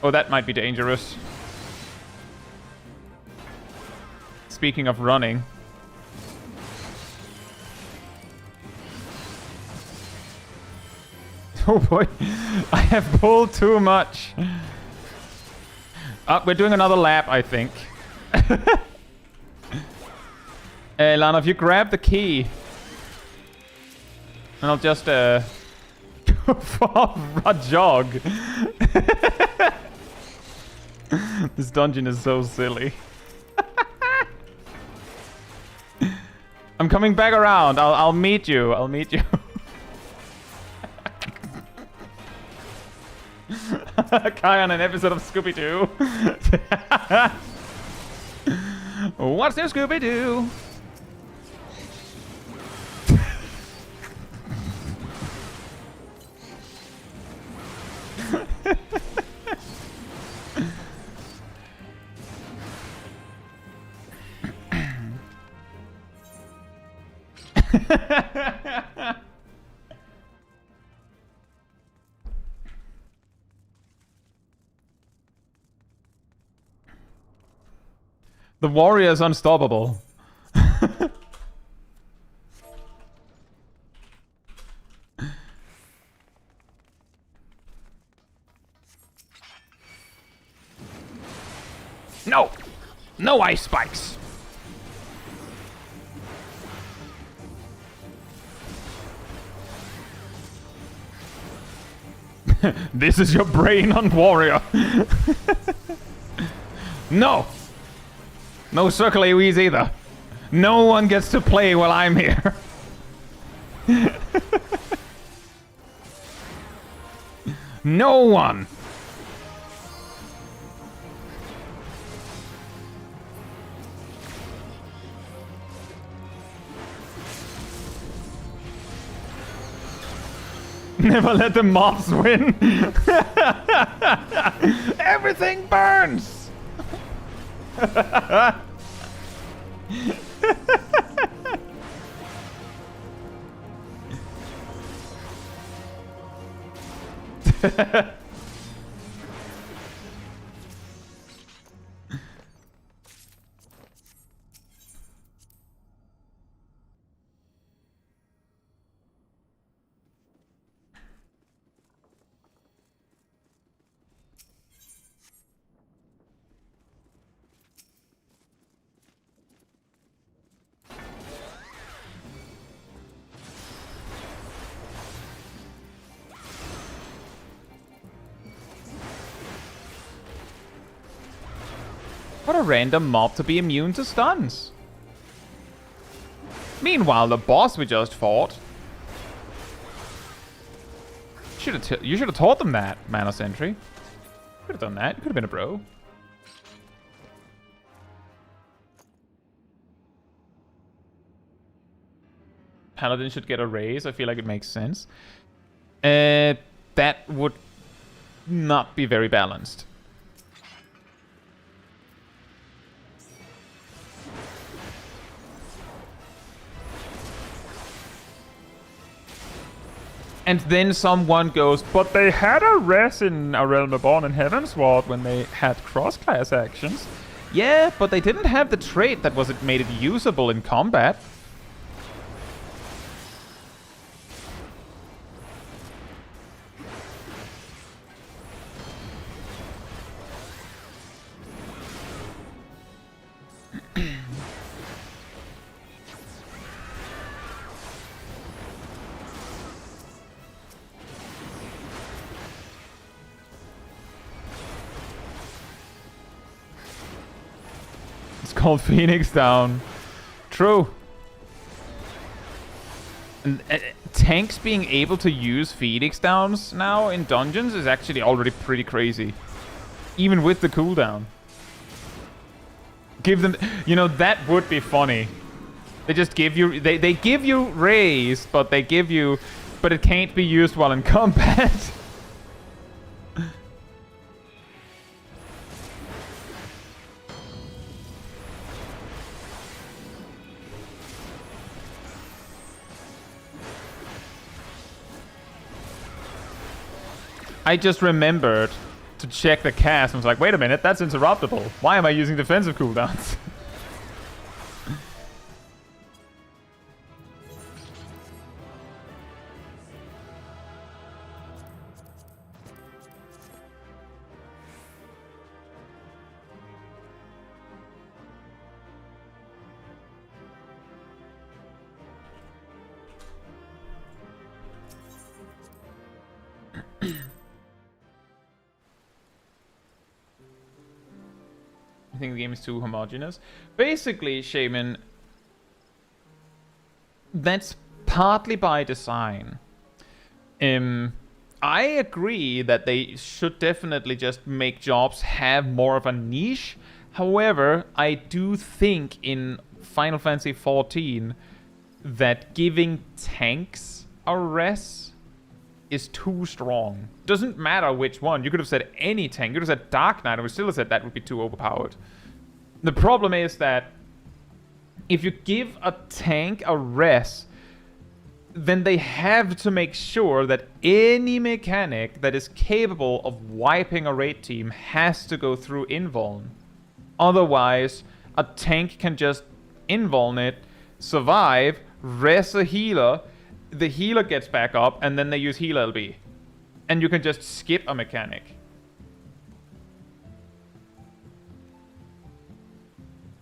Oh, that might be dangerous. speaking of running. Oh boy, I have pulled too much. We're doing another lap, I think. Lana, if you grab the key, and I'll just go for a jog. This dungeon is so silly. I'm coming back around. I'll meet you. I'll meet you. Kai on an episode of Scooby-Doo. What's new, Scooby-Doo? The warrior is unstoppable. No! No ice spikes! This is your brain on warrior. No! No circle AoEs either. No one gets to play while I'm here. No one. Never let the mobs win. Everything burns. What a random mob to be immune to stuns. Meanwhile, the boss we just fought. You should have taught them that, Mana Sentry. Could have done that. You could have been a bro. Paladin should get a raise. I feel like it makes sense. That would not be very balanced. And then someone goes, but they had a res in A Realm Reborn and Heavensward when they had cross-class actions. Yeah, but they didn't have the trait that made it usable in combat. Called Phoenix Down. True. And tanks being able to use Phoenix Downs now in dungeons is actually already pretty crazy. Even with the cooldown. Give them... You know, that would be funny. They just give you... They give you raise, but they give you... But it can't be used while in combat. I just remembered to check the cast and was like, wait a minute, that's interruptible. Why am I using defensive cooldowns? think the game is too homogeneous. Basically, Shaman, that's partly by design. I agree that they should definitely just make jobs have more of a niche. However, I do think in Final Fantasy XIV that giving tanks a res is too strong. Doesn't matter which one. You could have said any tank. You could have said Dark Knight, and we still have said that would be too overpowered. The problem is that if you give a tank a res, then they have to make sure that any mechanic that is capable of wiping a raid team has to go through invuln. Otherwise, a tank can just invuln it, survive, res a healer, the healer gets back up, and then they use heal LB. And you can just skip a mechanic.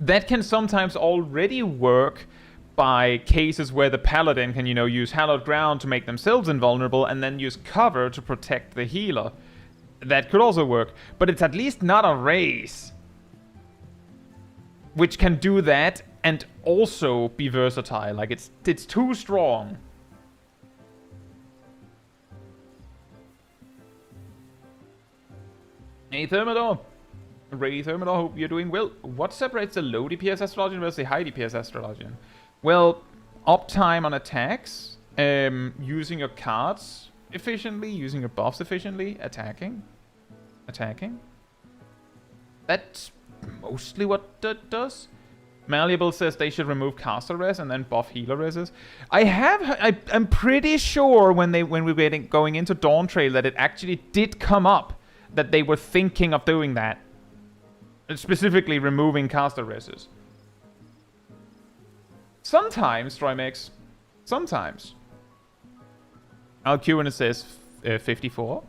That can sometimes already work by cases where the paladin can, use hallowed ground to make themselves invulnerable and then use cover to protect the healer. That could also work, but it's at least not a race which can do that and also be versatile. Like, it's too strong. Hey Thermidor. Ray Thermidor, hope you're doing well. What separates the low DPS Astrologian versus the high DPS Astrologian? Well, uptime on attacks, using your cards efficiently, using your buffs efficiently, attacking. That's mostly what that does. Malleable says they should remove caster res and then buff healer reses. I'm pretty sure when we were going into Dawntrail that it actually did come up that they were thinking of doing that. Specifically removing caster reses. Sometimes, Trimex. Sometimes. Alcuin says 54.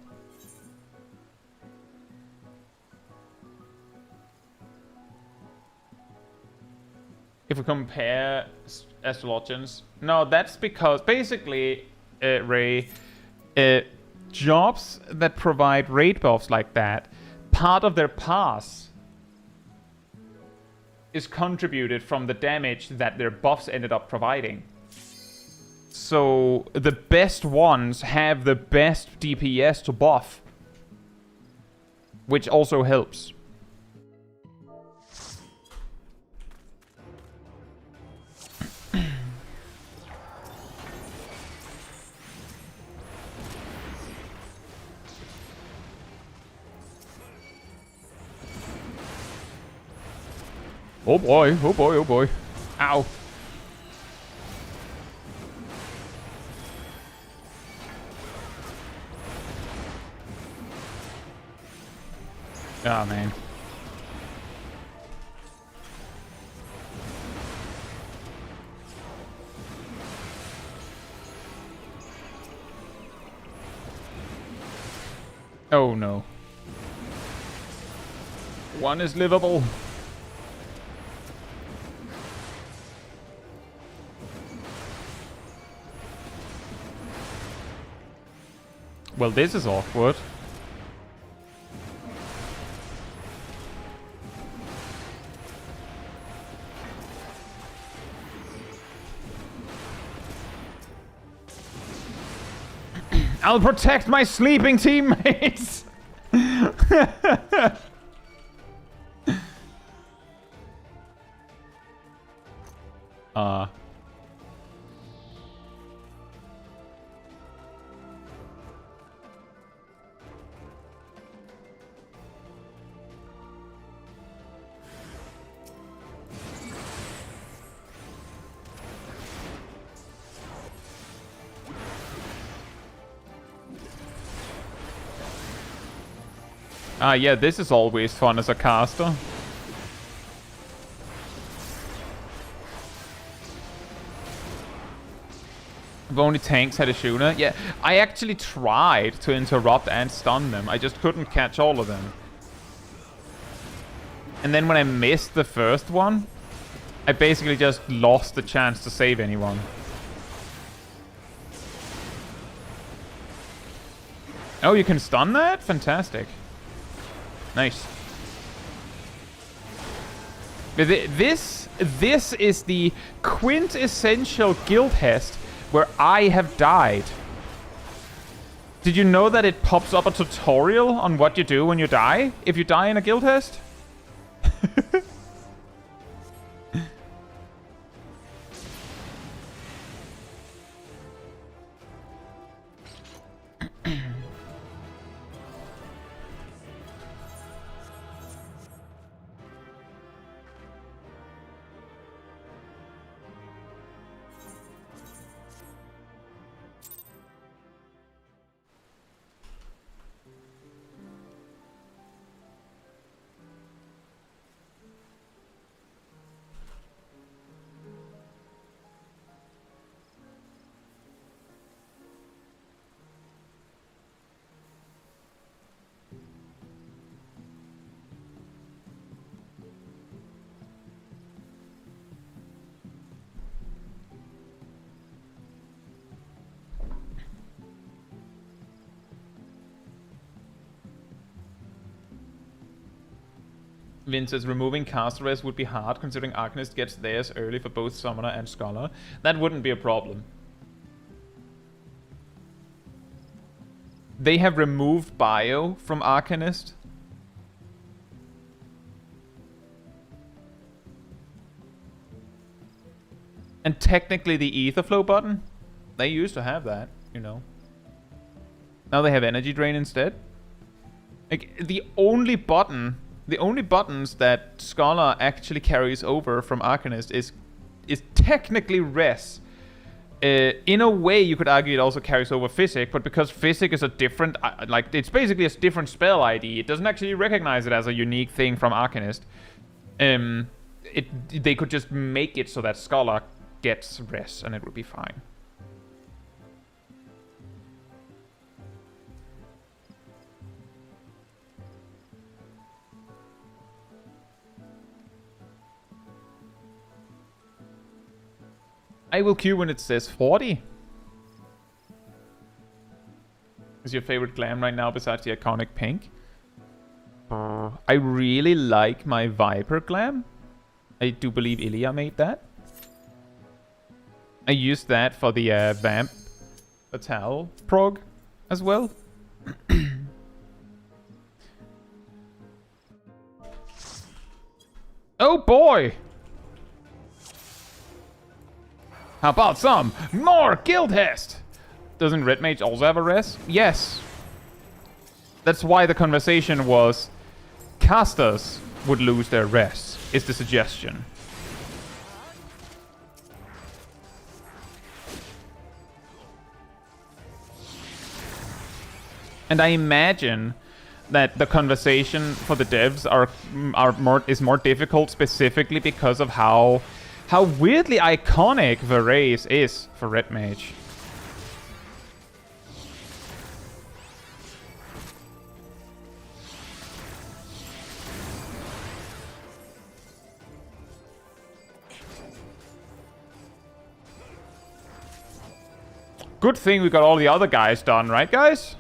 If we compare astrologians. No, that's because basically, Ray, jobs that provide raid buffs like that, part of their pass is contributed from the damage that their buffs ended up providing. So the best ones have the best DPS to buff, which also helps. Oh boy, oh boy, oh boy. Ow. Oh man. Oh no. One is livable. Well, this is awkward. I'll protect my sleeping teammates! Yeah, this is always fun as a caster. If only tanks had a shooter. Yeah, I actually tried to interrupt and stun them. I just couldn't catch all of them. And then when I missed the first one, I basically just lost the chance to save anyone. Oh, you can stun that? Fantastic. Nice. This is the quintessential guild hest where I have died. Did you know that it pops up a tutorial on what you do when you die? If you die in a guild hest? Vin says removing caster rest would be hard considering Arcanist gets theirs early for both Summoner and Scholar. That wouldn't be a problem. They have removed Bio from Arcanist. And technically the Ether Flow button, they used to have that, you know. Now they have Energy Drain instead. Like, the only buttons that Scholar actually carries over from Arcanist is technically Res. In a way, you could argue it also carries over Physic, but because Physic is a different, like, it's basically a different spell ID, it doesn't actually recognize it as a unique thing from Arcanist. They could just make it so that Scholar gets Res, and it would be fine. I will queue when it says 40. Is your favorite glam right now besides the iconic pink? I really like my Viper glam. I do believe Ilya made that. I used that for the Vamp Fatale prog as well. Oh boy! How about some more Guild Hest? Doesn't Red Mage also have a res? Yes. That's why the conversation was casters would lose their res, is the suggestion. And I imagine that the conversation for the devs is more difficult specifically because of how weirdly iconic the race is for Red Mage. Good thing we got all the other guys done, right guys?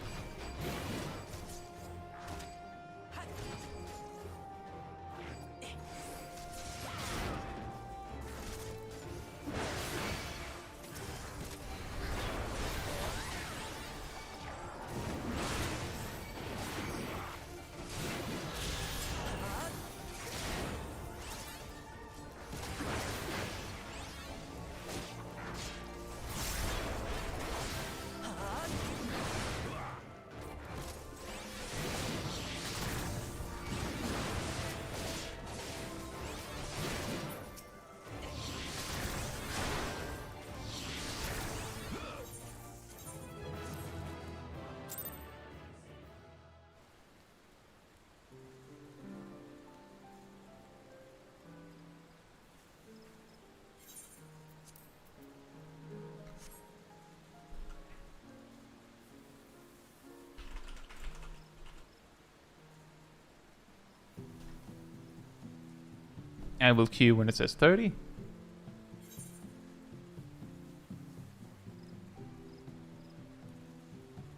I will queue when it says 30.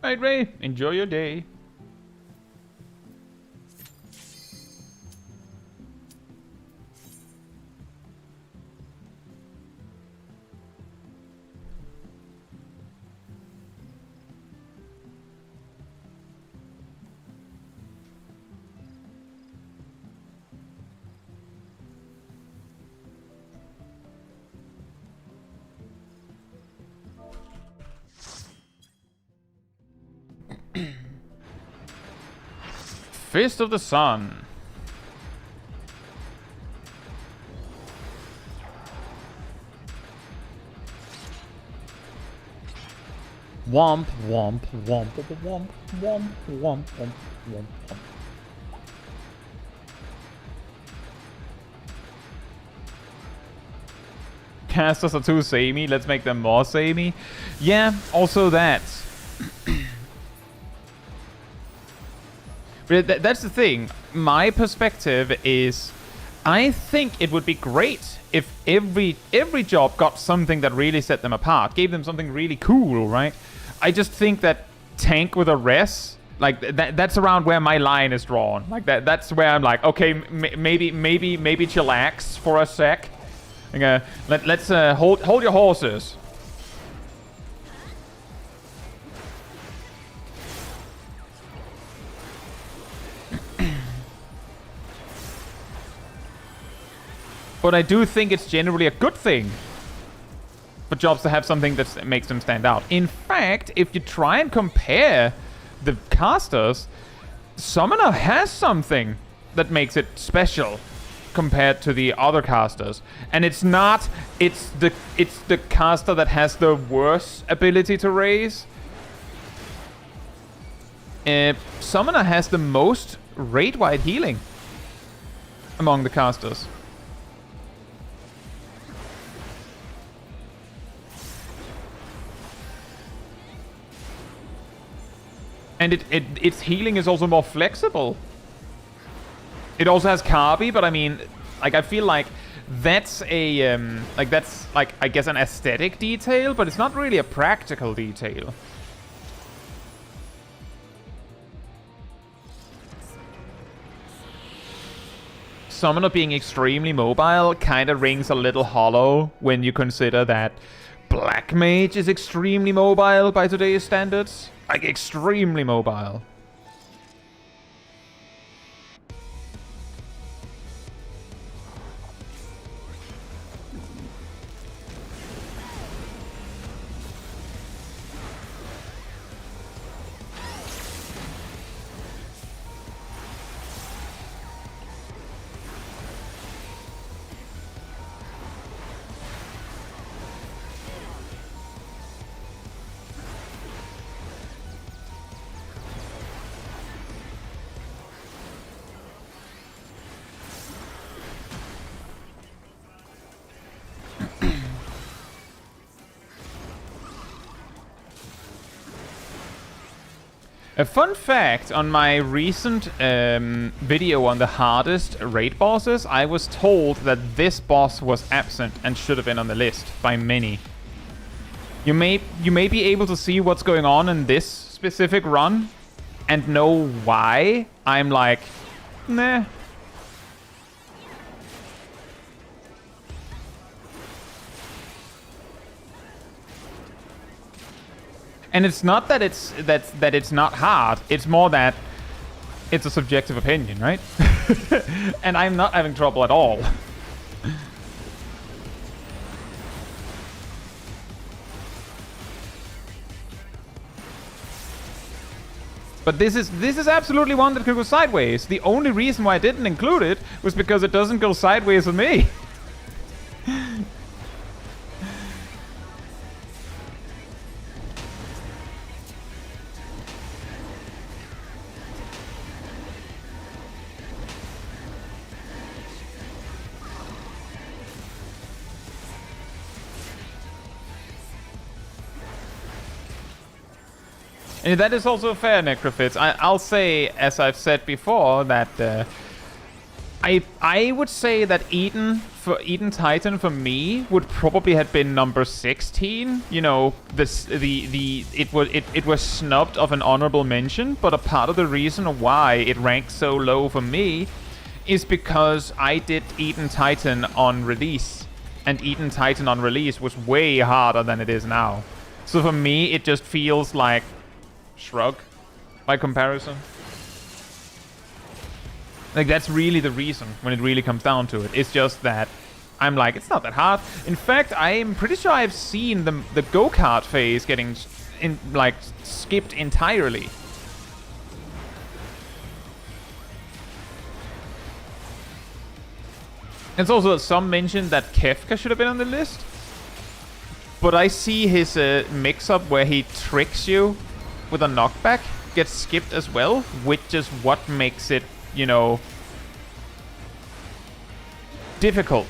Right, Ray. Enjoy your day. Fist of the Sun. Womp, womp, womp, womp, womp, womp, womp, womp. Casters are too samey, let's make them more samey. Yeah, also that. But that's the thing. My perspective is, I think it would be great if every job got something that really set them apart, gave them something really cool, right? I just think that tank with a res, like that's around where my line is drawn. Like that's where I'm like, okay, maybe chillax for a sec. Let's hold your horses. But I do think it's generally a good thing for jobs to have something that makes them stand out. In fact, if you try and compare the casters, Summoner has something that makes it special compared to the other casters. And it's the caster that has the worst ability to raise. Summoner has the most raid-wide healing among the casters. And its healing is also more flexible. It also has Kabi, but I mean, like, I feel like that's a, that's, like, I guess an aesthetic detail, but it's not really a practical detail. Summoner being extremely mobile kind of rings a little hollow when you consider that Black Mage is extremely mobile by today's standards. Like, extremely mobile. A fun fact, on my recent video on the hardest raid bosses, I was told that this boss was absent and should have been on the list by many. You may be able to see what's going on in this specific run and know why I'm like, nah. And it's not that it's not hard. It's more that it's a subjective opinion, right? And I'm not having trouble at all. But this is absolutely one that could go sideways. The only reason why I didn't include it was because it doesn't go sideways with me. And that is also fair, Necrophits. I'll say, as I've said before, that I would say that Eden Titan for me would probably have been number 16. You know, it was snubbed of an honorable mention, but a part of the reason why it ranked so low for me is because I did Eden Titan on release, and Eden Titan on release was way harder than it is now. So for me, it just feels like shrug by comparison. Like, that's really the reason when it really comes down to it. It's just that I'm like, it's not that hard. In fact, I'm pretty sure I've seen the go-kart phase getting skipped entirely. It's also some mentioned that Kefka should have been on the list. But I see his mix-up where he tricks you with a knockback gets skipped as well, which is what makes it, you know, difficult.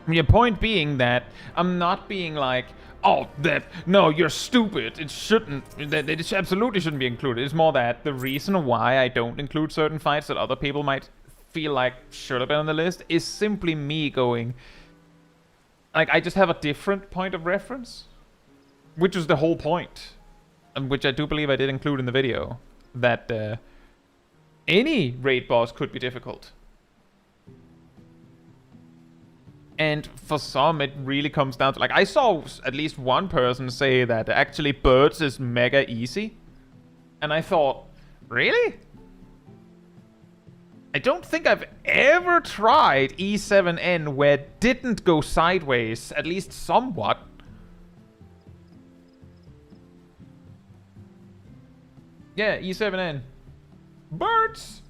Your point being that I'm not being like, oh, no, you're stupid. It absolutely shouldn't be included. It's more that the reason why I don't include certain fights that other people might feel like should have been on the list is simply me going, like, I just have a different point of reference, which is the whole point, and which I do believe I did include in the video, that any raid boss could be difficult. And for some, it really comes down to, like, I saw at least one person say that actually birds is mega easy. And I thought, really? I don't think I've ever tried E7N where it didn't go sideways, at least somewhat. Yeah, E7N. Birds!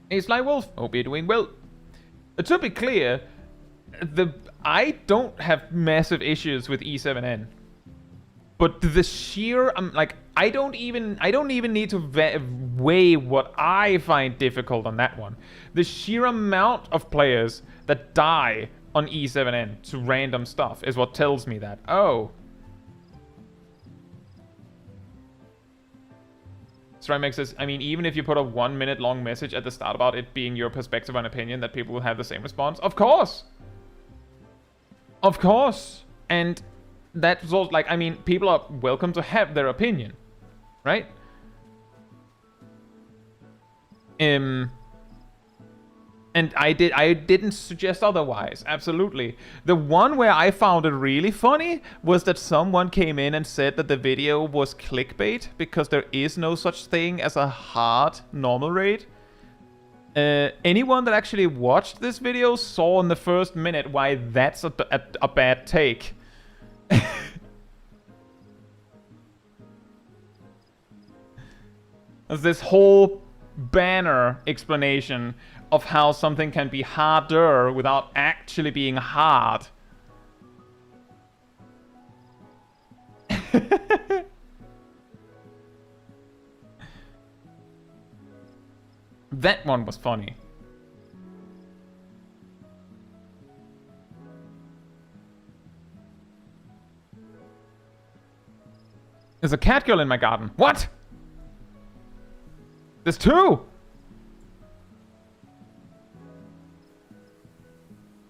Hey, Sly Wolf, hope you're doing well. To be clear, I don't have massive issues with E7N, but the sheer like I don't even need to weigh what I find difficult on that one. The sheer amount of players that die on E7N to random stuff is what tells me that. Oh. Strymake says, I mean, even if you put a 1 minute long message at the start about it being your perspective and opinion, that people will have the same response. Of course! Of course! And that's also, like, I mean, people are welcome to have their opinion. Right? And I didn't suggest otherwise, absolutely. The one where I found it really funny was that someone came in and said that the video was clickbait because there is no such thing as a hard normal raid. Anyone that actually watched this video saw in the first minute why that's a bad take. There's this whole banner explanation of how something can be harder without actually being hard. That one was funny. There's a cat girl in my garden. What? There's two!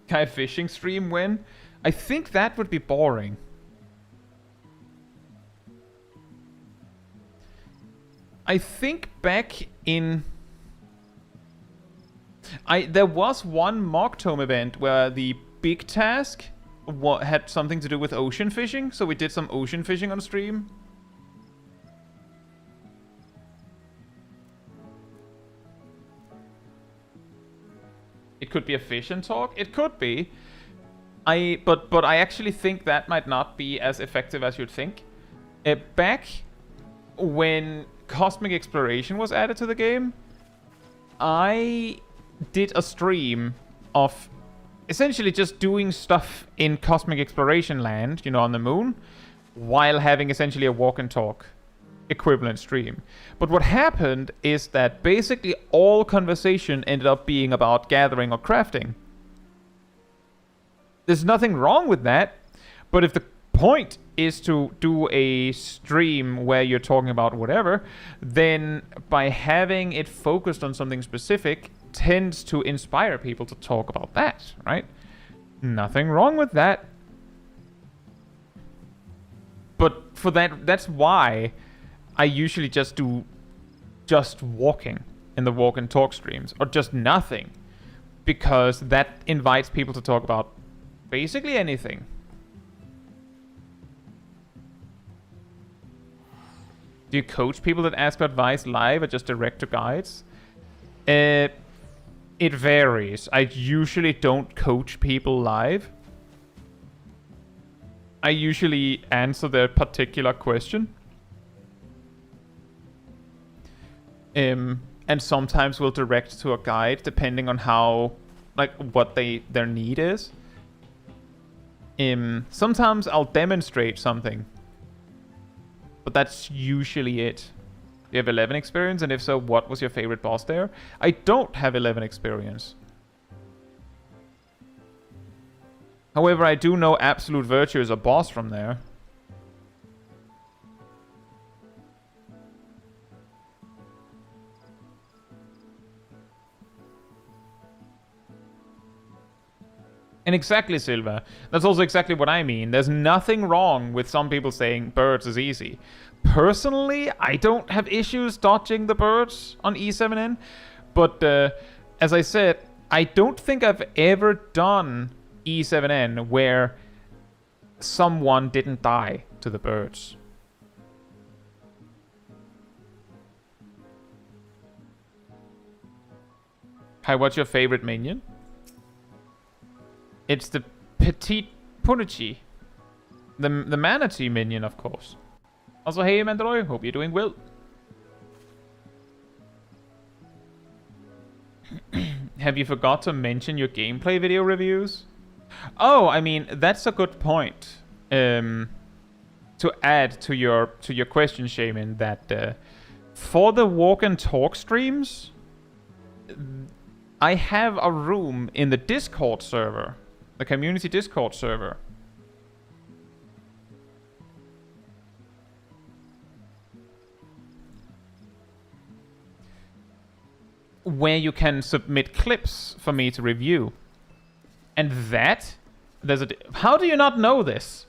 Kai fishing stream when? I think that would be boring. I think back in... there was one mock tome event where the big task had something to do with ocean fishing, so we did some ocean fishing on stream. It could be a fish and talk. It could be. But I actually think that might not be as effective as you'd think. Back when Cosmic Exploration was added to the game, I did a stream of essentially just doing stuff in Cosmic Exploration land, you know, on the moon, while having essentially a walk and talk equivalent stream. But what happened is that basically all conversation ended up being about gathering or crafting. There's nothing wrong with that, but if the point is to do a stream where you're talking about whatever, then by having it focused on something specific tends to inspire people to talk about that, right? Nothing wrong with that. But for that's why I usually just do just walking in the walk and talk streams, or just nothing, because that invites people to talk about basically anything. Do you coach people that ask for advice live or just direct to guides? It varies. I usually don't coach people live. I usually answer their particular question. And sometimes we'll direct to a guide depending on how, like, what their need is. Sometimes I'll demonstrate something. But that's usually it. Do you have 11 experience? And if so, what was your favorite boss there? I don't have 11 experience. However, I do know Absolute Virtue is a boss from there. And exactly, Silva. That's also exactly what I mean. There's nothing wrong with some people saying birds is easy. Personally, I don't have issues dodging the birds on E7N. But as I said, I don't think I've ever done E7N where someone didn't die to the birds. Hi, what's your favorite minion? It's the Petit Punichi. The manatee minion, of course. Also, hey, Mandalorian, hope you're doing well. Have you forgot to mention your gameplay video reviews? Oh, I mean, that's a good point. To add to your question, Shaman, that for the walk and talk streams, I have a room in the Discord server. The community Discord server. Where you can submit clips for me to review. And how do you not know this?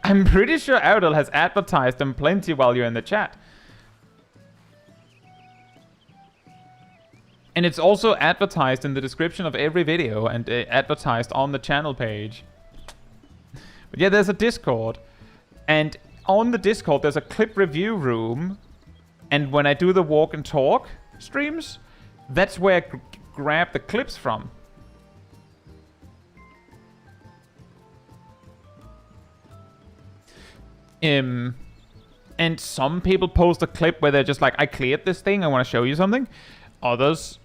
I'm pretty sure Erdal has advertised them plenty while you're in the chat. And it's also advertised in the description of every video and advertised on the channel page. But yeah, there's a Discord. And on the Discord, there's a clip review room. And when I do the walk and talk streams, that's where I grab the clips from. And some people post a clip where they're just like, I cleared this thing, I want to show you something. Others,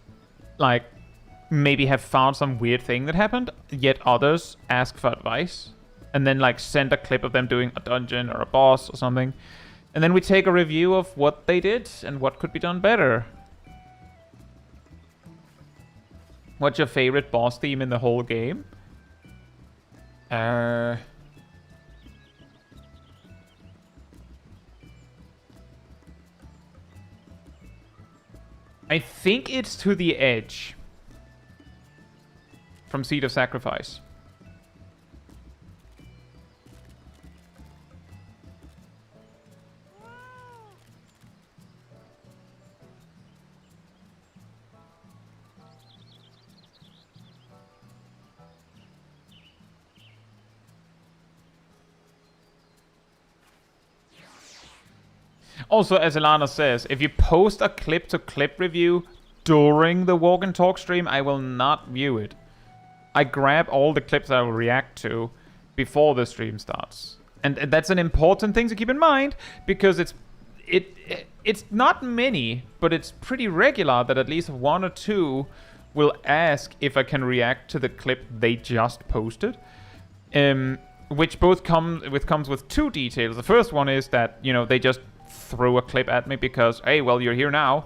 like, maybe have found some weird thing that happened, yet others ask for advice. And then, like, send a clip of them doing a dungeon or a boss or something. And then we take a review of what they did and what could be done better. What's your favorite boss theme in the whole game? I think it's To the Edge from Seed of Sacrifice. Also, as Ilana says, if you post a clip-to-clip review during the walk and talk stream, I will not view it. I grab all the clips I will react to before the stream starts. And that's an important thing to keep in mind, because it's not many, but it's pretty regular that at least one or two will ask if I can react to the clip they just posted. Which both comes with two details. The first one is that, you know, they just threw a clip at me because, hey, well, you're here now.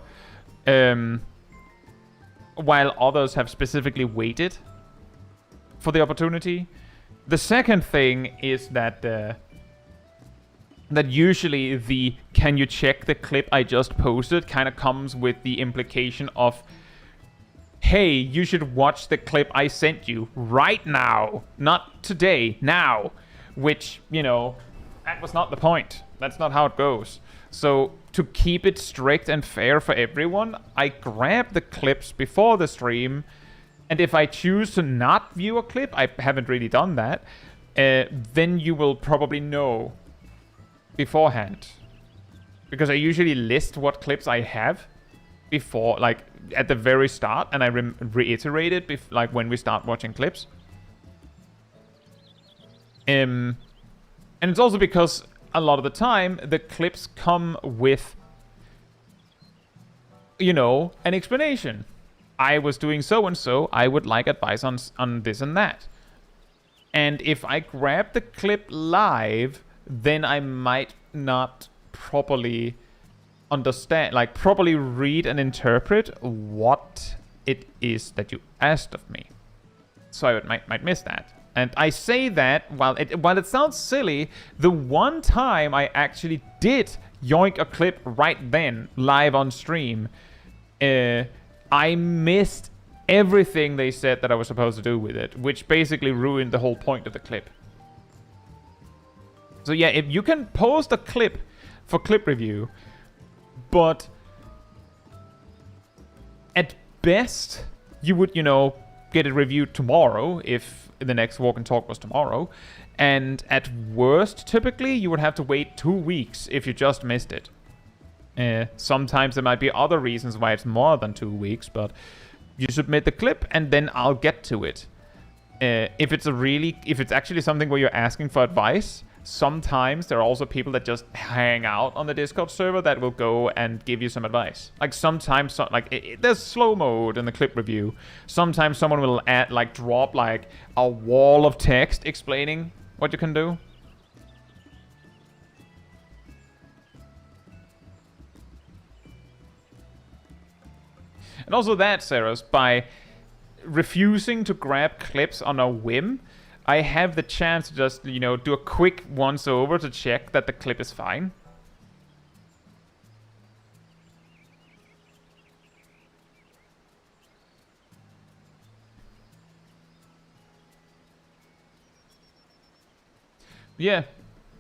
While others have specifically waited for the opportunity. The second thing is that that usually the "can you check the clip I just posted" kind of comes with the implication of, hey, you should watch the clip I sent you right now, not today, now. Which, you know, that was not the point. That's not how it goes. So to keep it strict and fair for everyone, I grab the clips before the stream, and if I choose to not view a clip, I haven't really done that, then you will probably know beforehand. Because I usually list what clips I have before, like, at the very start, and I reiterate it, like, when we start watching clips. And it's also because a lot of the time, the clips come with, you know, an explanation. I was doing so-and-so, I would like advice on this and that. And if I grab the clip live, then I might not properly understand, like properly read and interpret what it is that you asked of me. So I might miss that. And I say that while it sounds silly, the one time I actually did yoink a clip right then, live on stream, I missed everything they said that I was supposed to do with it, which basically ruined the whole point of the clip. So yeah, if you can post a clip for clip review, but at best, you would, you know, get it reviewed tomorrow if the next walk and talk was tomorrow. And at worst, typically, you would have to wait 2 weeks if you just missed it. Sometimes there might be other reasons why it's more than 2 weeks, but you submit the clip and then I'll get to it. If it's actually something where you're asking for advice, sometimes there are also people that just hang out on the Discord server that will go and give you some advice. Like sometimes, there's slow mode in the clip review. Sometimes someone will drop like a wall of text explaining what you can do. And also that, Saros, by refusing to grab clips on a whim, I have the chance to just, you know, do a quick once over to check that the clip is fine. Yeah,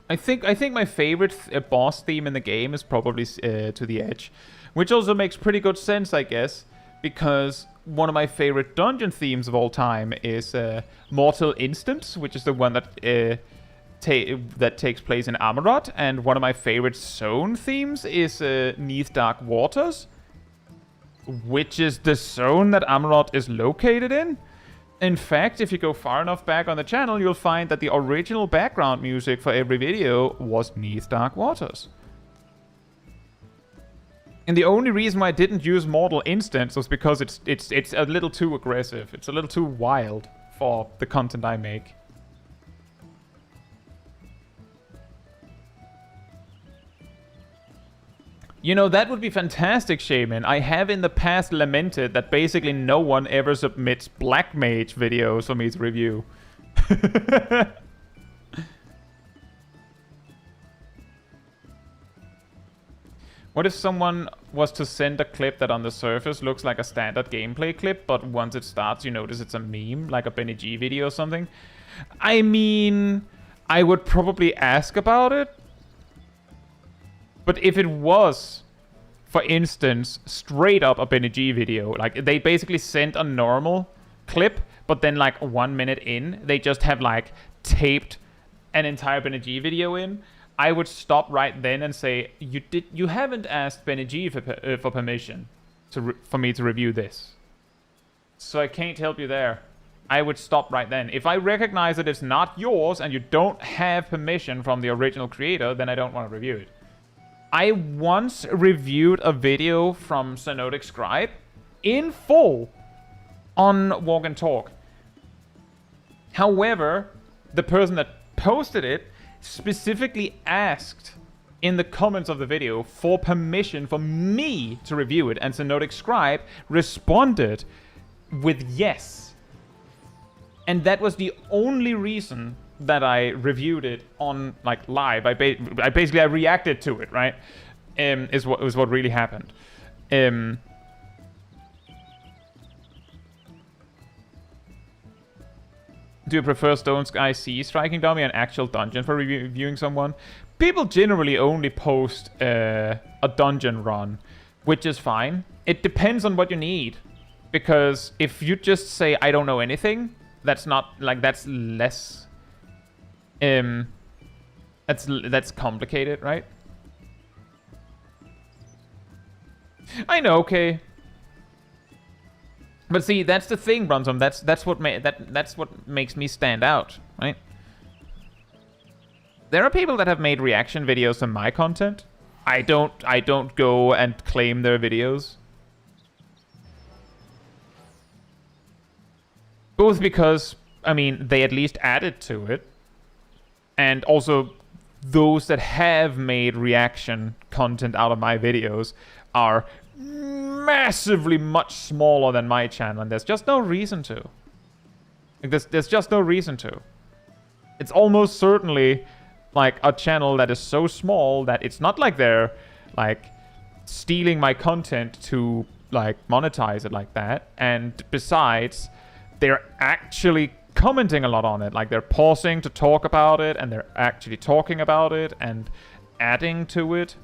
I think my favorite boss theme in the game is probably To the Edge, which also makes pretty good sense, I guess, because one of my favorite dungeon themes of all time is Mortal Instance, which is the one that that takes place in Amarot, and one of my favorite zone themes is Neath Dark Waters, which is the zone that Amarot is located in. In fact, if you go far enough back on the channel, you'll find that the original background music for every video was Neath Dark Waters. And the only reason why I didn't use Mortal Instance was because it's a little too aggressive. It's a little too wild for the content I make. You know, that would be fantastic, Shaman. I have in the past lamented that basically no one ever submits Black Mage videos for me to review. What if someone was to send a clip that on the surface looks like a standard gameplay clip, but once it starts you notice it's a meme, like a Benny G video or something? I mean, I would probably ask about it. But if it was, for instance, straight up a Benny G video, like they basically sent a normal clip, but then like 1 minute in, they just have like taped an entire Benny G video in, I would stop right then and say, you haven't asked Benny G for permission for me to review this. So I can't help you there. I would stop right then. If I recognize that it's not yours and you don't have permission from the original creator, then I don't want to review it. I once reviewed a video from Cyanotic Scribe in full on Walk and Talk. However, the person that posted it specifically asked in the comments of the video for permission for me to review it, and Cyanotic Scribe responded with yes. And that was the only reason that I reviewed it on like live. I basically I reacted to it, right? Is what really happened. Do you prefer Stone Sky Sea Striking Dummy, an actual dungeon for reviewing someone? People generally only post a dungeon run, which is fine. It depends on what you need. Because if you just say, I don't know anything, that's not, like, that's less... That's complicated, right? I know, okay. But see, that's the thing, Bronzom. That's what makes me stand out, right? There are people that have made reaction videos on my content. I don't go and claim their videos. Both because, I mean, they at least added to it. And also, those that have made reaction content out of my videos are massively much smaller than my channel, and there's just no reason to. Like, there's just no reason to. It's almost certainly like a channel that is so small that it's not like they're like stealing my content to like monetize it like that. And besides, they're actually commenting a lot on it. Like, they're pausing to talk about it, and they're actually talking about it and adding to it.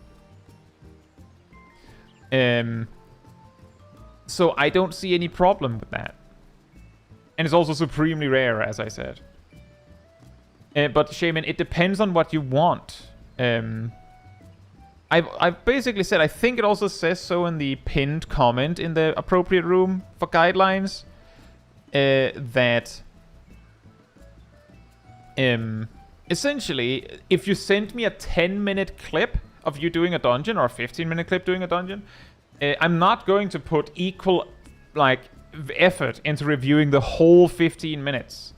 So I don't see any problem with that. And it's also supremely rare, as I said. But Shaman, it depends on what you want. I've basically said, I think it also says so in the pinned comment in the appropriate room for guidelines, that essentially, if you send me a 10-minute clip of you doing a dungeon, or a 15-minute clip doing a dungeon, I'm not going to put equal, like, effort into reviewing the whole 15 minutes.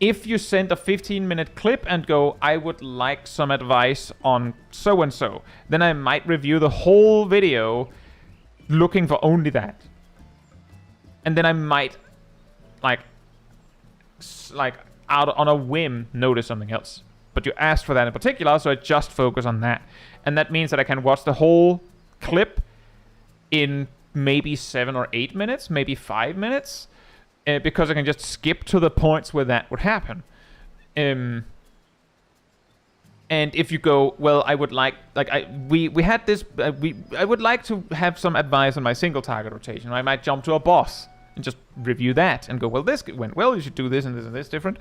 If you send a 15-minute clip and go, I would like some advice on so-and-so, then I might review the whole video looking for only that. And then I might, like out on a whim, notice something else. But you asked for that in particular, so I just focus on that. And that means that I can watch the whole clip in maybe 7 or 8 minutes, maybe 5 minutes, because I can just skip to the points where that would happen. And if you go, well, I would like we had this, I would like to have some advice on my single target rotation. I might jump to a boss and just review that and go, well, this went well, you should do this and this and this different.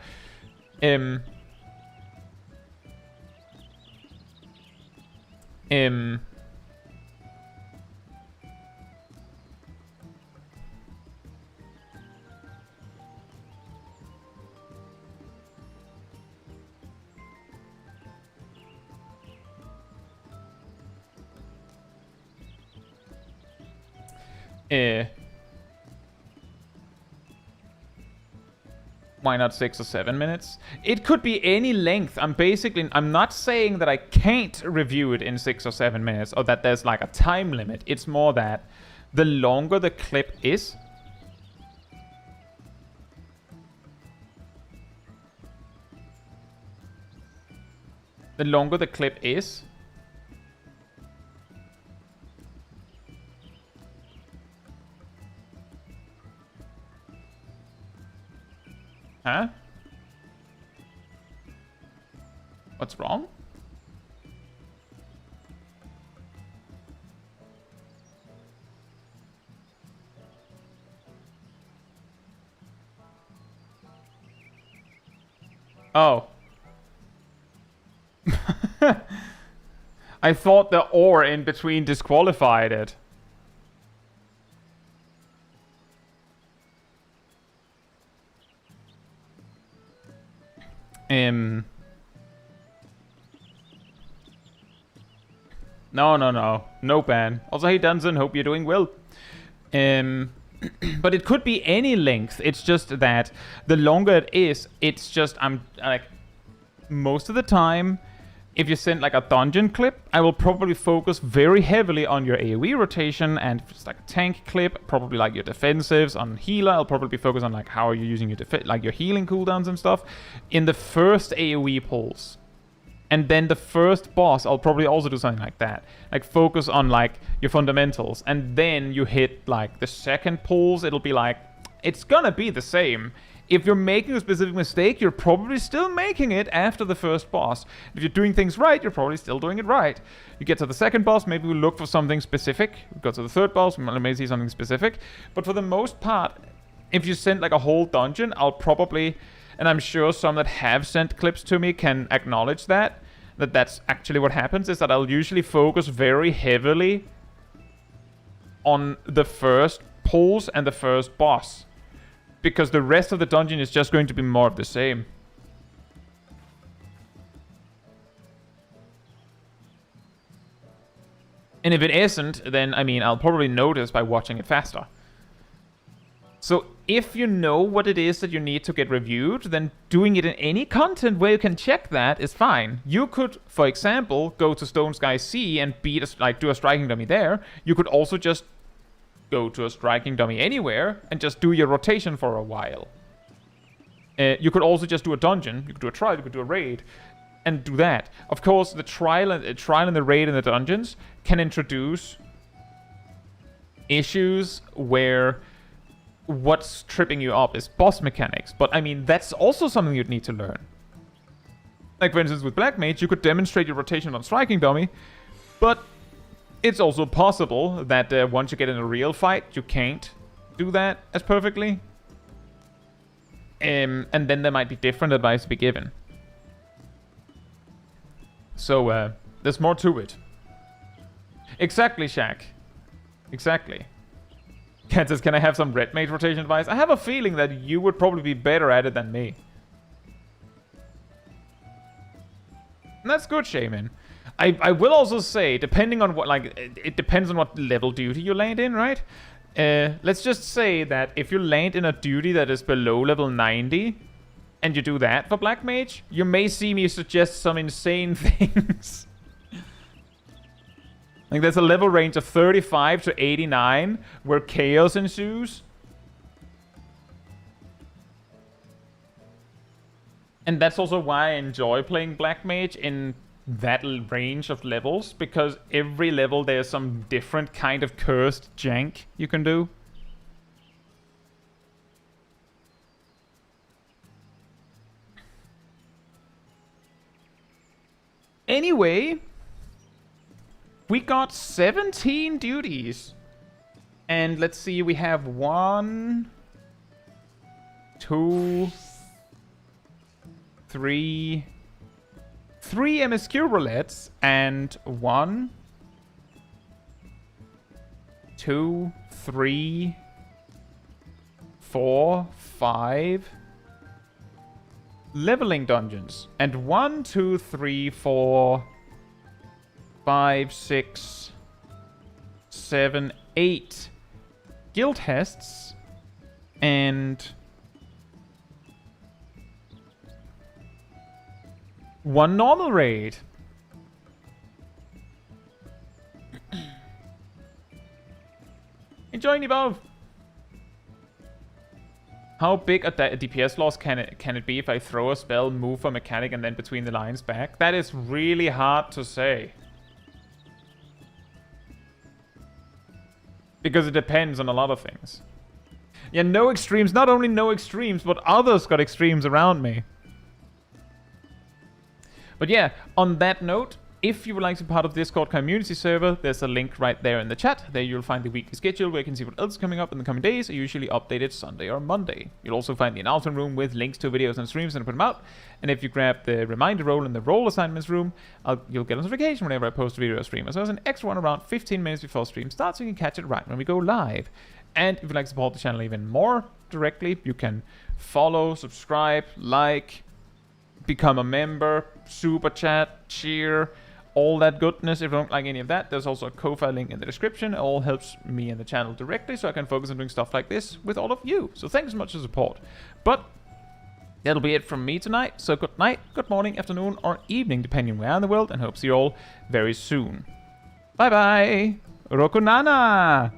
Why not 6 or 7 minutes? It could be any length. I'm not saying that I can't review it in 6 or 7 minutes, or that there's like a time limit. It's more that the longer the clip is, Huh? What's wrong? Oh. I thought the or in between disqualified it. No ban. Also, hey Dunson, hope you're doing well. But it could be any length. It's just that the longer it is, it's just, I'm like, most of the time, if you send like a dungeon clip, I will probably focus very heavily on your AoE rotation, and if it's like a tank clip, probably like your defensives. On healer, I'll probably focus on like how are you using your like your healing cooldowns and stuff in the first AoE pulls. And then the first boss, I'll probably also do something like that. Like focus on like your fundamentals, and then you hit like the second pulls, it'll be like, it's gonna be the same. If you're making a specific mistake, you're probably still making it after the first boss. If you're doing things right, you're probably still doing it right. You get to the second boss, maybe we look for something specific. We go to the third boss, we may see something specific. But for the most part, if you send like a whole dungeon, I'll probably, and I'm sure some that have sent clips to me can acknowledge that that's actually what happens, is that I'll usually focus very heavily on the first pulls and the first boss. Because the rest of the dungeon is just going to be more of the same. And if it isn't, then, I mean, I'll probably notice by watching it faster. So if you know what it is that you need to get reviewed, then doing it in any content where you can check that is fine. You could, for example, go to Stone Sky Sea and beat do a striking dummy there. You could also just go to a striking dummy anywhere and just do your rotation for a while. You could also just do a dungeon. You could do a trial. You could do a raid, and do that. Of course, the trial and the raid and the dungeons can introduce issues where what's tripping you up is boss mechanics. But I mean, that's also something you'd need to learn. Like for instance, with Black Mage, you could demonstrate your rotation on striking dummy, but it's also possible that once you get in a real fight, you can't do that as perfectly. And then there might be different advice to be given. So, there's more to it. Exactly, Shaq. Exactly. Ken says, can I have some red mage rotation advice? I have a feeling that you would probably be better at it than me. And that's good, Shaman. I will also say, depending on what, like, it depends on what level duty you land in, right? Let's just say that if you land in a duty that is below level 90, and you do that for Black Mage, you may see me suggest some insane things. Like, there's a level range of 35 to 89, where chaos ensues. And that's also why I enjoy playing Black Mage in that range of levels, because every level there's some different kind of cursed jank you can do. Anyway, we got 17 duties. And let's see, we have 1, 2, 3 MSQ roulettes, and 1, 2, 3, 4, 5 leveling dungeons, and 1, 2, 3, 4, 5, 6, 7, 8 guild tests, and 1 normal raid. Enjoying the above. How big a DPS loss can it be if I throw a spell, move a mechanic, and then between the lines back? That is really hard to say. Because it depends on a lot of things. Yeah, no extremes. Not only no extremes, but others got extremes around me. But yeah, on that note, if you would like to be part of the Discord community server, there's a link right there in the chat. There you'll find the weekly schedule where you can see what else is coming up in the coming days. I usually update it Sunday or Monday. You'll also find the announcement room with links to videos and streams and put them out. And if you grab the reminder role in the role assignments room, you'll get a notification whenever I post a video or stream. As well as an extra one around 15 minutes before stream starts, so you can catch it right when we go live. And if you'd like to support the channel even more directly, you can follow, subscribe, like, become a member, super chat, cheer, all that goodness. If you don't like any of that, there's also a Ko-Fi link in the description. It all helps me and the channel directly, so I can focus on doing stuff like this with all of you. So thanks so much for the support. But that'll be it from me tonight. So good night, good morning, afternoon, or evening, depending where in the world, and hope to see you all very soon. Bye bye! Rokunana!